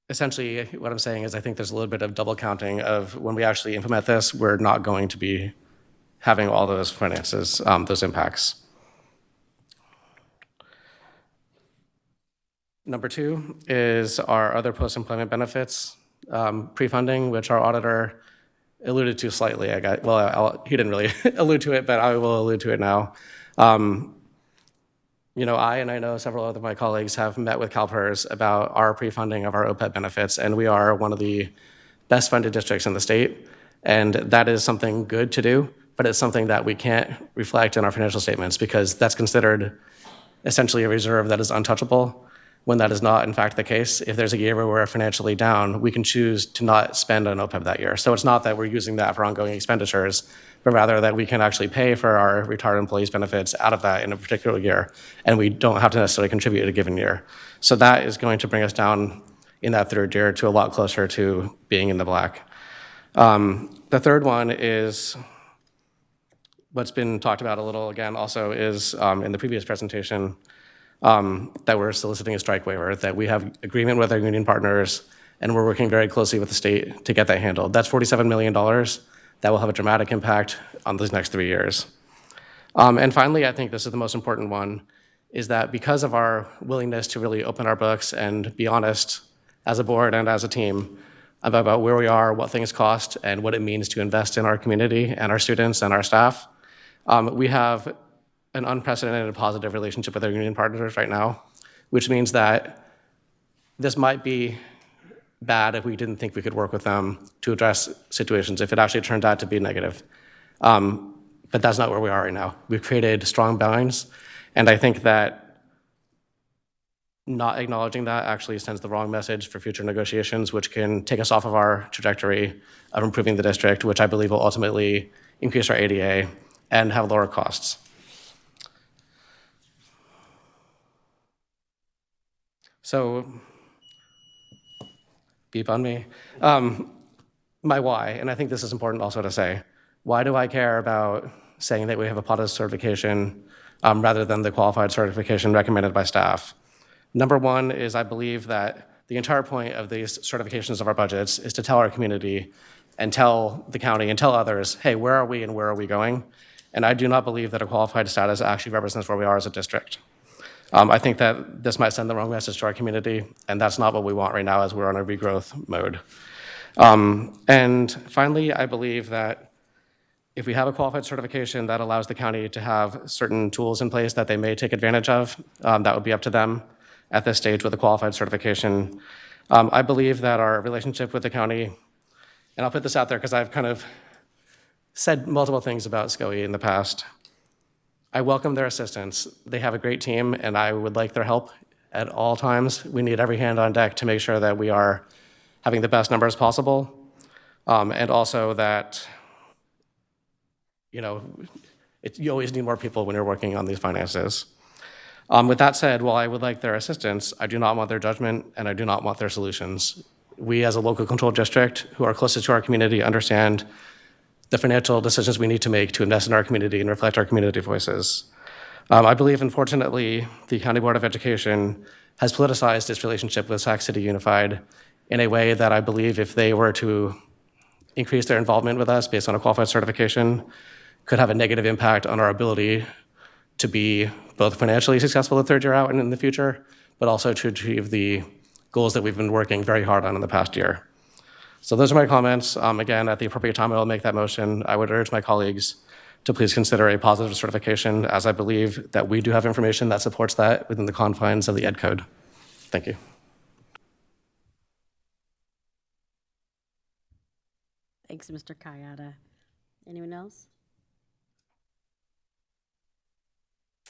K: Essentially, what I'm saying is I think there's a little bit of double counting of when we actually implement this, we're not going to be having all those finances, those impacts. Number 2 is our other post-employment benefits pre-funding, which our auditor alluded to slightly. He didn't really allude to it, but I will allude to it now. I know several of my colleagues have met with CalPERS about our pre-funding of our OPEB benefits, and we are one of the best funded districts in the state. And that is something good to do, but it's something that we can't reflect in our financial statements because that's considered essentially a reserve that is untouchable when that is not, in fact, the case. If there's a year where we're financially down, we can choose to not spend on OPEB that year. So it's not that we're using that for ongoing expenditures, but rather that we can actually pay for our retired employees' benefits out of that in a particular year, and we don't have to necessarily contribute in a given year. So that is going to bring us down in that third year to a lot closer to being in the black. The third one is what's been talked about a little again also is in the previous presentation, that we're soliciting a strike waiver, that we have agreement with our union partners, and we're working very closely with the state to get that handled. That's $47 million. That will have a dramatic impact on those next 3 years. And finally, I think this is the most important one, is that because of our willingness to really open our books and be honest as a board and as a team about where we are, what things cost, and what it means to invest in our community and our students and our staff, we have an unprecedented positive relationship with our union partners right now, which means that this might be bad if we didn't think we could work with them to address situations, if it actually turned out to be negative. But that's not where we are right now. We've created strong bounds, and I think that not acknowledging that actually sends the wrong message for future negotiations, which can take us off of our trajectory of improving the district, which I believe will ultimately increase our ADA and have lower costs. So, beep on me. My why, and I think this is important also to say, why do I care about saying that we have a positive certification rather than the qualified certification recommended by staff? Number 1 is I believe that the entire point of these certifications of our budgets is to tell our community and tell the county and tell others, hey, where are we and where are we going? And I do not believe that a qualified status actually represents where we are as a district. I think that this might send the wrong message to our community, and that's not what we want right now as we're on a regrowth mode. And finally, I believe that if we have a qualified certification that allows the county to have certain tools in place that they may take advantage of, that would be up to them at this stage with a qualified certification. I believe that our relationship with the county, and I'll put this out there because I've kind of said multiple things about SCOE in the past. I welcome their assistance. They have a great team, and I would like their help at all times. We need every hand on deck to make sure that we are having the best numbers possible, and also that, you always need more people when you're working on these finances. With that said, while I would like their assistance, I do not want their judgment and I do not want their solutions. We as a local control district who are closest to our community understand the financial decisions we need to make to invest in our community and reflect our community voices. I believe, unfortunately, the County Board of Education has politicized its relationship with Sac City Unified in a way that I believe if they were to increase their involvement with us based on a qualified certification could have a negative impact on our ability to be both financially successful the third year out and in the future, but also to achieve the goals that we've been working very hard on in the past year. So those are my comments. Again, at the appropriate time, I will make that motion. I would urge my colleagues to please consider a positive certification, as I believe that we do have information that supports that within the confines of the Ed Code. Thank you.
A: Thanks, Mr. Kayada. Anyone else?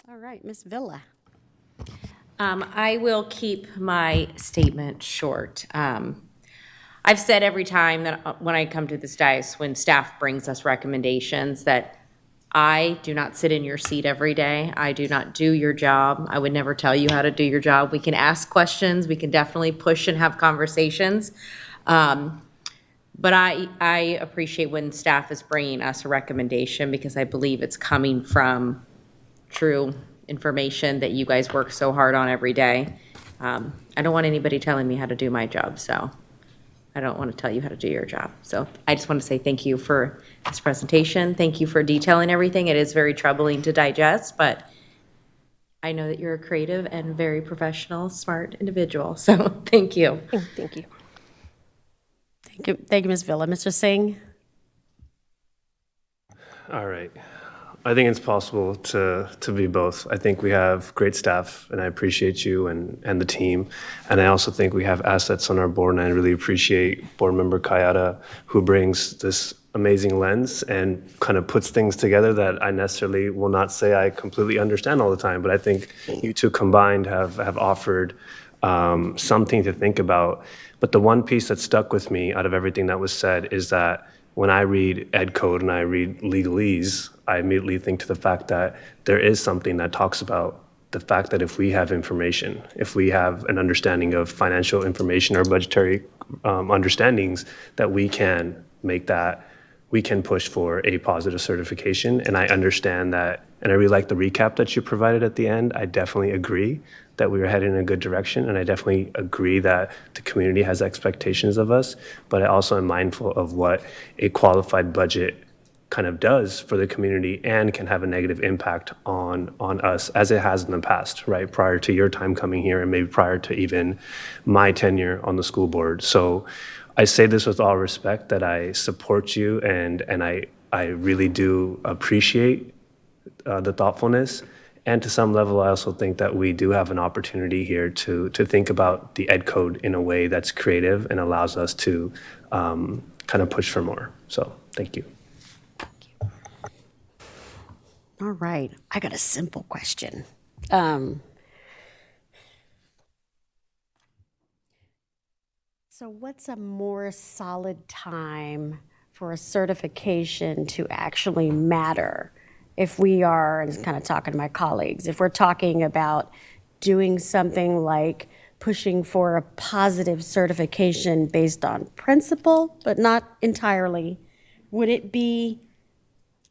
A: All right, Ms. Villa.
C: I will keep my statement short. I've said every time that when I come to this dais, when staff brings us recommendations, that I do not sit in your seat every day. I do not do your job. I would never tell you how to do your job. We can ask questions. We can definitely push and have conversations. But I appreciate when staff is bringing us a recommendation because I believe it's coming from true information that you guys work so hard on every day. I don't want anybody telling me how to do my job, so I don't want to tell you how to do your job. So I just want to say thank you for this presentation. Thank you for detailing everything. It is very troubling to digest, but I know that you're a creative and very professional, smart individual. So thank you.
B: Thank you.
A: Thank you, Ms. Villa. Mr. Singh?
N: All right. I think it's possible to be both. I think we have great staff, and I appreciate you and the team. And I also think we have assets on our board, and I really appreciate Board Member Kayada, who brings this amazing lens and kind of puts things together that I necessarily will not say I completely understand all the time. But I think you two combined have offered something to think about. But the one piece that stuck with me out of everything that was said is that when I read Ed Code and I read legalese, I immediately think to the fact that there is something that talks about the fact that if we have information, if we have an understanding of financial information or budgetary understandings, that we can make that, we can push for a positive certification. And I understand that, and I really like the recap that you provided at the end. I definitely agree that we were heading in a good direction, and I definitely agree that the community has expectations of us, but I also am mindful of what a qualified budget kind of does for the community and can have a negative impact on us, as it has in the past, right? Prior to your time coming here and maybe prior to even my tenure on the school board. So I say this with all respect that I support you and I really do appreciate the thoughtfulness. And to some level, I also think that we do have an opportunity here to think about the Ed Code in a way that's creative and allows us to kind of push for more. So thank you.
A: All right, I got a simple question. So what's a more solid time for a certification to actually matter? If we are, and kind of talking to my colleagues, if we're talking about doing something like pushing for a positive certification based on principle, but not entirely, would it be,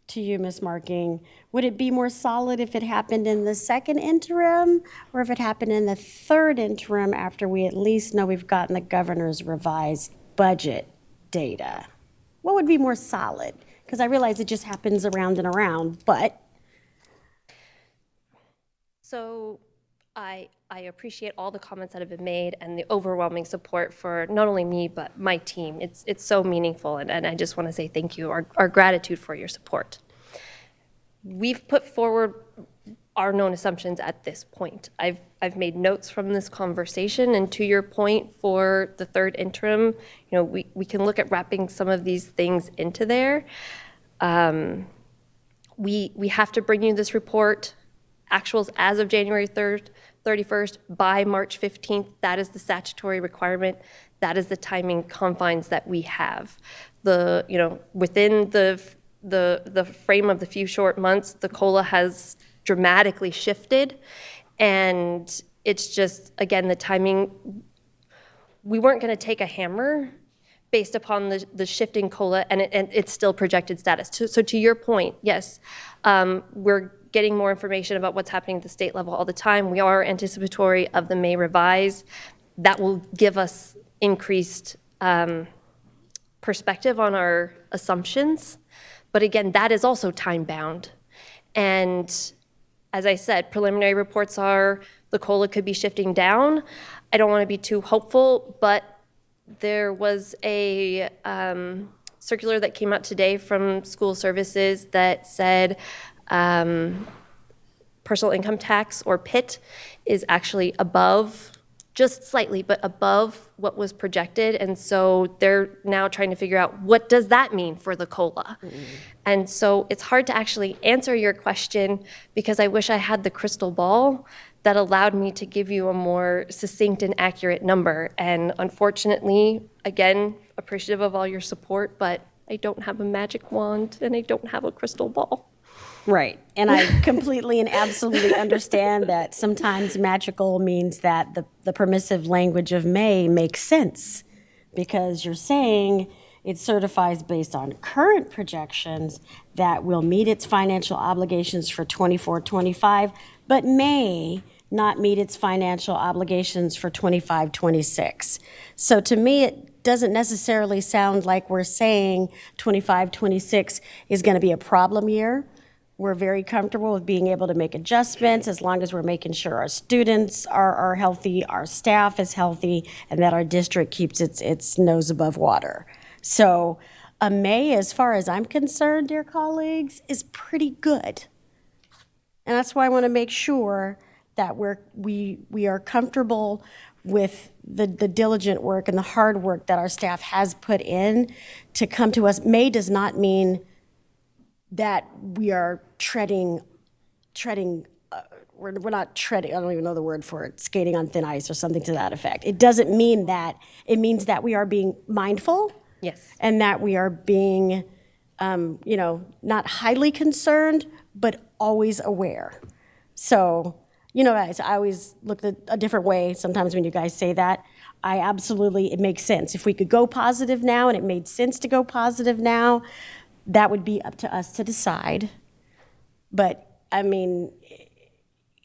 A: to you, Ms. Marking, would it be more solid if it happened in the second interim or if it happened in the third interim after we at least know we've gotten the governor's revised budget data? What would be more solid? Because I realize it just happens around and around, but.
B: So I appreciate all the comments that have been made and the overwhelming support for not only me, but my team. It's so meaningful, and I just want to say thank you, our gratitude for your support. We've put forward our known assumptions at this point. I've made notes from this conversation, and to your point for the third interim, we can look at wrapping some of these things into there. We have to bring you this report, actuals as of January 31st by March 15th. That is the statutory requirement. That is the timing confines that we have. Within the frame of the few short months, the COLA has dramatically shifted, And it's just, again, the timing, we weren't going to take a hammer based upon the shifting COLA and its still projected status. So to your point, yes, we're getting more information about what's happening at the state level all the time. We are anticipatory of the May revise. That will give us increased perspective on our assumptions. But again, that is also time-bound. And as I said, preliminary reports are the COLA could be shifting down. I don't want to be too hopeful, but there was a circular that came out today from school services that said personal income tax, or PIT, is actually above, just slightly, but above what was projected. And so they're now trying to figure out, what does that mean for the COLA? And so it's hard to actually answer your question, because I wish I had the crystal ball that allowed me to give you a more succinct and accurate number. And unfortunately, again, appreciative of all your support, but I don't have a magic wand and I don't have a crystal ball.
A: Right. And I completely and absolutely understand that sometimes magical means that the permissive language of may makes sense, because you're saying it certifies based on current projections that will meet its financial obligations for 24-25, but may not meet its financial obligations for 25-26. So to me, it doesn't necessarily sound like we're saying 25-26 is going to be a problem year. We're very comfortable with being able to make adjustments as long as we're making sure our students are healthy, our staff is healthy, and that our district keeps its nose above water. So a May, as far as I'm concerned, dear colleagues, is pretty good. And that's why I want to make sure that we are comfortable with the diligent work and the hard work that our staff has put in to come to us. May does not mean that we are treading, we're not treading, I don't even know the word for it, skating on thin ice or something to that effect. It doesn't mean that. It means that we are being mindful.
B: Yes.
A: And that we are being, not highly concerned, but always aware. So, guys, I always look at a different way sometimes when you guys say that. It makes sense. If we could go positive now and it made sense to go positive now, that would be up to us to decide. But, I mean,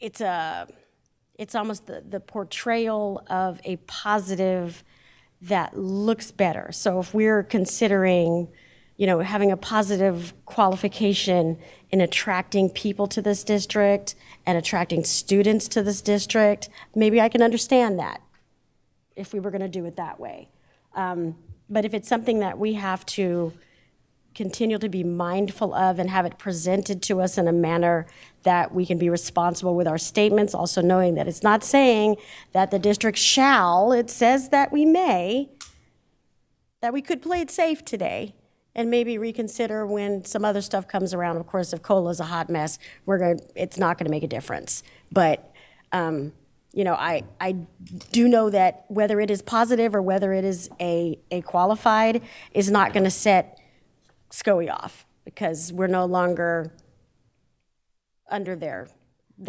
A: it's almost the portrayal of a positive that looks better. So if we're considering, having a positive qualification in attracting people to this district and attracting students to this district, maybe I can understand that if we were going to do it that way. But if it's something that we have to continue to be mindful of and have it presented to us in a manner that we can be responsible with our statements, also knowing that it's not saying that the district shall, it says that we may, that we could play it safe today and maybe reconsider when some other stuff comes around. Of course, if COLA is a hot mess, it's not going to make a difference. But I do know that whether it is positive or whether it is a qualified is not going to set SCOE off, because we're no longer under their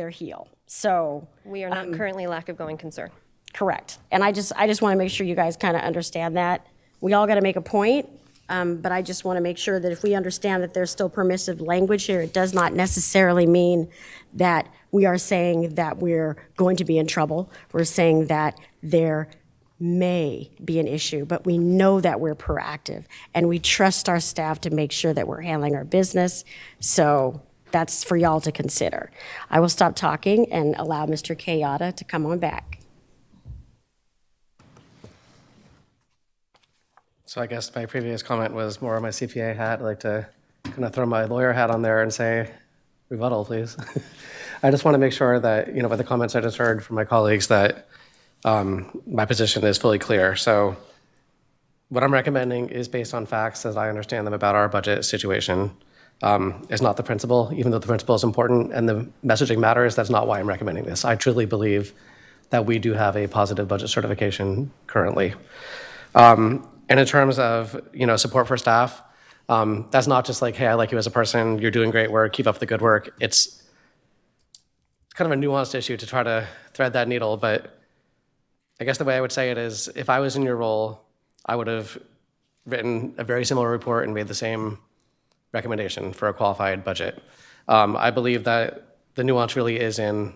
A: heel. So
B: We are not currently lack of going concern.
A: correct. And I just want to make sure you guys kind of understand that. We all got to make a point, but I just want to make sure that if we understand that there's still permissive language here, it does not necessarily mean that we are saying that we're going to be in trouble. We're saying that there may be an issue, but we know that we're proactive and we trust our staff to make sure that we're handling our business. So that's for y'all to consider. I will stop talking and allow Mr. Kayada to come on back.
K: So I guess my previous comment was more of my CPA hat. I'd like to kind of throw my lawyer hat on there and say, rebuttal, please. I just want to make sure that, by the comments I just heard from my colleagues, that my position is fully clear. So what I'm recommending is based on facts as I understand them about our budget situation. It's not the principle, even though the principle is important and the messaging matters. That's not why I'm recommending this. I truly believe that we do have a positive budget certification currently. And in terms of support for staff, that's not just like, hey, I like you as a person, you're doing great work, keep up the good work. kind of a nuanced issue to try to thread that needle, but I guess the way I would say it is, if I was in your role, I would have written a very similar report and made the same recommendation for a qualified budget. I believe that the nuance really is in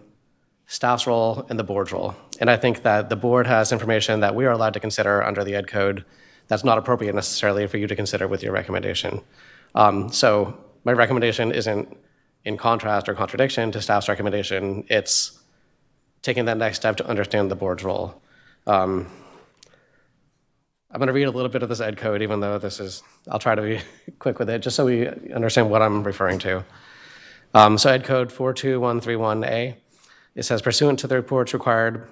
K: staff's role and the board's role. And I think that the board has information that we are allowed to consider under the Ed Code that's not appropriate necessarily for you to consider with your recommendation. So my recommendation isn't in contrast or contradiction to staff's recommendation. It's taking that next step to understand the board's role. I'm going to read a little bit of this Ed Code, even though I'll try to be quick with it, just so we understand what I'm referring to. So Ed Code 42131A, it says, pursuant to the reports required,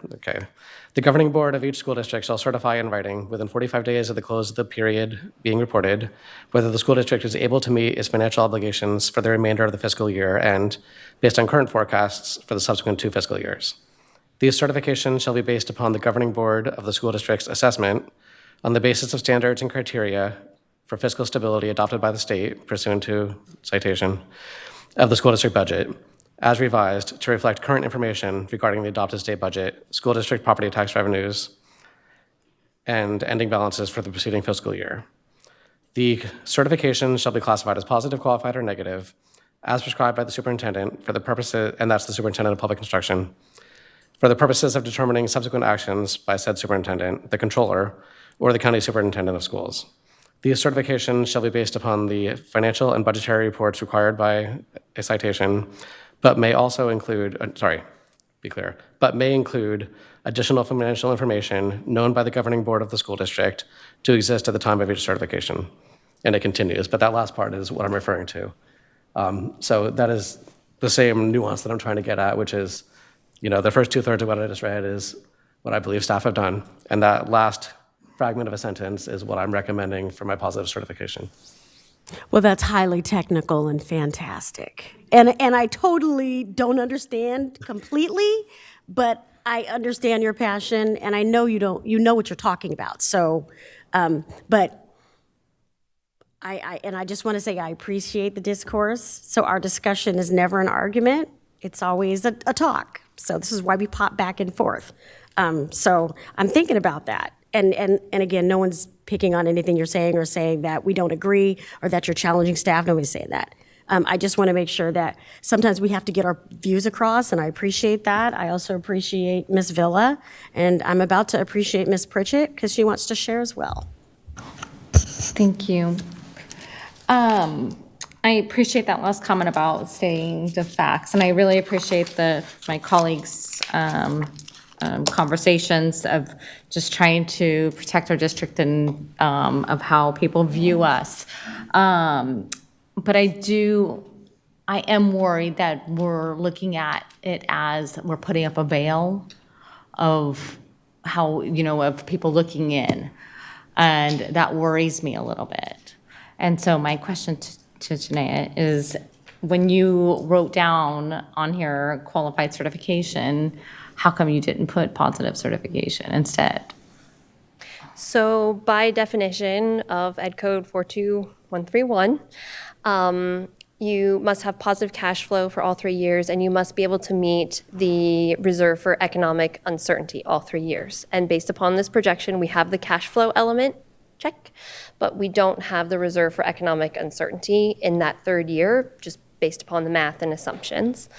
K: the governing board of each school district shall certify in writing within 45 days of the close of the period being reported whether the school district is able to meet its financial obligations for the remainder of the fiscal year and, based on current forecasts, for the subsequent 2 fiscal years. These certifications shall be based upon the governing board of the school district's assessment on the basis of standards and criteria for fiscal stability adopted by the state, pursuant to citation, of the school district budget, as revised to reflect current information regarding the adopted state budget, school district property tax revenues, and ending balances for the preceding fiscal year. The certification shall be classified as positive, qualified, or negative, as prescribed by the superintendent for the purposes, and that's the superintendent of public instruction, for the purposes of determining subsequent actions by said superintendent, the controller, or the county superintendent of schools. These certifications shall be based upon the financial and budgetary reports required by a citation, but may also include, but may include additional financial information known by the governing board of the school district to exist at the time of each certification. And it continues, but that last part is what I'm referring to. So that is the same nuance that I'm trying to get at, which is, the first 2/3 of what I just read is what I believe staff have done, and that last fragment of a sentence is what I'm recommending for my positive certification.
A: Well, that's highly technical and fantastic. And I totally don't understand completely, but I understand your passion, and I know you know what you're talking about. So, but I just want to say I appreciate the discourse. So our discussion is never an argument. It's always a talk. So this is why we pop back and forth. So I'm thinking about that. And again, no one's picking on anything you're saying or saying that we don't agree or that you're challenging staff. Nobody's saying that. I just want to make sure that sometimes we have to get our views across, and I appreciate that. I also appreciate Ms. Villa, and I'm about to appreciate Ms. Pritchett because she wants to share as well.
E: Thank you. I appreciate that last comment about stating the facts, and I really appreciate my colleagues' conversations of just trying to protect our district and of how people view us. But I am worried that we're looking at it as we're putting up a veil of how, of people looking in. And that worries me a little bit. And so my question to Janaea is, when you wrote down on here qualified certification, how come you didn't put positive certification instead?
B: So by definition of Ed Code 42131, you must have positive cash flow for all 3 years, and you must be able to meet the reserve for economic uncertainty all 3 years. And based upon this projection, we have the cash flow element, check, but we don't have the reserve for economic uncertainty in that 3rd year, just based upon the math and assumptions.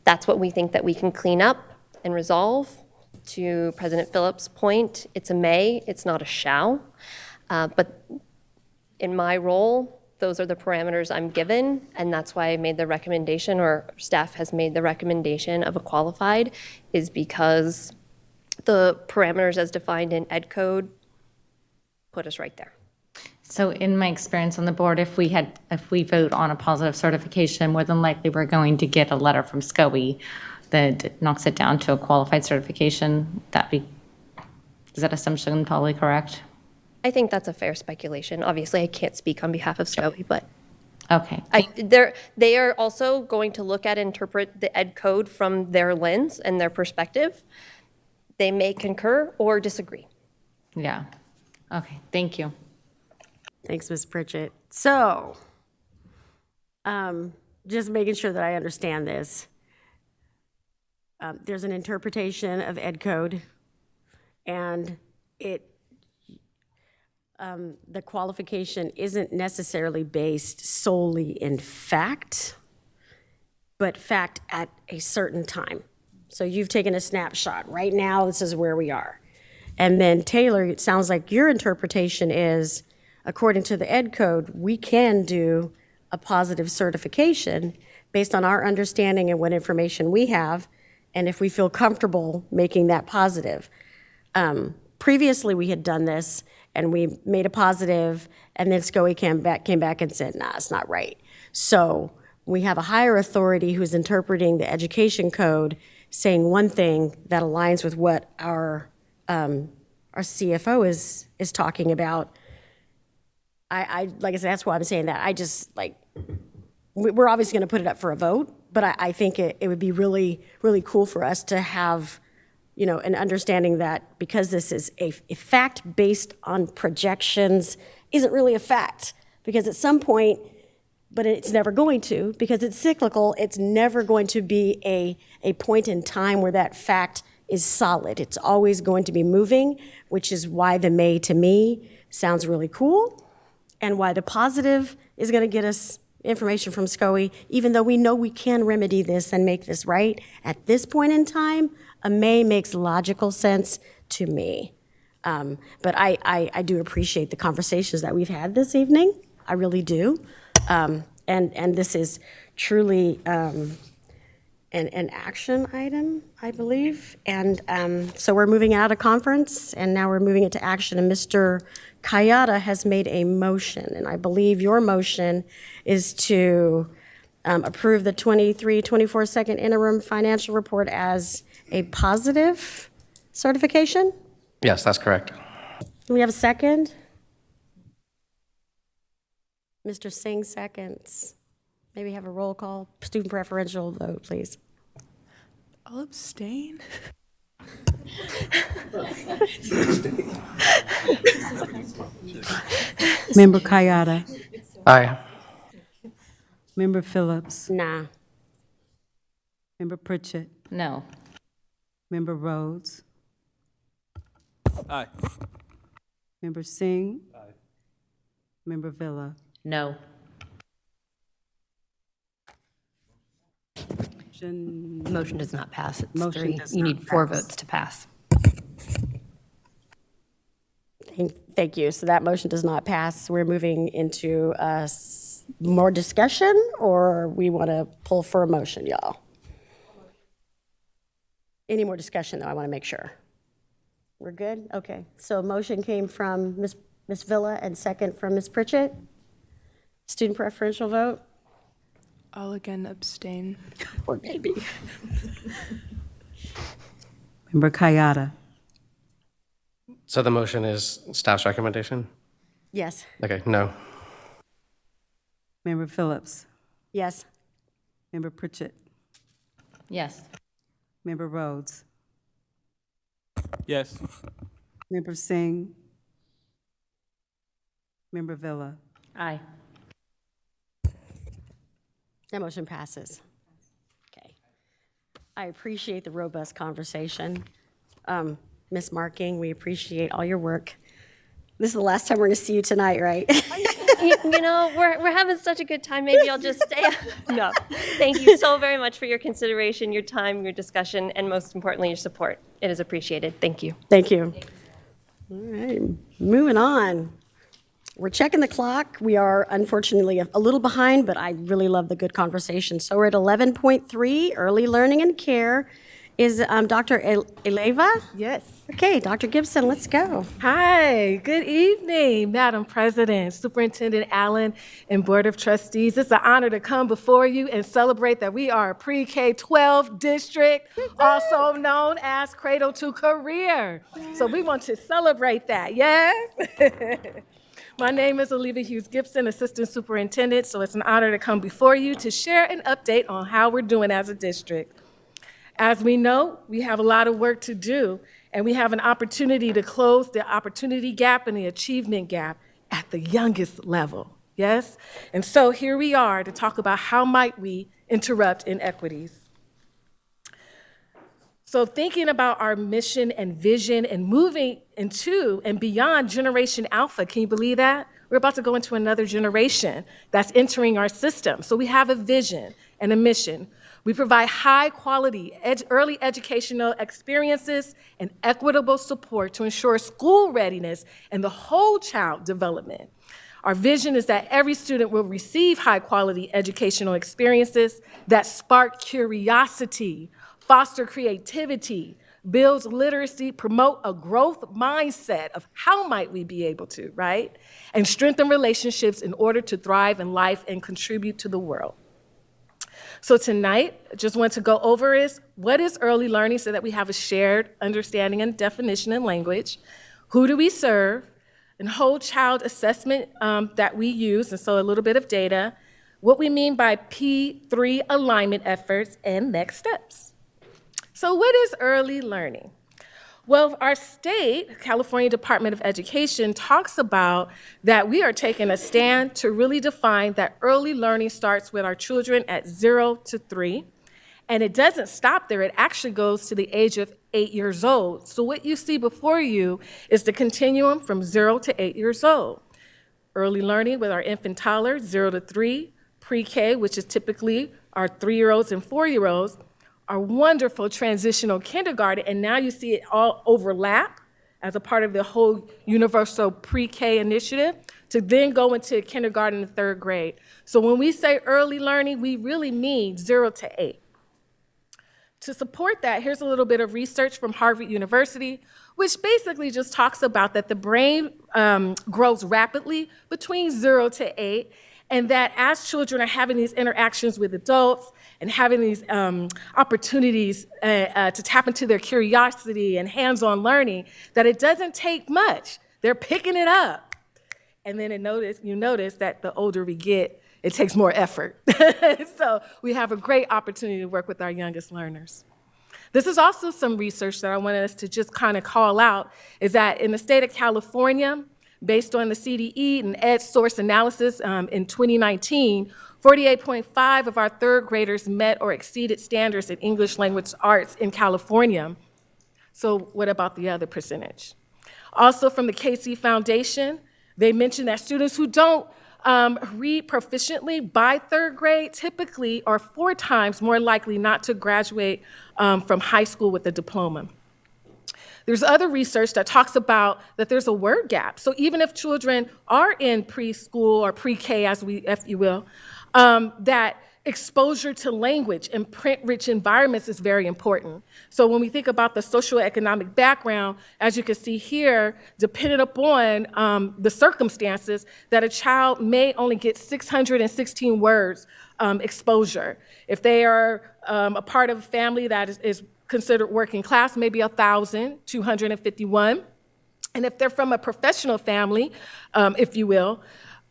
B: That's what we think that we can clean up and resolve. To President Phillips' point, it's a may, it's not a shall. But in my role, those are the parameters I'm given, and that's why I made the recommendation, or staff has made the recommendation of a qualified, is because the parameters as defined in Ed Code put us right there.
E: So in my experience on the board, if we vote on a positive certification, more than likely we're going to get a letter from SCOE that knocks it down to a qualified certification. Is that assumption probably correct?
B: I think that's a fair speculation. Obviously, I can't speak on behalf of SCOE, but
E: okay.
B: They are also going to look at and interpret the Ed Code from their lens and their perspective. They may concur or disagree.
E: Yeah. Okay, thank you.
A: Thanks, Ms. Pritchett. So, just making sure that I understand this. there's an interpretation of Ed Code, and the qualification isn't necessarily based solely in fact, but fact at a certain time. So you've taken a snapshot. Right now, this is where we are. And then Taylor, it sounds like your interpretation is, according to the Ed Code, we can do a positive certification based on our understanding and what information we have, and if we feel comfortable making that positive. Previously, we had done this, and we made a positive, and then SCOE came back and said, nah, it's not right. So we have a higher authority who's interpreting the education code, saying one thing that aligns with what our CFO is talking about. I like I said, that's why I'm saying that. I just, like, we're obviously going to put it up for a vote, but I think it would be really, really cool for us to have, you know, an understanding that because this is a fact based on projections isn't really a fact, because at some point, but it's never going to, because it's cyclical, it's never going to be a point in time where that fact is solid. It's always going to be moving, which is why the may to me sounds really cool, and why the positive is going to get us information from SCOE, even though we know we can remedy this and make this right. At this point in time, a may makes logical sense to me. But I do appreciate the conversations that we've had this evening. I really do. And this is truly an action item, I believe. And so we're moving out of conference, and now we're moving it to action. And Mr. Kayada has made a motion, and I believe your motion is to approve the 23-24 second interim financial report as a positive certification?
K: Yes, that's correct.
A: Do we have a second? Mr. Singh seconds. Maybe have a roll call, student preferential vote, please.
F: I'll abstain.
L: Member Kayada.
K: Aye.
L: Member Phillips.
A: Nah.
L: Member Pritchett.
E: No.
L: Member Rhodes.
G: Aye.
L: Member Singh. Member Villa.
C: No.
O: Motion does not pass. It's
L: Motion
O: three.
L: does
O: You
L: not
O: need 4
L: pass.
O: votes to pass.
A: Thank you. So that motion does not pass. We're moving into more discussion, or we want to pull for a motion, y'all? Any more discussion, though? I want to make sure. We're good? Okay. So a motion came from Ms. Villa and second from Ms. Pritchett. Student preferential vote?
F: I'll again abstain.
A: Or maybe.
L: Member Kayada.
K: So the motion is staff's recommendation?
A: Yes.
K: Okay, no.
L: Member Phillips.
A: Yes.
L: Member Pritchett.
E: Yes.
L: Member Rhodes.
G: Yes.
L: Member Singh. Member Villa.
C: Aye.
A: That motion passes. Okay. I appreciate the robust conversation. Ms. Marking, we appreciate all your work. This is the last time we're going to see you tonight, right?
B: You know, we're having such a good time. Maybe I'll just stay. No. Thank you so very much for your consideration, your time, your discussion, and most importantly, your support. It is appreciated. Thank you.
A: Thank you. All right, moving on. We're checking the clock. We are unfortunately a little behind, but I really love the good conversation. So we're at 11.3, early learning and care. Is Dr. Eleva?
P: Yes.
A: Okay, Dr. Gibson, let's go.
P: Hi, good evening, Madam President, Superintendent Allen, and Board of Trustees. It's an honor to come before you and celebrate that we are a pre-K-12 district, also known as Cradle to Career. So we want to celebrate that, yes? My name is Olivia Hughes Gibson, Assistant Superintendent, so it's an honor to come before you to share an update on how we're doing as a district. As we know, we have a lot of work to do, and we have an opportunity to close the opportunity gap and the achievement gap at the youngest level, yes? And so here we are to talk about how might we interrupt inequities. So thinking about our mission and vision and moving into and beyond Generation Alpha, can you believe that? We're about to go into another generation that's entering our system. So we have a vision and a mission. We provide high quality early educational experiences and equitable support to ensure school readiness and the whole child development. Our vision is that every student will receive high quality educational experiences that spark curiosity, foster creativity, builds literacy, promote a growth mindset of how might we be able to, right? And strengthen relationships in order to thrive in life and contribute to the world. So tonight, I just want to go over is what is early learning so that we have a shared understanding and definition in language. Who do we serve? And whole child assessment that we use, and so a little bit of data. What we mean by P3 alignment efforts and next steps. So what is early learning? Well, our state, California Department of Education, talks about that we are taking a stand to really define that early learning starts with our children at 0 to 3. And it doesn't stop there. It actually goes to the age of 8 years old. So what you see before you is the continuum from 0 to 8 years old. Early learning with our infant toddlers, 0 to 3, pre-K, which is typically our 3-year-olds and 4-year-olds, our wonderful transitional kindergarten, and now you see it all overlap as a part of the whole universal pre-K initiative to then go into kindergarten and 3rd grade. So when we say early learning, we really mean 0 to 8. To support that, here's a little bit of research from Harvard University, which basically just talks about that the brain grows rapidly between 0 to 8, and that as children are having these interactions with adults and having these opportunities to tap into their curiosity and hands-on learning, that it doesn't take much. They're picking it up. And then you notice that the older we get, it takes more effort. So we have a great opportunity to work with our youngest learners. This is also some research that I wanted us to just kind of call out, is that in the state of California, based on the CDE and Ed Source Analysis in 2019, 48.5 of our 3rd graders met or exceeded standards in English language arts in California. So what about the other percentage? Also from the KC Foundation, they mentioned that students who don't read proficiently by 3rd grade typically are 4 times more likely not to graduate from high school with a diploma. There's other research that talks about that there's a word gap. So even if children are in preschool or pre-K, if you will, that exposure to language and print-rich environments is very important. So when we think about the socioeconomic background, as you can see here, depending upon the circumstances, that a child may only get 616 words exposure. If they are a part of a family that is considered working class, maybe 1,251. And if they're from a professional family, if you will,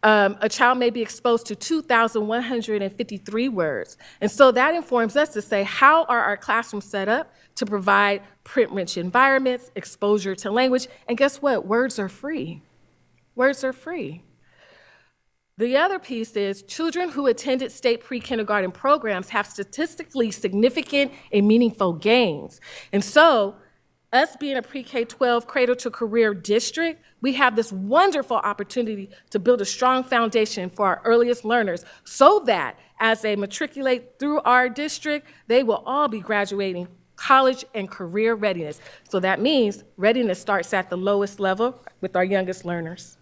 P: a child may be exposed to 2,153 words. And so that informs us to say, how are our classrooms set up to provide print-rich environments, exposure to language? And guess what? Words are free. Words are free. The other piece is children who attended state pre-kindergarten programs have statistically significant and meaningful gains. And so us being a pre-K-12 cradle-to-career district, we have this wonderful opportunity to build a strong foundation for our earliest learners so that as they matriculate through our district, they will all be graduating college and career readiness. So that means readiness starts at the lowest level with our youngest learners.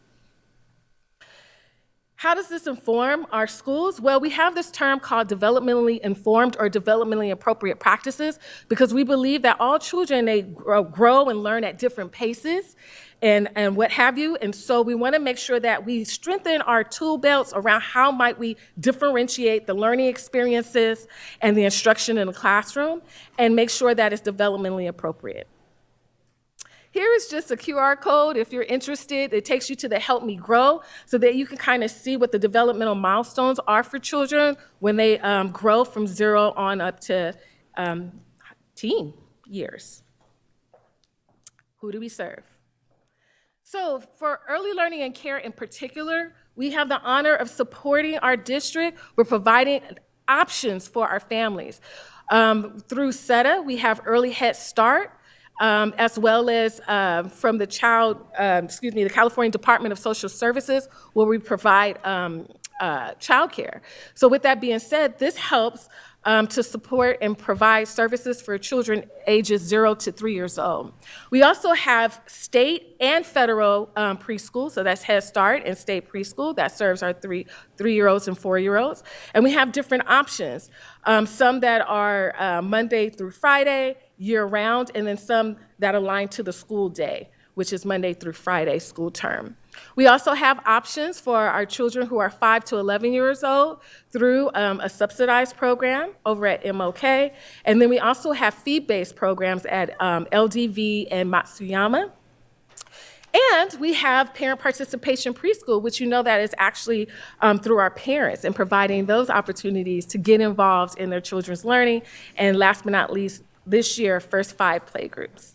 P: How does this inform our schools? Well, we have this term called developmentally informed or developmentally appropriate practices because we believe that all children, they grow and learn at different paces and what have you. And so we want to make sure that we strengthen our tool belts around how might we differentiate the learning experiences and the instruction in the classroom and make sure that it's developmentally appropriate. Here is just a QR code if you're interested. It takes you to the Help Me Grow so that you can kind of see what the developmental milestones are for children when they grow from 0 on up to teen years. Who do we serve? So for early learning and care in particular, we have the honor of supporting our district. We're providing options for our families. Through SETA, we have Early Head Start, as well as from the the California Department of Social Services, where we provide childcare. So with that being said, this helps to support and provide services for children ages 0 to 3 years old. We also have state and federal preschool, so that's Head Start and state preschool that serves our three-year-olds and 4-year-olds. And we have different options, some that are Monday through Friday, year-round, and then some that align to the school day, which is Monday through Friday school term. We also have options for our children who are 5 to 11 years old through a subsidized program over at MOK. And then we also have fee-based programs at LDV and Matsuyama. And we have parent participation preschool, which you know that is actually through our parents and providing those opportunities to get involved in their children's learning. And last but not least, this year, first 5 playgroups.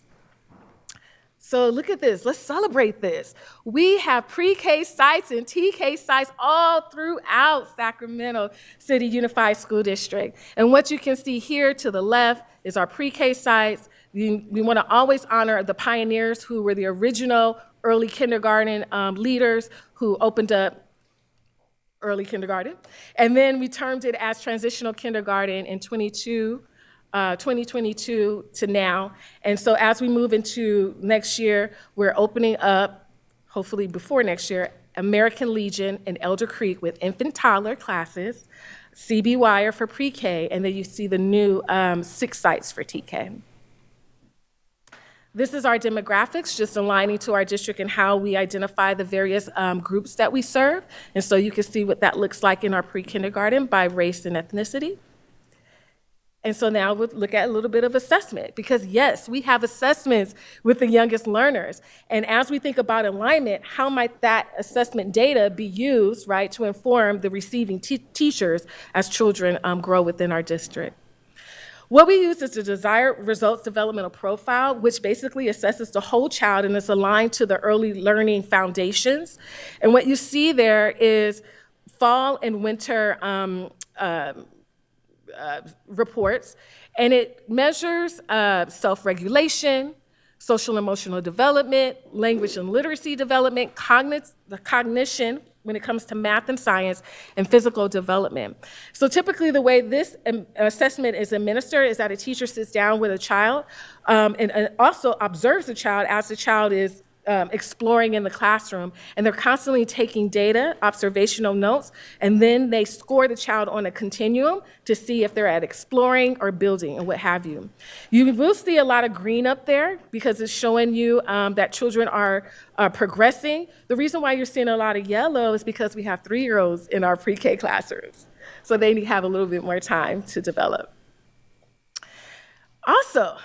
P: So look at this, let's celebrate this. We have pre-K sites and TK sites all throughout Sacramento City Unified School District. And what you can see here to the left is our pre-K sites. We want to always honor the pioneers who were the original early kindergarten leaders who opened up early kindergarten. And then we termed it as transitional kindergarten in 2022 to now. And so as we move into next year, we're opening up, hopefully before next year, American Legion and Elder Creek with infant toddler classes, CB Wire for pre-K, and then you see the new 6 sites for TK. This is our demographics, just aligning to our district and how we identify the various groups that we serve. And so you can see what that looks like in our pre-kindergarten by race and ethnicity. And so now we'll look at a little bit of assessment, because yes, we have assessments with the youngest learners. And as we think about alignment, how might that assessment data be used, right, to inform the receiving teachers as children grow within our district? What we use is the desired results developmental profile, which basically assesses the whole child and is aligned to the early learning foundations. And what you see there is fall and winter reports, and it measures self-regulation, social emotional development, language and literacy development, the cognition when it comes to math and science, and physical development. So typically the way this assessment is administered is that a teacher sits down with a child and also observes the child as the child is exploring in the classroom, and they're constantly taking data, observational notes, and then they score the child on a continuum to see if they're at exploring or building and what have you. You will see a lot of green up there because it's showing you that children are progressing. The reason why you're seeing a lot of yellow is because we have 3-year-olds in our pre-K classrooms, so they need to have a little bit more time to develop. Also,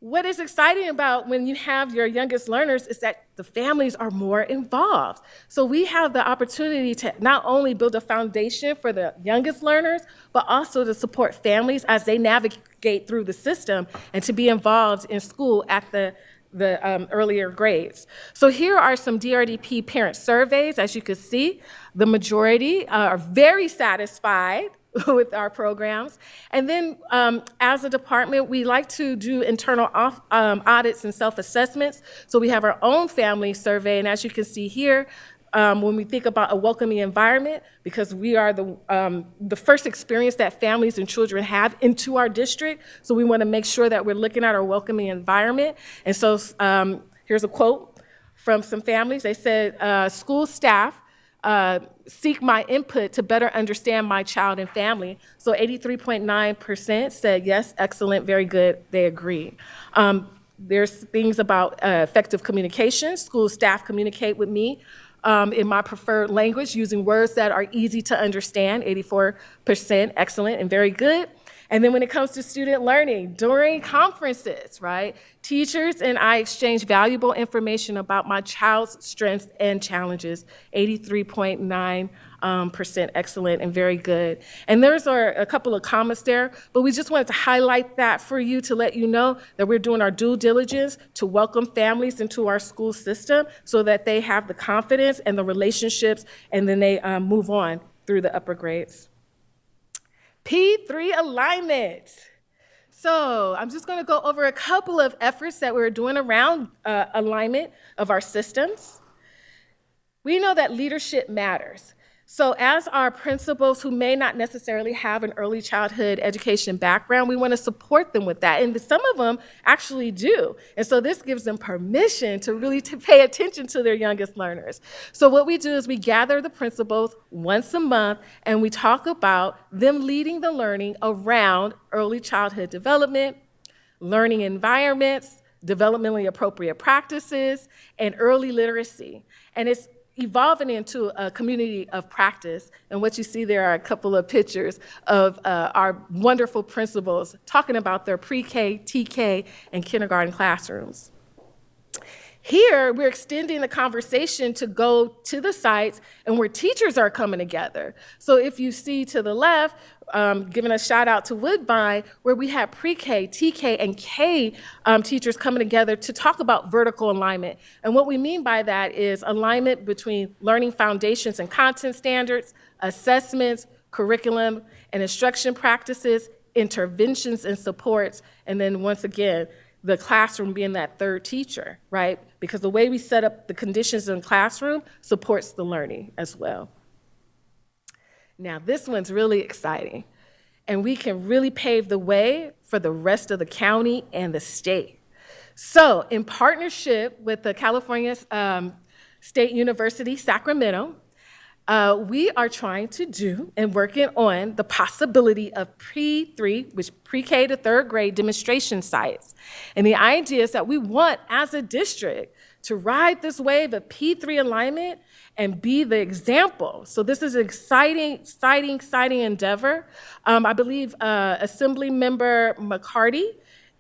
P: what is exciting about when you have your youngest learners is that the families are more involved. So we have the opportunity to not only build a foundation for the youngest learners, but also to support families as they navigate through the system and to be involved in school at the earlier grades. So here are some DRDP parent surveys. As you can see, the majority are very satisfied with our programs. And then as a department, we like to do internal audits and self-assessments. So we have our own family survey. And as you can see here, when we think about a welcoming environment, because we are the first experience that families and children have into our district. So we want to make sure that we're looking at our welcoming environment. And so here's a quote from some families. They said, school staff seek my input to better understand my child and family. So 83.9% said yes, excellent, very good, they agree. There's things about effective communication. School staff communicate with me in my preferred language using words that are easy to understand, 84% excellent and very good. And then when it comes to student learning, during conferences, right, teachers and I exchange valuable information about my child's strengths and challenges, 83.9% excellent and very good. And there's a couple of comments there, but we just wanted to highlight that for you to let you know that we're doing our due diligence to welcome families into our school system so that they have the confidence and the relationships, and then they move on through the upper grades. P3 alignment. So I'm just going to go over a couple of efforts that we're doing around alignment of our systems. We know that leadership matters. So as our principals who may not necessarily have an early childhood education background, we want to support them with that. And some of them actually do. And so this gives them permission to really pay attention to their youngest learners. So what we do is we gather the principals once a month and we talk about them leading the learning around early childhood development, learning environments, developmentally appropriate practices, and early literacy. And it's evolving into a community of practice. And what you see there are a couple of pictures of our wonderful principals talking about their pre-K, TK, and kindergarten classrooms. Here, we're extending the conversation to go to the sites and where teachers are coming together. So if you see to the left, giving a shout out to Woodbine, where we have pre-K, TK, and K teachers coming together to talk about vertical alignment. And what we mean by that is alignment between learning foundations and content standards, assessments, curriculum, and instruction practices, interventions and supports, and then once again, the classroom being that third teacher, right? Because the way we set up the conditions in the classroom supports the learning as well. Now, this one's really exciting, and we can really pave the way for the rest of the county and the state. So, in partnership with the California State University, Sacramento, we are trying to do and working on the possibility of pre-3, which pre-K to third grade demonstration sites. And the idea is that we want, as a district, to ride this wave of P3 alignment and be the example. So this is an exciting endeavor. I believe Assembly Member McCarty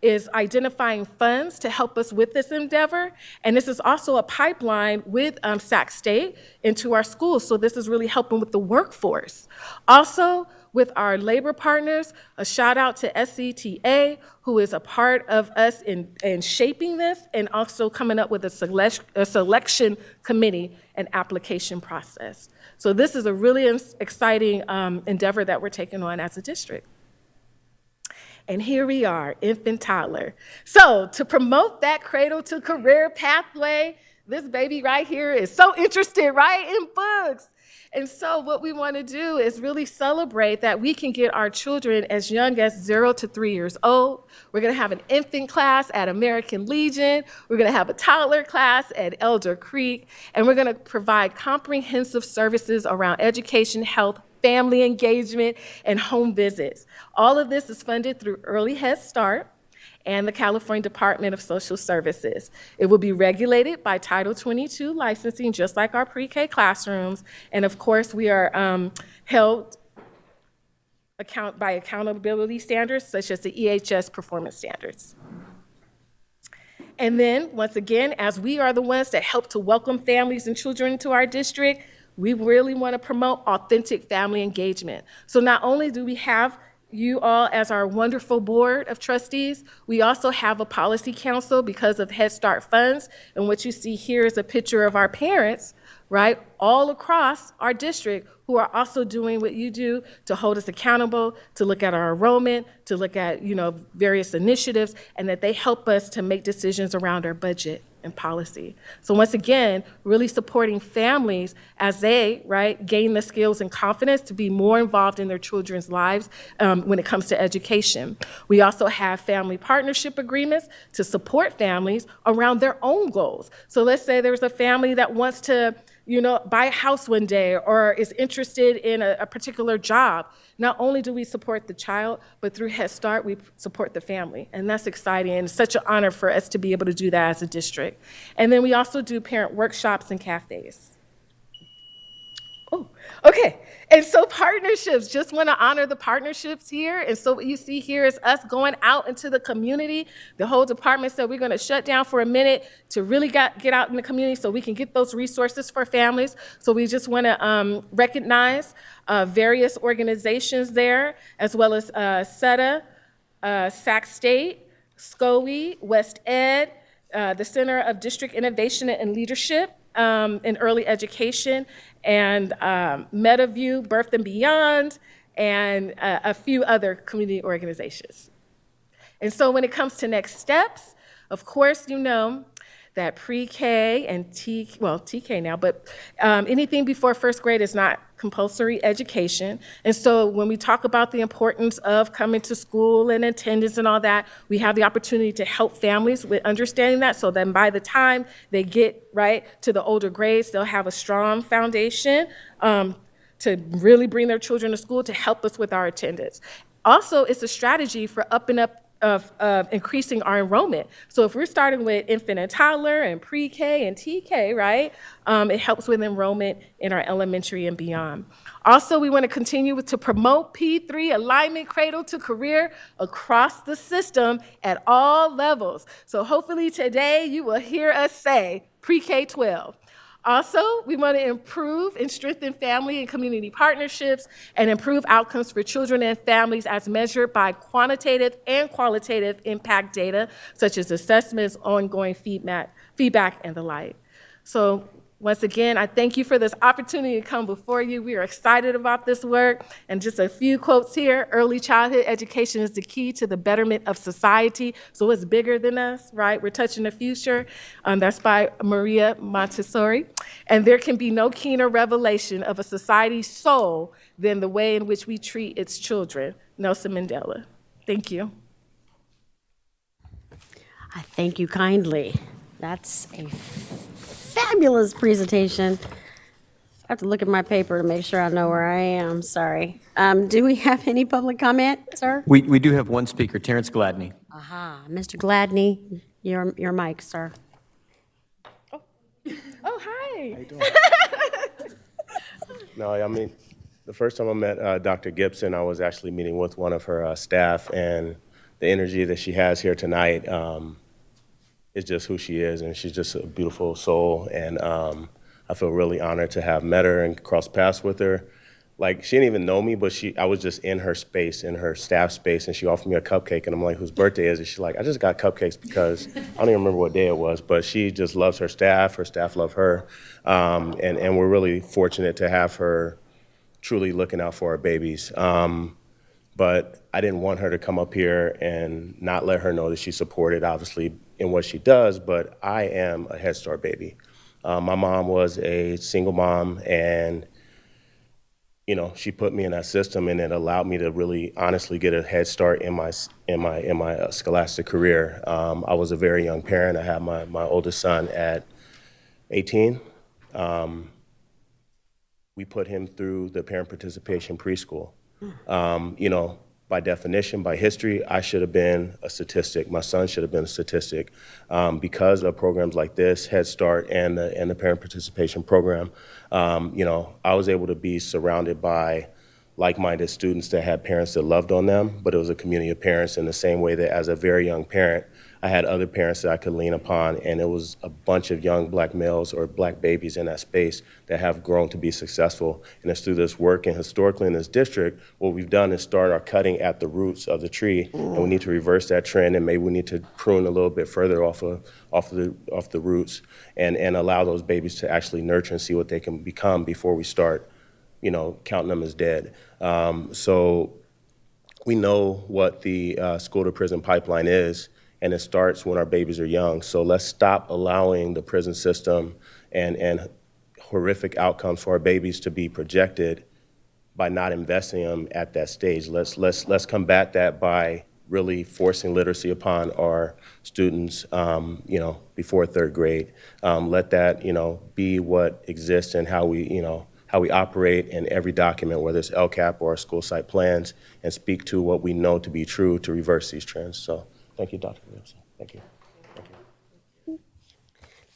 P: is identifying funds to help us with this endeavor. And this is also a pipeline with Sac State into our schools. So this is really helping with the workforce. Also, with our labor partners, a shout out to SCTA, who is a part of us in shaping this and also coming up with a selection committee and application process. So this is a really exciting endeavor that we're taking on as a district. And here we are, infant toddler. So to promote that cradle to career pathway, this baby right here is so interested, right, in books. And so what we want to do is really celebrate that we can get our children as young as 0 to 3 years old. We're going to have an infant class at American Legion. We're going to have a toddler class at Elder Creek. And we're going to provide comprehensive services around education, health, family engagement, and home visits. All of this is funded through Early Head Start and the California Department of Social Services. It will be regulated by Title 22 licensing, just like our pre-K classrooms. And of course, we are held by accountability standards, such as the EHS performance standards. And then, once again, as we are the ones that help to welcome families and children into our district, we really want to promote authentic family engagement. So not only do we have you all as our wonderful board of trustees, we also have a policy council because of Head Start funds. And what you see here is a picture of our parents, right, all across our district who are also doing what you do to hold us accountable, to look at our enrollment, to look at, various initiatives, and that they help us to make decisions around our budget and policy. So once again, really supporting families as they, right, gain the skills and confidence to be more involved in their children's lives when it comes to education. We also have family partnership agreements to support families around their own goals. So let's say there's a family that wants to buy a house one day or is interested in a particular job. Not only do we support the child, but through Head Start, we support the family. And that's exciting, and it's such an honor for us to be able to do that as a district. And then we also do parent workshops and cafes. Oh, okay. And so partnerships, just want to honor the partnerships here. And so what you see here is us going out into the community. The whole department said we're going to shut down for a minute to really get out in the community so we can get those resources for families. So we just want to recognize various organizations there, as well as SETA, Sac State, SCOE, West Ed, the Center of District Innovation and Leadership in Early Education, and MetaView, Birth and Beyond, and a few other community organizations. And so when it comes to next steps, of course, you know that pre-K and TK now, but anything before first grade is not compulsory education. And so when we talk about the importance of coming to school and attendance and all that, we have the opportunity to help families with understanding that, so then by the time they get right to the older grades, they'll have a strong foundation to really bring their children to school to help us with our attendance. Also, it's a strategy for of increasing our enrollment. So if we're starting with infant and toddler and pre-K and TK, right, it helps with enrollment in our elementary and beyond. Also, we want to continue to promote P3 alignment cradle to career across the system at all levels. So hopefully today you will hear us say pre-K-12. Also, we want to improve and strengthen family and community partnerships and improve outcomes for children and families as measured by quantitative and qualitative impact data, such as assessments, ongoing feedback, and the like. So once again, I thank you for this opportunity to come before you. We are excited about this work. And just a few quotes here: early childhood education is the key to the betterment of society. So it's bigger than us, right? We're touching the future. That's by Maria Montessori. And there can be no keener revelation of a society's soul than the way in which we treat its children. Nelson Mandela. Thank you.
A: I thank you kindly. That's a fabulous presentation. I have to look at my paper to make sure I know where I am. Sorry. Do we have any public comment, sir?
Q: We do have one speaker, Terrence Gladney.
A: Aha, Mr. Gladney, your mic, sir.
P: Oh, hi.
T: No, I mean, the first time I met Dr. Gibson, I was actually meeting with one of her staff, and the energy that she has here tonight is just who she is, and she's just a beautiful soul, and I feel really honored to have met her and crossed paths with her. Like, she didn't even know me, but I was just in her space, in her staff space, and she offered me a cupcake, and I'm like, whose birthday is it? She's like, I just got cupcakes because, I don't even remember what day it was, but she just loves her staff love her, and we're really fortunate to have her truly looking out for our babies. But I didn't want her to come up here and not let her know that she's supported, obviously, in what she does, but I am a Head Start baby. My mom was a single mom, and she put me in that system, and it allowed me to really honestly get a head start in my scholastic career. I was a very young parent. I had my oldest son at 18. We put him through the parent participation preschool. By definition, by history, I should have been a statistic. My son should have been a statistic. Because of programs like this, Head Start and the parent participation program, I was able to be surrounded by like-minded students that had parents that loved on them, but it was a community of parents in the same way that as a very young parent, I had other parents that I could lean upon, and it was a bunch of young black males or black babies in that space that have grown to be successful. And it's through this work, and historically in this district, what we've done is start our cutting at the roots of the tree, and we need to reverse that trend, and maybe we need to prune a little bit further off the roots, and allow those babies to actually nurture and see what they can become before we start, counting them as dead. So we know what the school to prison pipeline is, and it starts when our babies are young. So let's stop allowing the prison system and horrific outcomes for our babies to be projected by not investing in them at that stage. Let's combat that by really forcing literacy upon our students, before third grade. Let that, be what exists and how we operate in every document, whether it's LCAP or our school site plans, and speak to what we know to be true to reverse these trends. So thank you, Dr. Gibson. Thank you.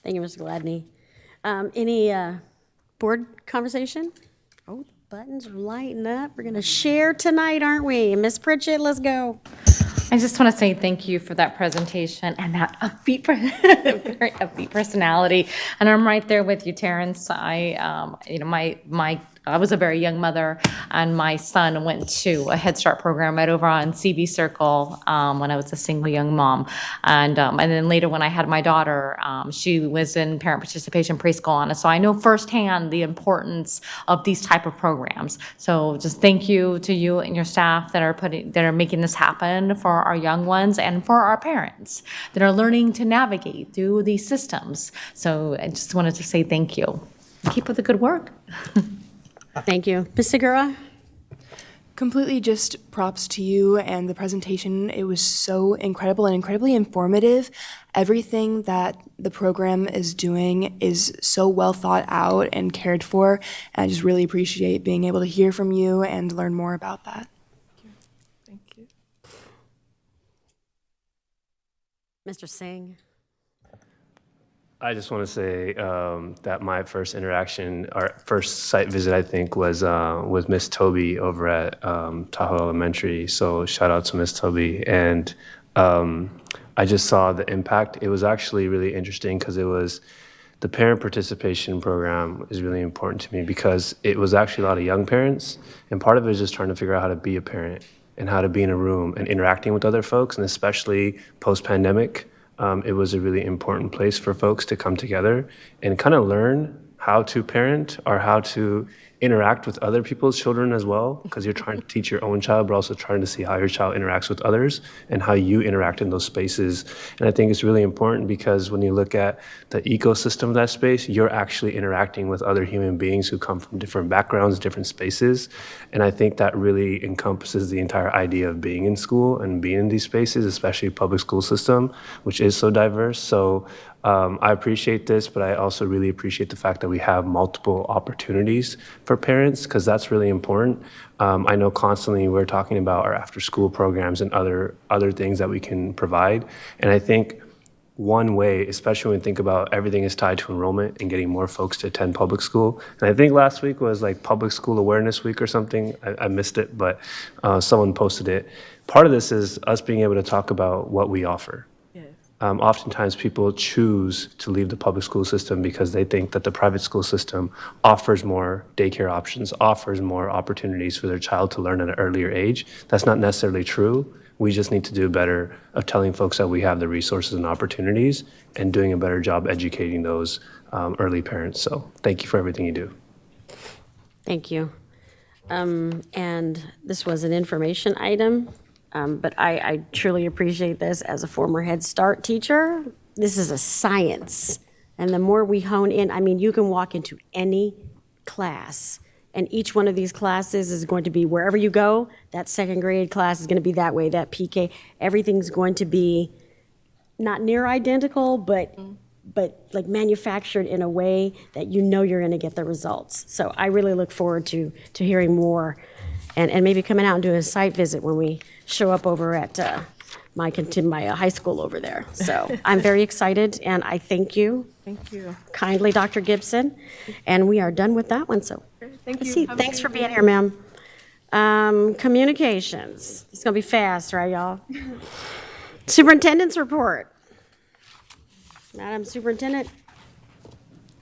A: Thank you, Mr. Gladney. Any board conversation? Oh, the buttons are lighting up. We're going to share tonight, aren't we? Ms. Pritchett, let's go.
E: I just want to say thank you for that presentation and that upbeat, very upbeat personality. And I'm right there with you, Terrence. My I was a very young mother, and my son went to a Head Start program right over on CB Circle when I was a single young mom. And then later when I had my daughter, she was in parent participation preschool. And so I know firsthand the importance of these type of programs. So just thank you to you and your staff that are making this happen for our young ones and for our parents that are learning to navigate through these systems. So I just wanted to say thank you. Keep up the good work.
A: Thank you. Ms. Segura?
F: Completely just props to you and the presentation. It was so incredible and incredibly informative. Everything that the program is doing is so well thought out and cared for. And I just really appreciate being able to hear from you and learn more about that.
P: Thank you.
A: Mr. Singh?
N: I just want to say that my first interaction, our first site visit, I think, was with Miss Toby over at Tahoe Elementary. So shout out to Miss Toby. And I just saw the impact. It was actually really interesting because it was the parent participation program is really important to me because it was actually a lot of young parents. And part of it is just trying to figure out how to be a parent and how to be in a room and interacting with other folks, and especially post-pandemic. It was a really important place for folks to come together and kind of learn how to parent or how to interact with other people's children as well, because you're trying to teach your own child, but also trying to see how your child interacts with others and how you interact in those spaces. And I think it's really important because when you look at the ecosystem of that space, you're actually interacting with other human beings who come from different backgrounds, different spaces. And I think that really encompasses the entire idea of being in school and being in these spaces, especially public school system, which is so diverse. So I appreciate this, but I also really appreciate the fact that we have multiple opportunities for parents, because that's really important. I know constantly we're talking about our after-school programs and other things that we can provide. And I think one way, especially when we think about everything is tied to enrollment and getting more folks to attend public school. And I think last week was like Public School Awareness Week or something. I missed it, but someone posted it. Part of this is us being able to talk about what we offer. Oftentimes people choose to leave the public school system because they think that the private school system offers more daycare options, offers more opportunities for their child to learn at an earlier age. That's not necessarily true. We just need to do better of telling folks that we have the resources and opportunities and doing a better job educating those early parents. So thank you for everything you do.
A: Thank you. And this was an information item. But I truly appreciate this as a former Head Start teacher. This is a science. And the more we hone in, I mean, you can walk into any class, and each one of these classes is going to be wherever you go, that second grade class is going to be that way, that PK, everything's going to be not near identical, but like manufactured in a way that you know you're going to get the results. So I really look forward to hearing more and maybe coming out and doing a site visit when we show up over at my high school over there. So I'm very excited, and I thank you.
P: Thank you.
A: Kindly, Dr. Gibson. And we are done with that one, so.
P: Thank you.
A: See, thanks for being here, ma'am. Communications. It's gonna be fast, right, y'all? Superintendent's report. Madam Superintendent.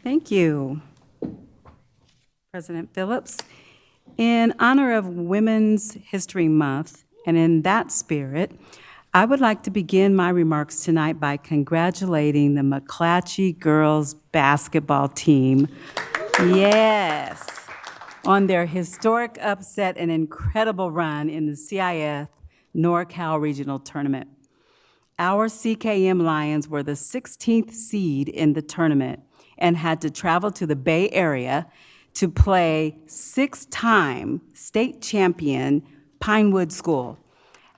L: Thank you, President Phillips. In honor of Women's History Month, and in that spirit, I would like to begin my remarks tonight by congratulating the McClatchy girls basketball team. Yes, on their historic upset and incredible run in the CIF NorCal Regional Tournament. Our CKM Lions were the 16th seed in the tournament and had to travel to the Bay Area to play six-time state champion Pinewood School.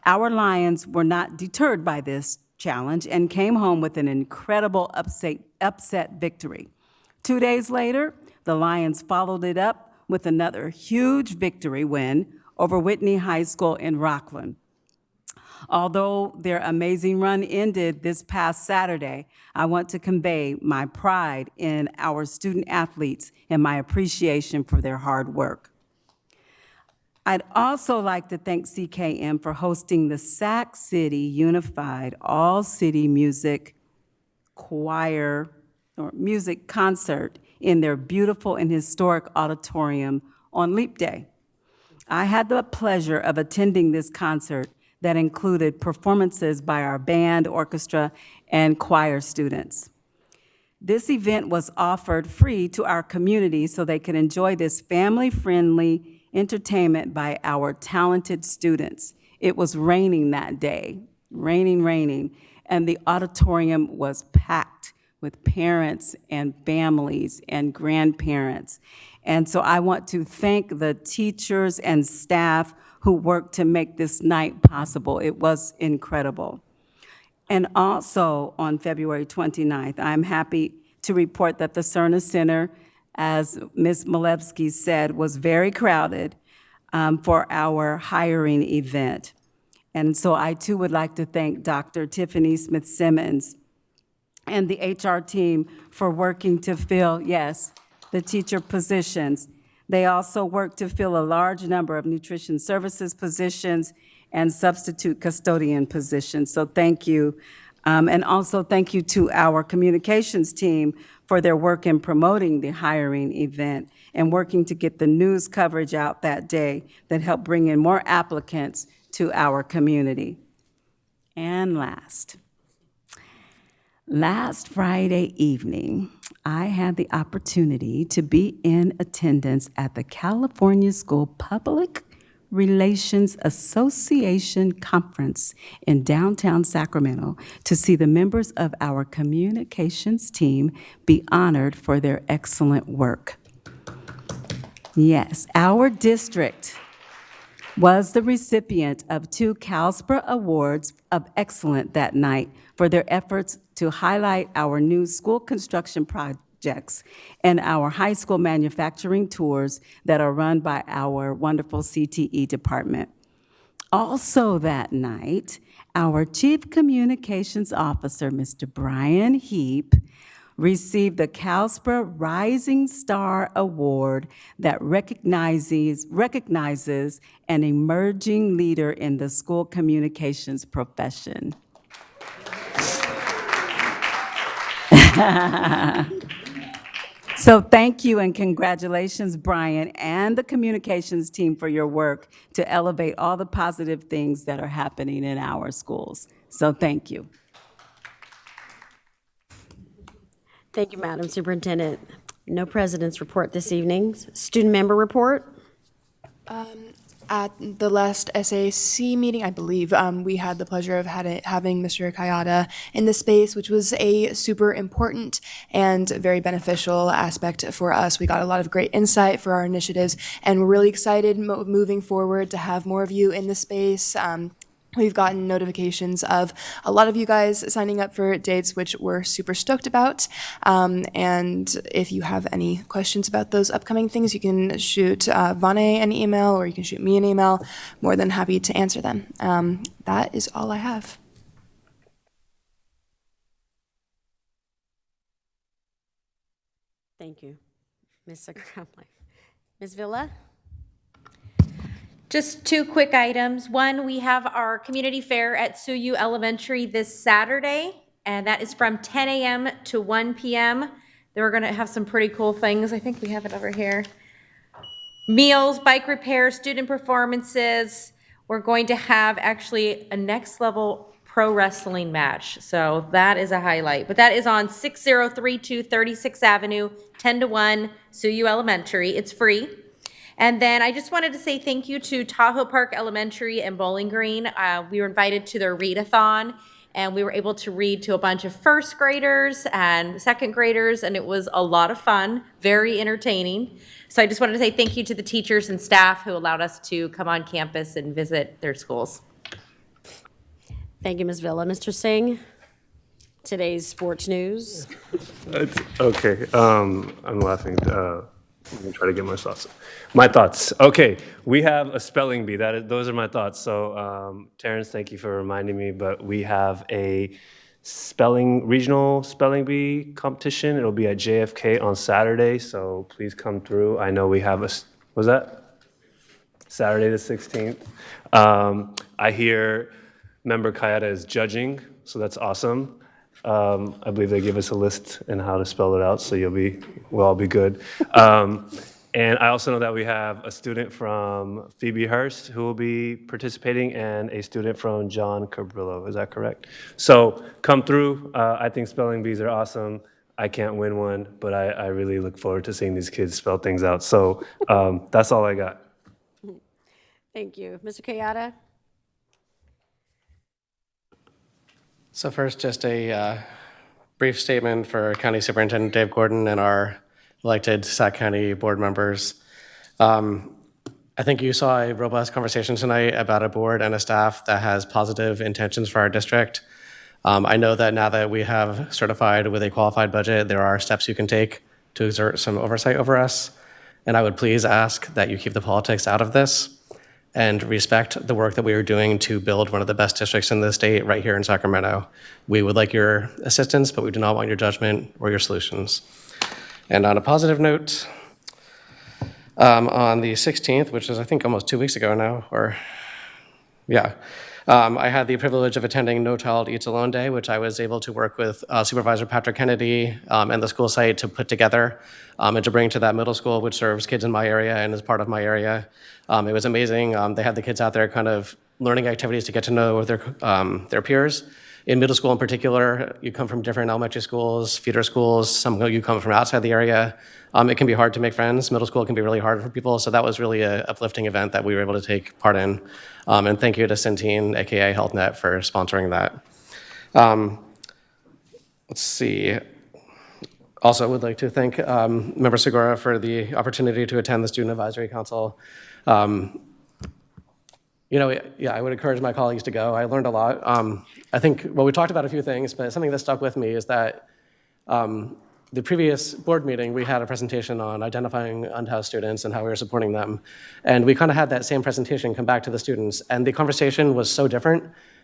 L: Our Lions were not deterred by this challenge and came home with an incredible upset victory. 2 days later, the Lions followed it up with another huge victory win over Whitney High School in Rockland. Although their amazing run ended this past Saturday, I want to convey my pride in our student athletes and my appreciation for their hard work. I'd also like to thank CKM for hosting the Sac City Unified All-City Music Choir or music concert in their beautiful and historic auditorium on Leap Day. I had the pleasure of attending this concert that included performances by our band, orchestra, and choir students. This event was offered free to our community so they could enjoy this family-friendly entertainment by our talented students. It was raining that day, raining, and the auditorium was packed with parents and families and grandparents. And so I want to thank the teachers and staff who worked to make this night possible. It was incredible. And also on February 29th, I'm happy to report that the Cerna Center, as Ms. Malevsky said, was very crowded for our hiring event. And so I too would like to thank Dr. Tiffany Smith-Simmons and the HR team for working to fill, yes, the teacher positions. They also worked to fill a large number of nutrition services positions and substitute custodian positions. So thank you. And also thank you to our communications team for their work in promoting the hiring event and working to get the news coverage out that day that helped bring in more applicants to our community. And last Friday evening, I had the opportunity to be in attendance at the California School Public Relations Association Conference in downtown Sacramento to see the members of our communications team be honored for their excellent work. Yes, our district was the recipient of 2 CalSPRA Awards of Excellence that night for their efforts to highlight our new school construction projects and our high school manufacturing tours that are run by our wonderful CTE department. Also that night, our Chief Communications Officer, Mr. Brian Heap, received the CalSPRA Rising Star Award that recognizes an emerging leader in the school communications profession. So thank you and congratulations, Brian, and the communications team for your work to elevate all the positive things that are happening in our schools. So thank you.
A: Thank you, Madam Superintendent. No president's report this evening. Student member report?
F: At the last SAC meeting, I believe, we had the pleasure of having Mr. Kayada in the space, which was a super important and very beneficial aspect for us. We got a lot of great insight for our initiatives, and we're really excited moving forward to have more of you in the space. We've gotten notifications of a lot of you guys signing up for dates, which we're super stoked about. And if you have any questions about those upcoming things, you can shoot Vane an email or you can shoot me an email. More than happy to answer them. That is all I have.
A: Thank you, Ms. Sacramento. Ms. Villa?
C: Just 2 quick items. One, we have our community fair at Suyu Elementary this Saturday, and that is from 10 a.m. to 1 p.m. They're going to have some pretty cool things. I think we have it over here. Meals, bike repair, student performances. We're going to have actually a next level pro wrestling match. So that is a highlight. But that is on 6032 36th Avenue, 10 to 1, Suyu Elementary. It's free. And then I just wanted to say thank you to Tahoe Park Elementary and Bowling Green. We were invited to their readathon, and we were able to read to a bunch of first graders and second graders, and it was a lot of fun, very entertaining. So I just wanted to say thank you to the teachers and staff who allowed us to come on campus and visit their schools.
A: Thank you, Ms. Villa. Mr. Singh, today's sports news.
N: Okay, I'm laughing. Let me try to get my thoughts. My thoughts. Okay, we have a spelling bee. Those are my thoughts. So, Terrence, thank you for reminding me. But we have a regional spelling bee competition. It'll be at JFK on Saturday. So please come through. I know we have was that Saturday the 16th? I hear Member Kayada is judging, so that's awesome. I believe they give us a list and how to spell it out, so we'll all be good. And I also know that we have a student from Phoebe Hurst who will be participating and a student from John Cabrillo. Is that correct? So come through. I think spelling bees are awesome. I can't win one, but I really look forward to seeing these kids spell things out. So that's all I got.
A: Thank you. Mr. Kayada?
K: So first, just a brief statement for County Superintendent Dave Gordon and our elected Sac County board members. I think you saw a robust conversation tonight about a board and a staff that has positive intentions for our district. I know that now that we have certified with a qualified budget, there are steps you can take to exert some oversight over us. And I would please ask that you keep the politics out of this and respect the work that we are doing to build one of the best districts in the state right here in Sacramento. We would like your assistance, but we do not want your judgment or your solutions. And on a positive note, on the 16th, which is I think almost 2 weeks ago now, I had the privilege of attending No Child Eats Alone Day, which I was able to work with Supervisor Patrick Kennedy and the school site to put together and to bring to that middle school, which serves kids in my area and is part of my area. It was amazing. They had the kids out there kind of learning activities to get to know their peers. In middle school in particular, you come from different elementary schools, feeder schools, some of you come from outside the area. It can be hard to make friends. Middle school can be really hard for people, so that was really an uplifting event that we were able to take part in. And thank you to Centene, aka HealthNet, for sponsoring that. Let's see. Also, would like to thank Member Segura for the opportunity to attend the Student Advisory Council. I would encourage my colleagues to go. I learned a lot. I think, we talked about a few things, but something that stuck with me is that the previous board meeting, we had a presentation on identifying unhoused students and how we were supporting them. And we kind of had that same presentation come back to the students, and the conversation was so different.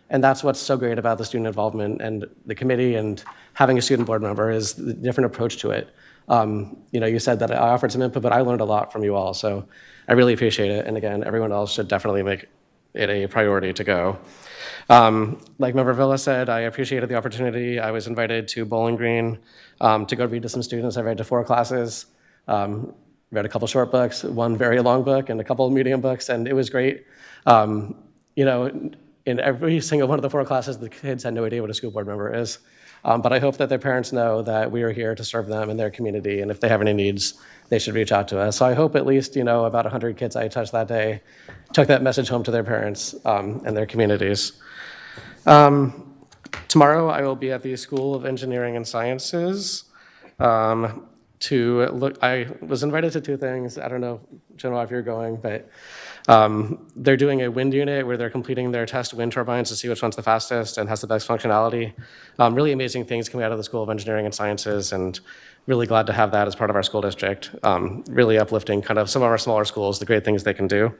K: And that's what's so great about the student involvement and the committee and having a student board member is the different approach to it. You said that I offered some input, but I learned a lot from you all. So I really appreciate it. And again, everyone else should definitely make it a priority to go. Like Member Villa said, I appreciated the opportunity. I was invited to Bowling Green to go read to some students. I read to 4 classes, read a couple short books, one very long book, and a couple medium books, and it was great. In every single one of the 4 classes, the kids had no idea what a school board member is. But I hope that their parents know that we are here to serve them and their community, and if they have any needs, they should reach out to us. So I hope at least, about 100 kids I touched that day took that message home to their parents and their communities. Tomorrow, I will be at the School of Engineering and Sciences to look. I was invited to 2 things. I don't know, General, if you're going, but they're doing a wind unit where they're completing their test wind turbines to see which one's the fastest and has the best functionality. Really amazing things coming out of the School of Engineering and Sciences, and really glad to have that as part of our school district. Really uplifting kind of some of our smaller schools, the great things they can do.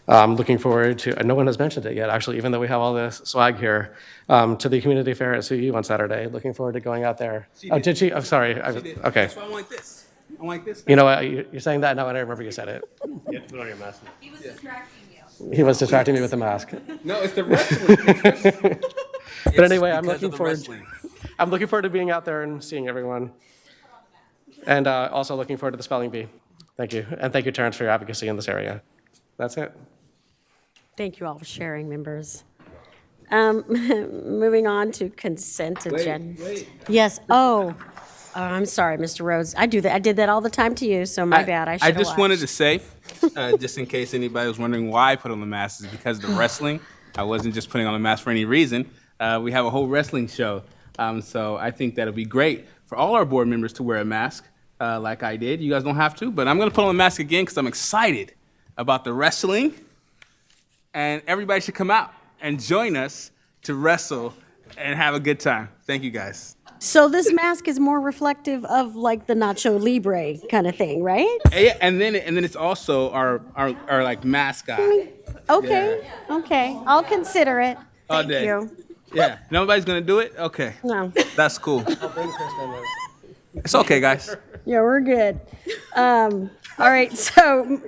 K: Looking forward to, no one has mentioned it yet, actually, even though we have all this swag here, to the community fair at CU on Saturday. Looking forward to going out there. Did she? I'm sorry. Okay.
G: That's why I want this. I want this.
K: You know what? You're saying that now, and I remember you said it.
N: Yeah, put on your mask.
E: He was distracting you.
K: He was distracting me with the mask.
G: No, it's the wrestling.
K: But anyway, I'm looking forward to being out there and seeing everyone. And also looking forward to the spelling bee. Thank you. And thank you, Terrence, for your advocacy in this area. That's it.
A: Thank you all for sharing, members. Moving on to consent agenda.
G: Wait.
A: Yes, I'm sorry, Mr. Rhodes. I do that. I did that all the time to you, so my bad. I
G: just wanted to say, just in case anybody was wondering why I put on the mask, is because of the wrestling. I wasn't just putting on the mask for any reason. We have a whole wrestling show. So I think that'll be great for all our board members to wear a mask like I did. You guys don't have to, but I'm going to put on the mask again because I'm excited about the wrestling. And everybody should come out and join us to wrestle and have a good time. Thank you, guys.
A: So this mask is more reflective of like the Nacho Libre kind of thing, right?
G: And then it's also our like mascot.
A: Okay, okay. I'll consider it.
G: All
A: Thank
G: day.
A: you.
G: Yeah. Nobody's gonna do it? Okay.
A: No.
G: That's cool. It's okay, guys.
A: Yeah, we're good. All right, so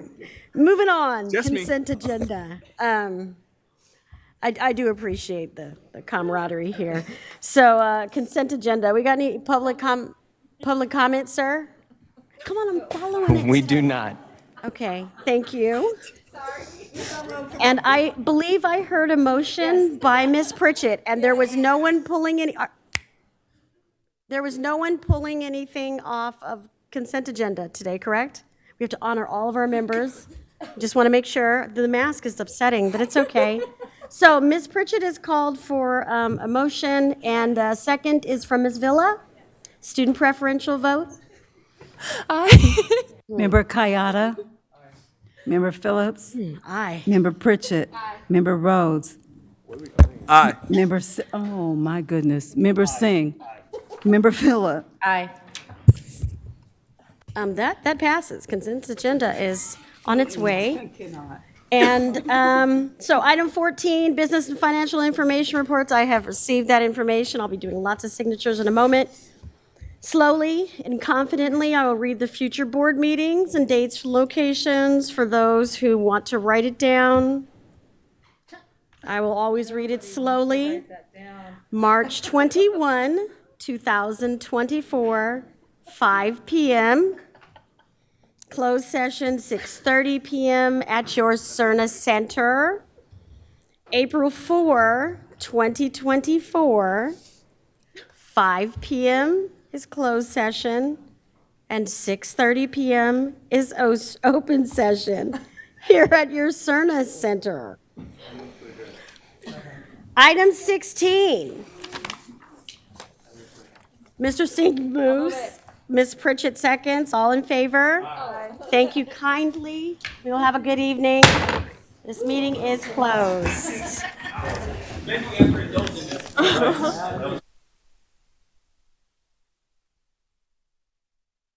A: moving on.
G: Just me.
A: Consent agenda. I do appreciate the camaraderie here. So consent agenda. We got any public comment, sir? Come on, I'm following it.
Q: We do not.
A: Okay, thank you. And I believe I heard a motion by Ms. Pritchett, and there was no one pulling anything off of consent agenda today, correct? We have to honor all of our members. Just want to make sure. The mask is upsetting, but it's okay. So Ms. Pritchett is called for a motion, and a second is from Ms. Villa. Student preferential vote?
L: Member Kayada? Member Phillips?
A: Aye.
L: Member Pritchett? Member Rhodes?
G: Aye.
L: Member, oh my goodness. Member Singh? Member Phillip?
C: Aye.
A: That passes. Consent agenda is on its way. And so item 14, business and financial information reports. I have received that information. I'll be doing lots of signatures in a moment. Slowly and confidently, I will read the future board meetings and dates, locations for those who want to write it down. I will always read it slowly. March 21, 2024, 5 p.m. Closed session, 6:30 p.m. at your Cerna Center. April 4, 2024, 5 p.m. is closed session, and 6:30 p.m. is open session here at your Cerna Center. Item 16. Mr. Singh moves. Ms. Pritchett seconds. All in favor? Aye. Thank you kindly. We will have a good evening. This meeting is closed.